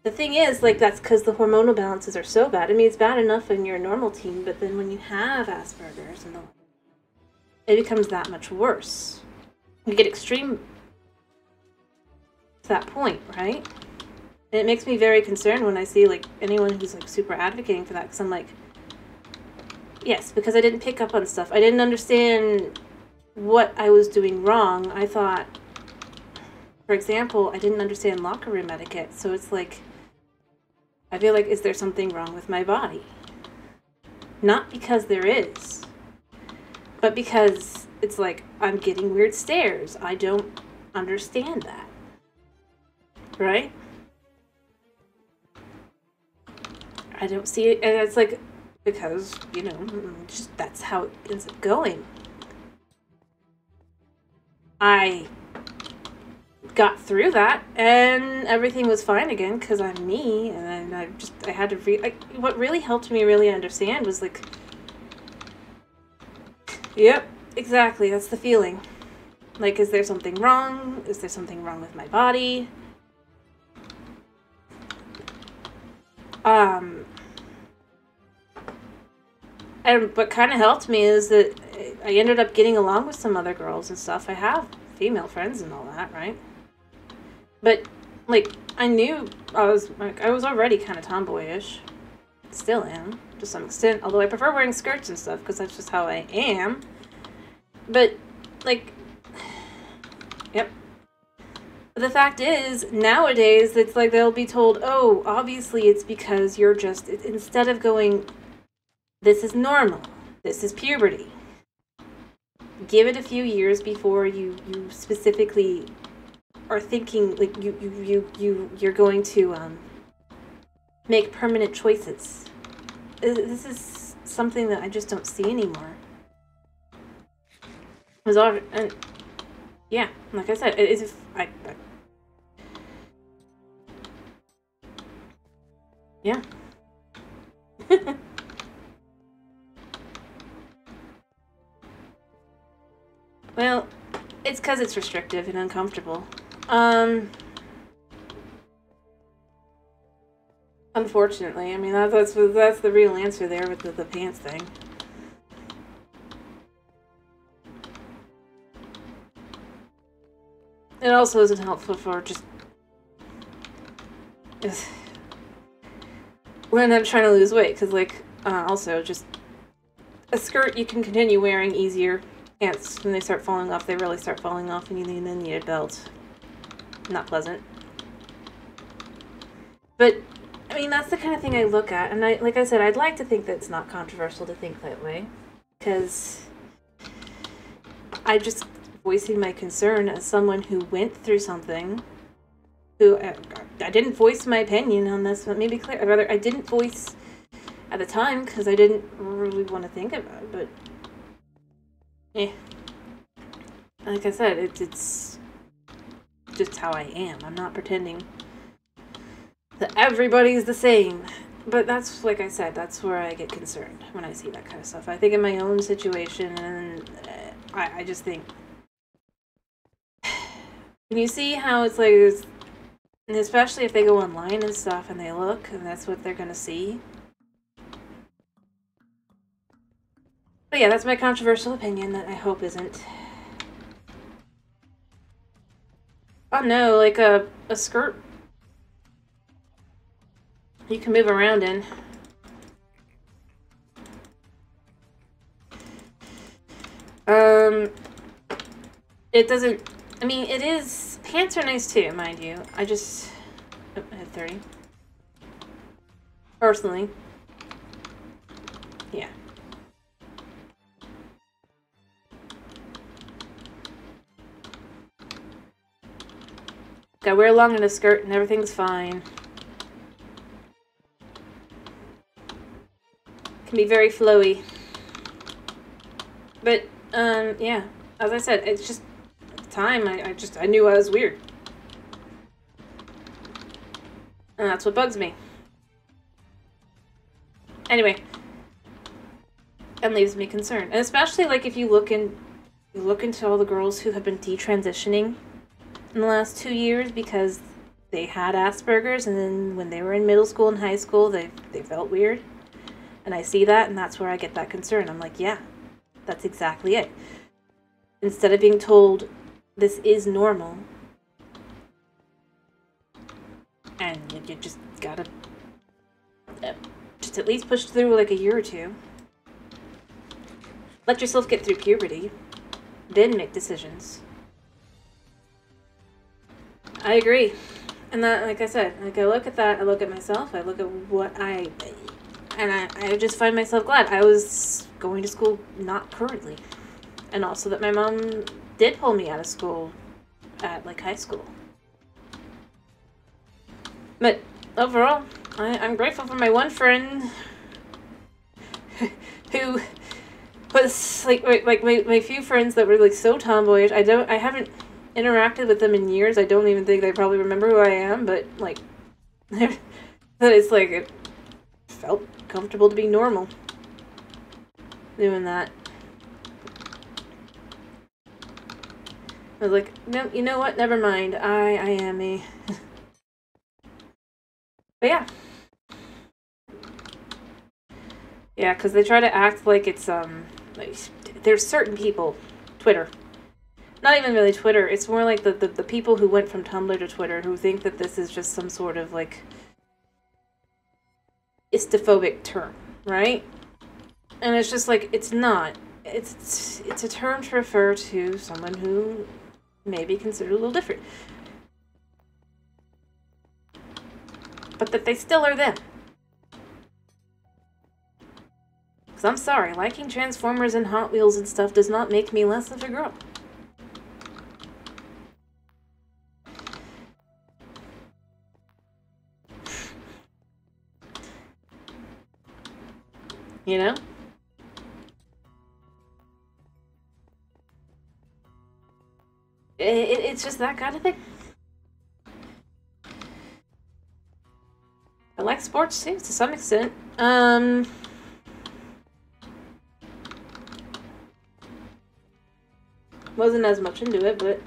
the thing is, like, that's because the hormonal balances are so bad. I mean, it's bad enough when you're a normal teen, but then when you have Asperger's and it becomes that much worse. You get extreme to that point, right? And it makes me very concerned when I see, like, anyone who's, like, super advocating for that, because I'm like, yes, because I didn't pick up on stuff. I didn't understand what I was doing wrong. I thought, for example, I didn't understand locker room etiquette, so it's like, I feel like, is there something wrong with my body? Not because there is, but because it's like, I'm getting weird stares. I don't understand that. Right? I don't see it, and it's like, because, you know, just that's how it ends up going. I got through that, and everything was fine again, because I'm me, and I had to what really helped me really understand was, like, yep, exactly, that's the feeling. Like, is there something wrong? Is there something wrong with my body? And what kind of helped me is that I ended up getting along with some other girls and stuff. I have female friends and all that, right? But, like, I knew I was already kind of tomboyish. Still am, to some extent. Although I prefer wearing skirts and stuff, because that's just how I am. But, like, yep. But the fact is, nowadays, it's like they'll be told, oh, obviously it's because you're just, instead of going, this is normal, this is puberty. Give it a few years before you specifically are thinking, like, you're going to make permanent choices. This is something that I just don't see anymore. It was all, and yeah, like I said, it is. Yeah. Well, it's because it's restrictive and uncomfortable. Unfortunately, I mean, that's the real answer there with the pants thing. It also isn't helpful for just when I'm trying to lose weight, because, like, also just a skirt you can continue wearing easier. Pants, when they start falling off, they really start falling off, and you then need a belt. Not pleasant. But, I mean, that's the kind of thing I look at, and like I said, I'd like to think that it's not controversial to think that way, because I'm just voicing my concern as someone who went through something, who, I didn't voice my opinion on this, let me be clear, rather, I didn't voice at the time, because I didn't really want to think about it, but yeah. Like I said, it's just how I am. I'm not pretending that everybody's the same. But that's, like I said, that's where I get concerned when I see that kind of stuff. I think in my own situation, and I just think, when you see how it's like, and especially if they go online and stuff and they look, and that's what they're gonna see. But yeah, that's my controversial opinion that I hope isn't. Oh no, like a skirt you can move around in. It doesn't, I mean, it is, pants are nice too, mind you. I just, oh, I have 30. Personally. Yeah. I wear long in a skirt and everything's fine. Can be very flowy. But, yeah. As I said, it's just, at the time, I knew I was weird. And that's what bugs me. Anyway. And leaves me concerned. And especially, like, if you look into all the girls who have been detransitioning in the last 2 years because they had Asperger's, and then when they were in middle school and high school, they felt weird. And I see that, and that's where I get that concern. I'm like, yeah, that's exactly it. Instead of being told this is normal, and you just gotta just at least push through like a year or two. Let yourself get through puberty, then make decisions. I agree. And that, like I said, like I look at that, I look at myself, I look at what I just find myself glad I was going to school not currently. And also that my mom did pull me out of school at like high school. But overall, I'm grateful for my one friend who was like my few friends that were like so tomboyish. I haven't interacted with them in years. I don't even think they probably remember who I am, but like that it's like it felt comfortable to be normal doing that. I was like, no, you know what? Never mind. I am me. But yeah. Yeah, because they try to act like it's, like, there's certain people, Twitter. Not even really Twitter, it's more like the people who went from Tumblr to Twitter who think that this is just some sort of, like, istophobic term, right? And it's just like, it's not. It's a term to refer to someone who may be considered a little different. But that they still are them. Because I'm sorry, liking Transformers and Hot Wheels and stuff does not make me less of a girl. You know? It's just that kind of thing. I like sports too, to some extent. Wasn't as much into it, but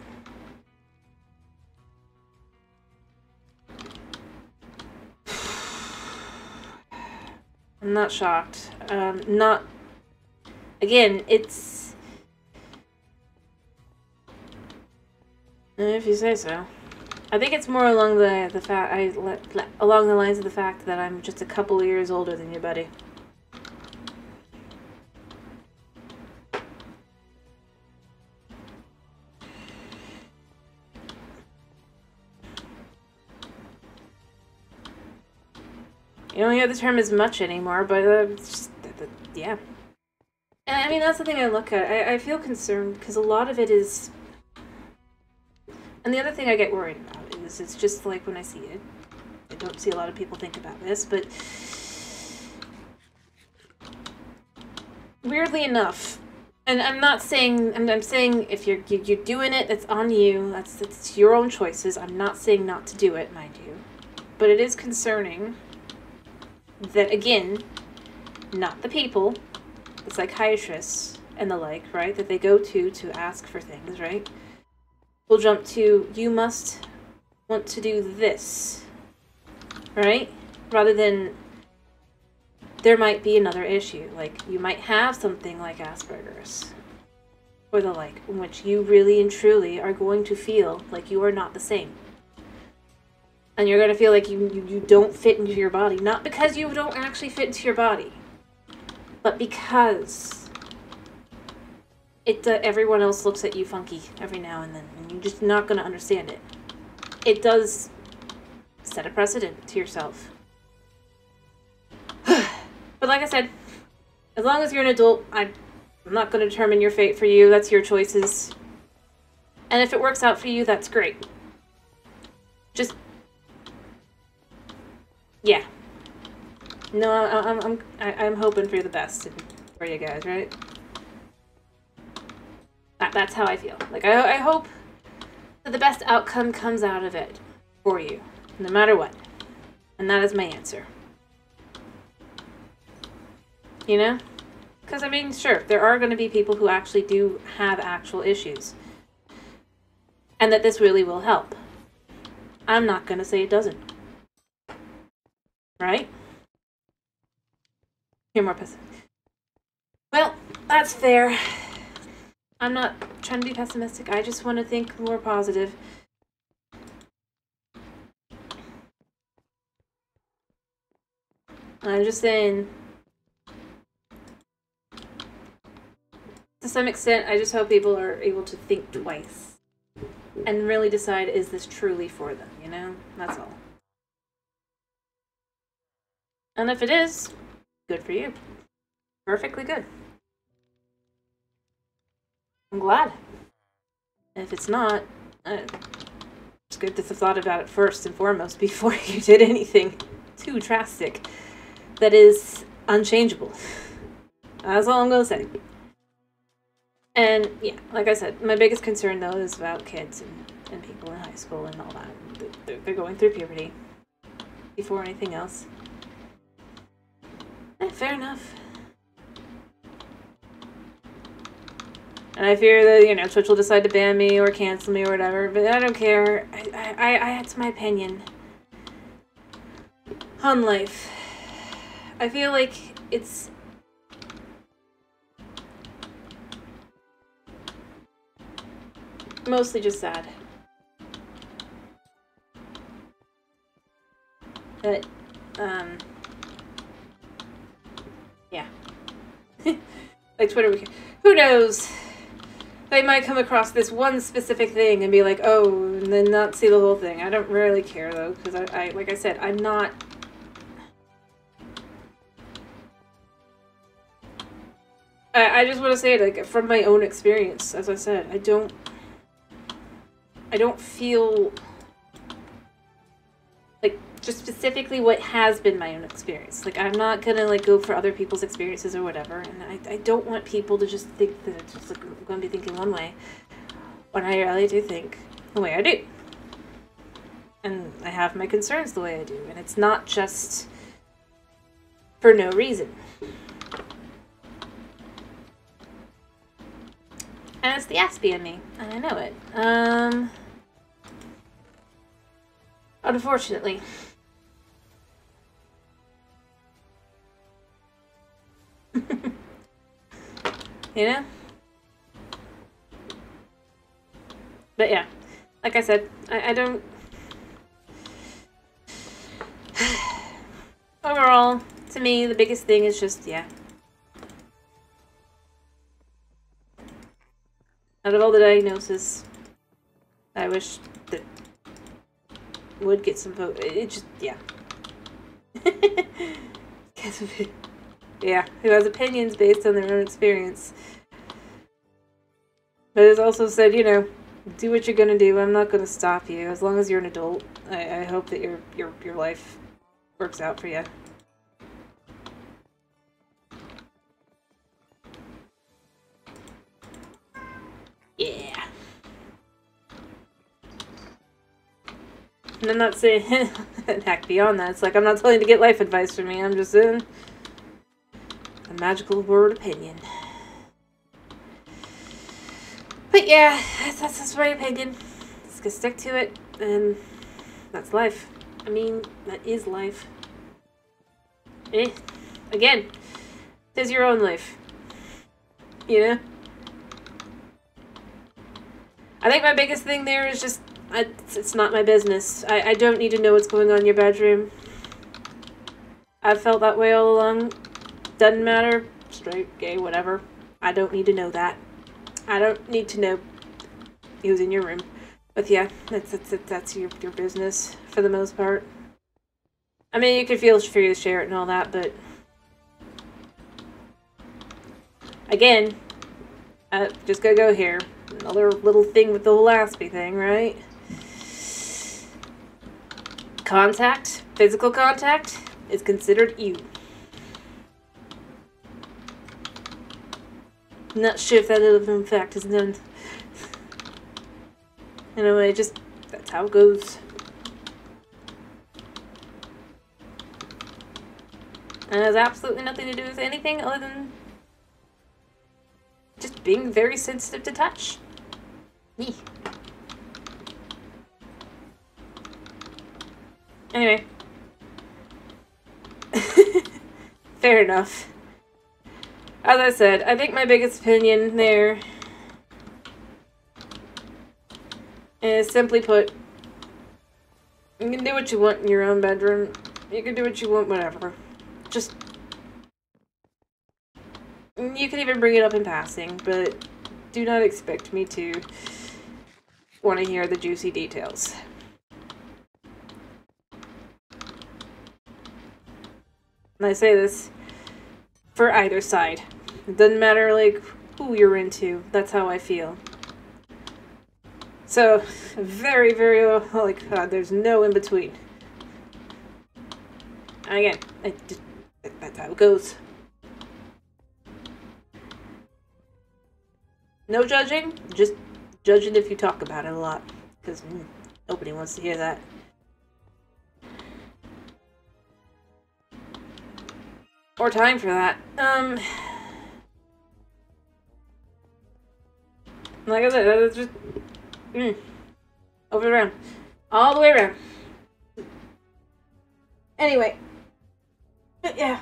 I'm not shocked. Not again. It's if you say so. I think it's more along the fact along the lines of the fact that I'm just a couple of years older than you, buddy. You don't hear the term as much anymore, but just, yeah. And I mean, that's the thing I look at. I feel concerned because a lot of it is. And the other thing I get worried about is it's just like when I see it. I don't see a lot of people think about this, but weirdly enough, and I'm not saying, I'm saying if you're doing it, it's on you. It's your own choices. I'm not saying not to do it, mind you, but it is concerning that again, not the people, the psychiatrists and the like, right? That they go to ask for things, right? We'll jump to, you must want to do this, right? Rather than, there might be another issue. Like, you might have something like Asperger's, or the like, in which you really and truly are going to feel like you are not the same. And you're going to feel like you don't fit into your body. Not because you don't actually fit into your body, but because everyone else looks at you funky every now and then, and you're just not going to understand it. It does set a precedent to yourself. But like I said, as long as you're an adult, I'm not going to determine your fate for you. That's your choices. And if it works out for you, that's great. Just, yeah. No, I'm hoping for the best for you guys, right? That's how I feel. Like, I hope that the best outcome comes out of it for you, no matter what. And that is my answer. You know? Because, I mean, sure, there are going to be people who actually do have actual issues. And that this really will help. I'm not gonna say it doesn't. Right? You're more pessimistic. Well, that's fair. I'm not trying to be pessimistic. I just want to think more positive. I'm just saying, to some extent, I just hope people are able to think twice and really decide, is this truly for them, you know? That's all. And if it is, good for you. Perfectly good. I'm glad. And if it's not, it's good to have thought about it first and foremost before you did anything too drastic that is unchangeable. That's all I'm gonna say. And yeah, like I said, my biggest concern though is about kids and people in high school and all that. They're going through puberty before anything else. Fair enough. And I fear that, you know, Twitch will decide to ban me or cancel me or whatever, but I don't care. It's my opinion on life. I feel like it's mostly just sad that, yeah. Like Twitter, who knows? They might come across this one specific thing and be like, oh, and then not see the whole thing. I don't really care, though, because I like I said, I'm not... I just want to say, like, from my own experience, as I said, I don't feel... like, just specifically what has been my own experience. Like, I'm not gonna, like, go for other people's experiences or whatever, and I don't want people to just think that it's just, like, gonna be thinking one way, when I really do think the way I do. And I have my concerns the way I do, and it's not just for no reason. And it's the Aspie in me, and I know it. Unfortunately. You know? But yeah, like I said, I don't... Overall, to me, the biggest thing is just, yeah. Out of all the diagnosis, I wish that would get some vote. It just, yeah. Yeah, who has opinions based on their own experience. But it's also said, you know, do what you're gonna do. I'm not gonna stop you. As long as you're an adult, I hope that your life works out for you. Yeah. And I'm not saying, heck, beyond that, it's like I'm not telling you to get life advice from me. I'm just saying a magical word opinion. But yeah, that's my opinion. Just gonna stick to it, and that's life. I mean, that is life. Again, it is your own life. You know? I think my biggest thing there is just, it's not my business. I don't need to know what's going on in your bedroom. I've felt that way all along. Doesn't matter, straight, gay, whatever. I don't need to know that. I don't need to know who's in your room. But yeah, that's your business for the most part. I mean, you could feel free to share it and all that, but again, just gotta go here. Another little thing with the whole Aspie thing, right? Contact, physical contact, is considered you. Not sure if that in fact is done. Anyway, just, that's how it goes. And it has absolutely nothing to do with anything other than just being very sensitive to touch. Me. Anyway. Fair enough. As I said, I think my biggest opinion there is, simply put, you can do what you want in your own bedroom. You can do what you want, whatever. Just... You can even bring it up in passing, but do not expect me to want to hear the juicy details. And I say this for either side. It doesn't matter, like, who you're into. That's how I feel. So, very, very, like, there's no in between. And again, that's how it goes. No judging, just judging if you talk about it a lot. Because nobody wants to hear that. Or time for that. Like I said, that's just... over and around. All the way around. Anyway. But yeah.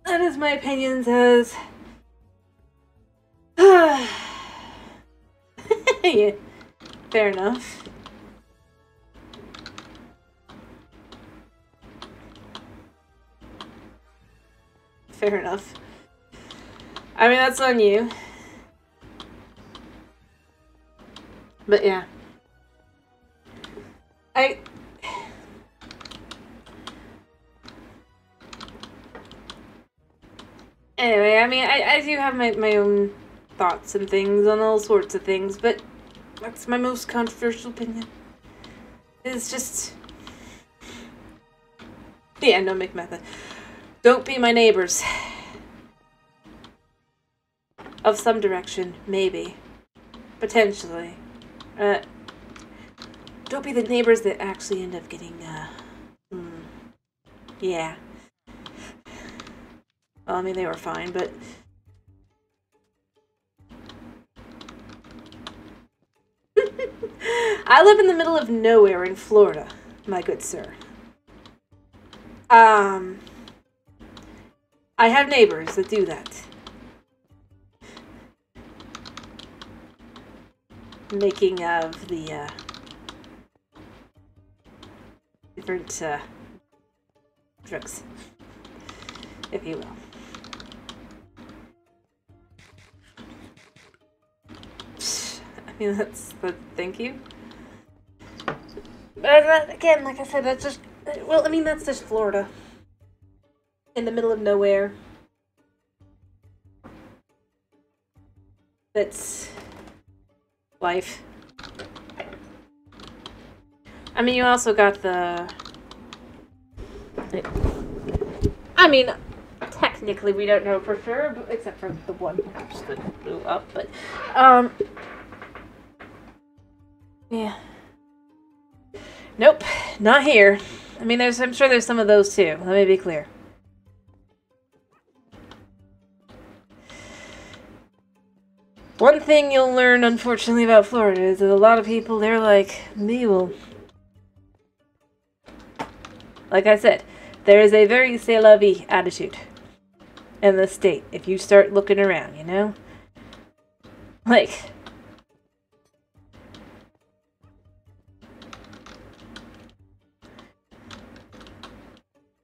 That is my opinions as... yeah. Fair enough. Fair enough. I mean, that's on you. But yeah. Anyway, I mean, I do have my own thoughts and things on all sorts of things, but that's my most controversial opinion. It's just... Yeah, no make method. Don't be my neighbors. Of some direction, maybe. Potentially. Don't be the neighbors that actually end up getting, yeah. Well, I mean, they were fine, but... I live in the middle of nowhere in Florida, my good sir. I have neighbors that do that. Making of the, different, drugs, if you will. I mean, that's the thank you. But again, like I said, that's just, well, I mean, that's just Florida. In the middle of nowhere. That's life. I mean, you also got the... I mean, technically we don't know for sure, but except for the one house that blew up, but, yeah. Nope, not here. I mean, I'm sure there's some of those too, let me be clear. One thing you'll learn, unfortunately, about Florida is that a lot of people, they're like, me, well... Like I said, there is a very c'est la vie attitude in the state, if you start looking around, you know? Like...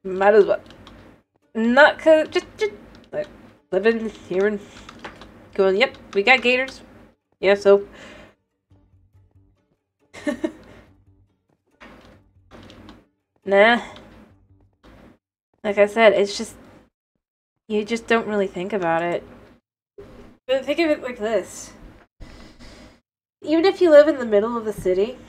Might as well. Not cause, just like, living here and going, yep, we got gators. Yeah, so. Nah. Like I said, it's just, you just don't really think about it. But think of it like this. Even if you live in the middle of the city,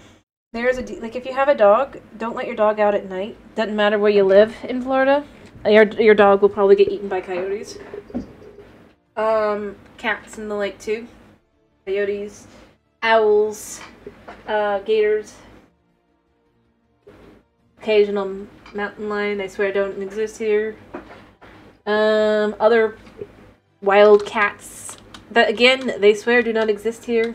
there's like, if you have a dog, don't let your dog out at night. Doesn't matter where you live in Florida. Your dog will probably get eaten by coyotes. Cats and the like too. Coyotes, owls, gators. Occasional mountain lion, I swear don't exist here. Other wild cats that, again, they swear do not exist here.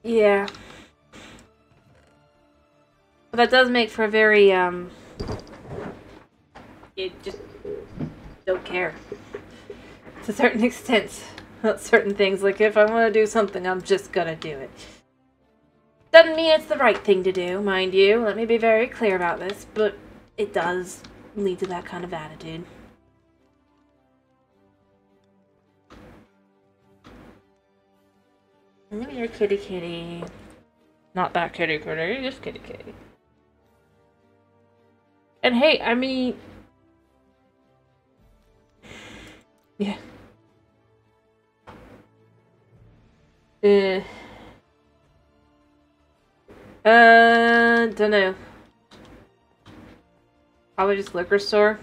Yeah. But that does make for a very, you just don't care. To a certain extent. About certain things. Like, if I want to do something, I'm just gonna do it. Doesn't mean it's the right thing to do, mind you. Let me be very clear about this. But it does lead to that kind of attitude. Maybe you're kitty kitty. Not that kitty kitty, just kitty kitty. And hey, I mean... Yeah. Don't know. Probably just liquor store.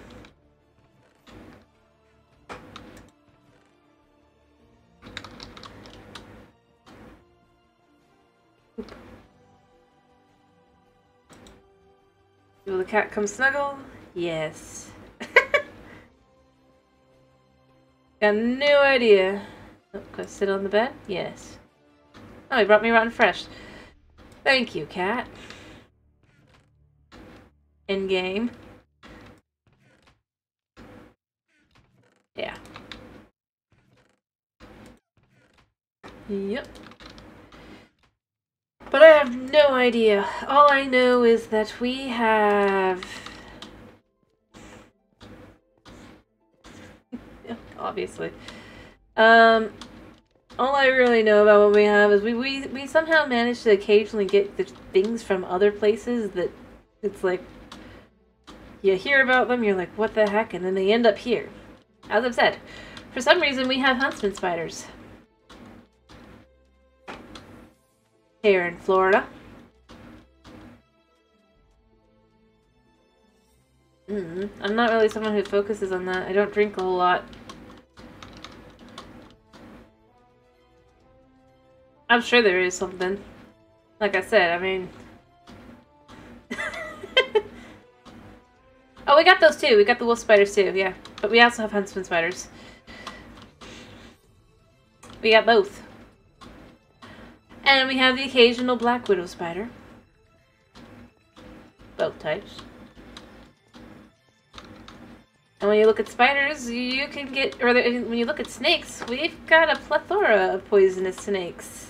Will the cat come snuggle? Yes. Got no idea. Oh, can I sit on the bed? Yes. Oh, he brought me rotten fresh. Thank you, cat. In game. Yeah. Yep. But I have no idea. All I know is that we have... Obviously. All I really know about what we have is we somehow managed to occasionally get the things from other places that it's like you hear about them, you're like, what the heck? And then they end up here. As I've said, for some reason we have huntsman spiders here in Florida. I'm not really someone who focuses on that. I don't drink a whole lot. I'm sure there is something. Like I said, I mean... Oh, we got those too. We got the wolf spiders too, yeah. But we also have huntsman spiders. We got both. And we have the occasional black widow spider. Both types. And when you look at spiders, you can get... Or when you look at snakes, we've got a plethora of poisonous snakes.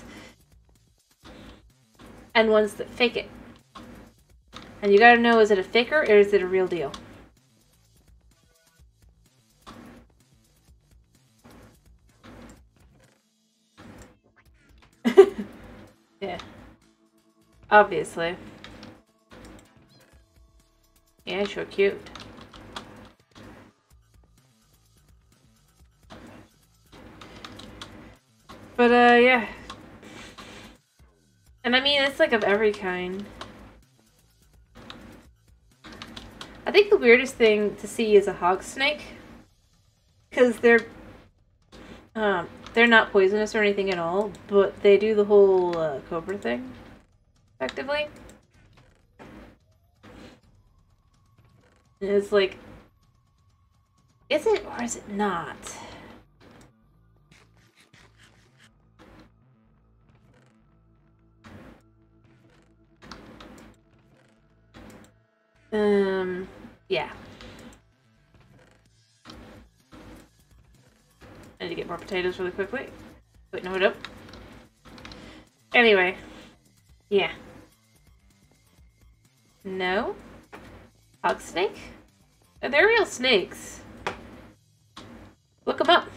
And ones that fake it. And you gotta know, is it a faker or is it a real deal? Yeah. Obviously. Yeah, sure cute. But, yeah. And I mean, it's like of every kind. I think the weirdest thing to see is a hog snake. Because they're not poisonous or anything at all, but they do the whole cobra thing, effectively. And it's like, is it or is it not? Yeah. I need to get more potatoes really quickly. Wait, no, hold up. Anyway. Yeah. No? Hog snake? They're real snakes. Look them up.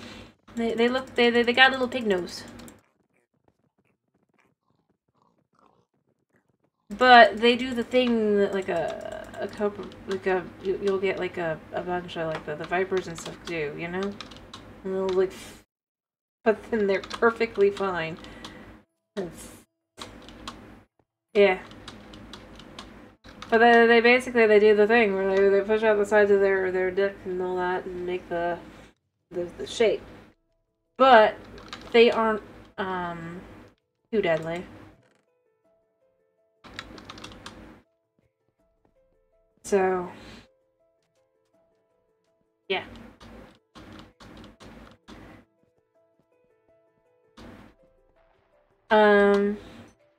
They got a little pig nose. But they do the thing that like a cobra, like you'll get like a bunch of like the vipers and stuff do, you know? And they'll like, but then they're perfectly fine. Yeah. But they basically they do the thing where they push out the sides of their dick and all that and make the shape. But they aren't too deadly. So yeah.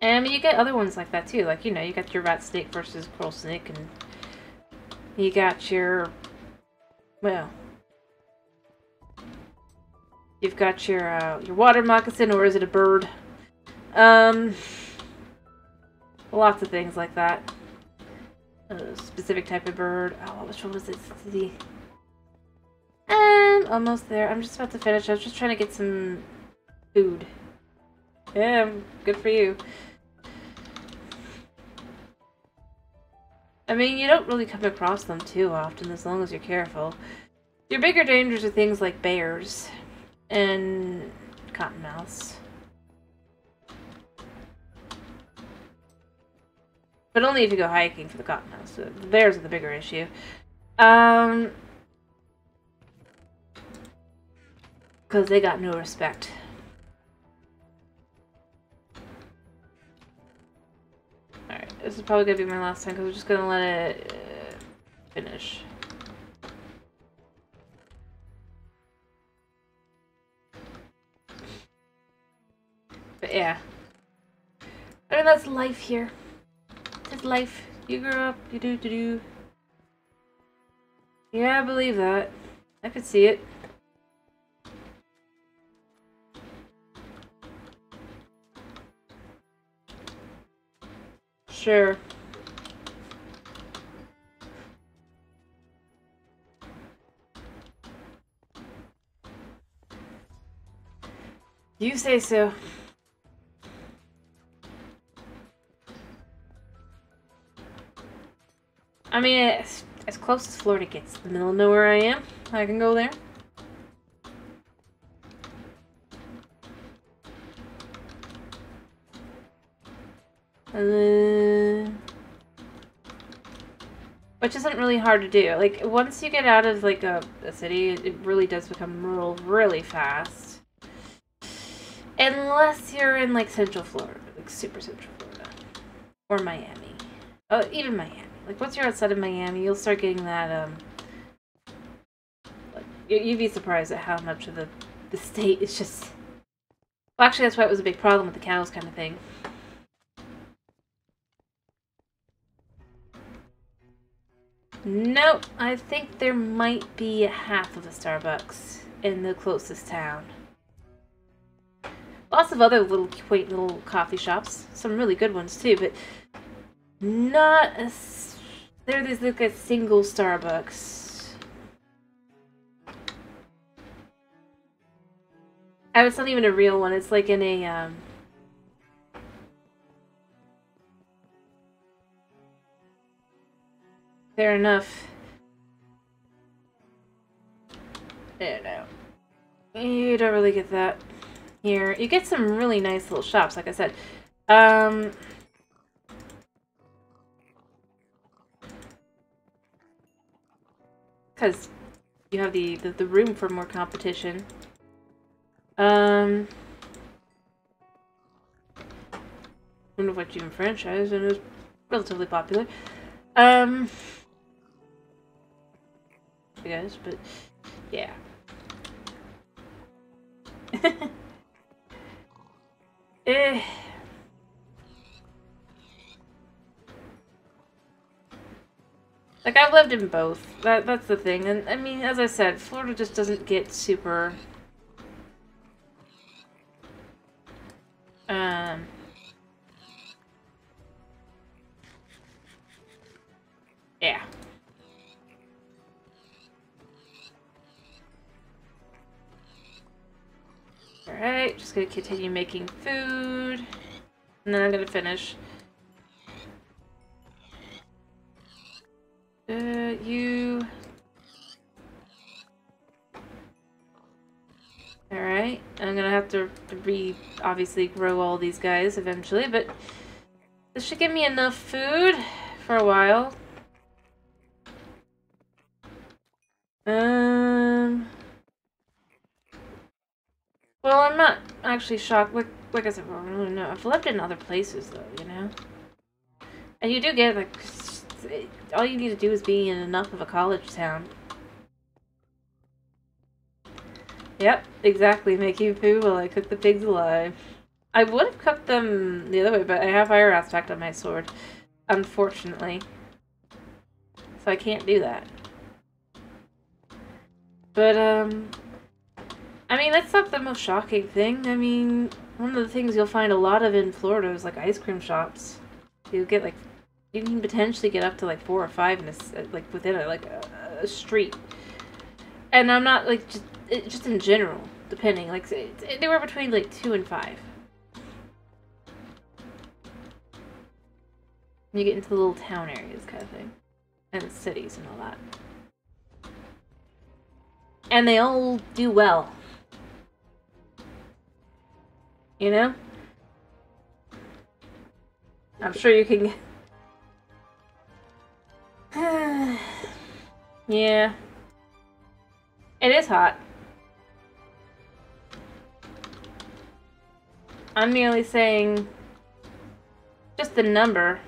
And I mean, you get other ones like that too. Like, you know, you got your rat snake versus coral snake, and you got your, well, you've got your water moccasin, or is it a bird? Lots of things like that. A specific type of bird. Oh, which one was it? Almost there. I'm just about to finish. I was just trying to get some food. Yeah, good for you. I mean, you don't really come across them too often, as long as you're careful. Your bigger dangers are things like bears and cottonmouths. But only if you go hiking for the cottonmouths. So the bears are the bigger issue. Because they got no respect. Alright, this is probably going to be my last time because we're just going to let it finish. But yeah. I mean, that's life here. That's life. You grew up, you do. Yeah, I believe that. I could see it. Sure. You say so. I mean, it's as close as Florida gets to the middle of nowhere I am. I can go there. Which isn't really hard to do. Like, once you get out of, like, a city, it really does become rural really fast. Unless you're in, like, Central Florida. Like, super Central Florida. Or Miami. Oh, even Miami. Like, once you're outside of Miami, you'll start getting that, like, you'd be surprised at how much of the state is just... Well, actually, that's why it was a big problem with the cows kind of thing. Nope, I think there might be half of a Starbucks in the closest town. Lots of other little quaint little coffee shops. Some really good ones too, but not as... There's like a single Starbucks. And it's not even a real one, it's like in a, Fair enough. I don't know. You don't really get that here. You get some really nice little shops, like I said. Because you have the room for more competition. I don't know what you franchise, and it was relatively popular. I guess, but yeah. Like, I've lived in both. That's the thing. And, I mean, as I said, Florida just doesn't get super... Yeah. Alright, just gonna continue making food. And then I'm gonna finish. You... Alright, I'm gonna have to obviously grow all these guys eventually, but this should give me enough food for a while. Well, I'm not actually shocked. Like I said, I don't really know. I've lived in other places, though, you know? And you do get, like, all you need to do is be in enough of a college town. Yep, exactly. Making food while I cook the pigs alive. I would have cooked them the other way, but I have fire aspect on my sword, unfortunately. So I can't do that. But, I mean, that's not the most shocking thing. I mean, one of the things you'll find a lot of in Florida is, like, ice cream shops. You get, like, you can potentially get up to, like, 4 or 5 in a, like, within a street. And I'm not, like, just in general, depending. Like, it's anywhere between, like, 2 and 5. You get into the little town areas kind of thing. And cities and all that. And they all do well. You know? I'm sure you can get... Yeah. It is hot. I'm merely saying just the number.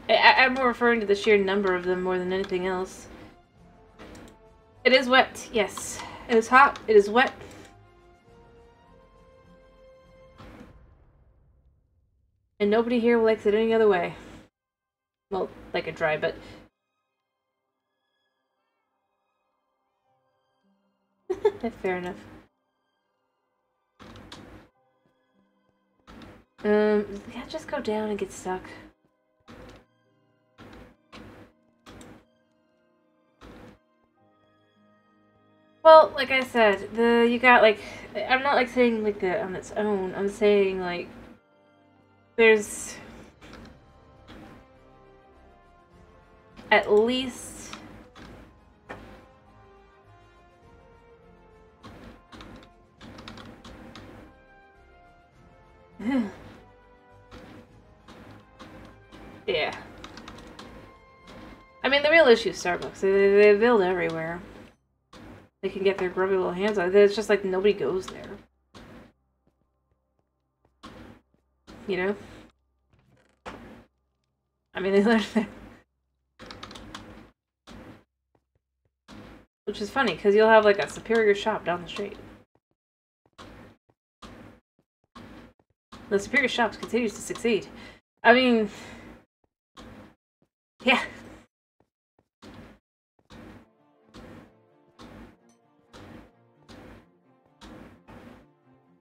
I'm more referring to the sheer number of them more than anything else. It is wet, yes. It is hot, it is wet. And nobody here likes it any other way. Well, like it dry, but... Fair enough. Yeah, just go down and get stuck. Well, like I said, you got, like, I'm not, like, saying, like, that on its own. I'm saying, like, there's at least yeah. I mean, the real issue is Starbucks. They build everywhere. They can get their grubby little hands on it. It's just like nobody goes there. You know? I mean, they live there. Which is funny, because you'll have like a superior shop down the street. The superior shops continues to succeed. I mean... Yeah.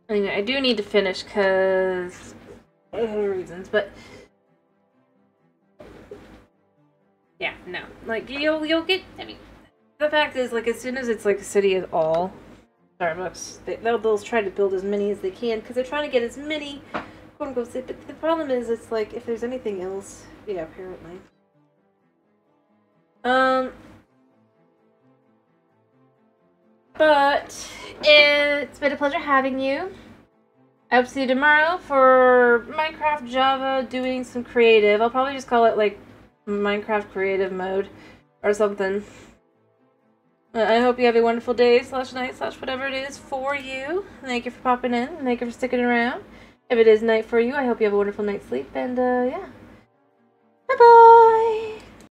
Anyway, I do need to finish because other reasons, but yeah, no. Like you'll get. I mean, the fact is, like, as soon as it's like a city at all, Starbucks they'll try to build as many as they can because they're trying to get as many quote unquote. But the problem is, it's like if there's anything else, yeah, apparently. But it's been a pleasure having you. I'll see you tomorrow for Minecraft Java doing some creative. I'll probably just call it like Minecraft creative mode or something. I hope you have a wonderful day / night / whatever it is for you. Thank you for popping in. Thank you for sticking around. If it is night for you, I hope you have a wonderful night's sleep. And yeah. Bye-bye!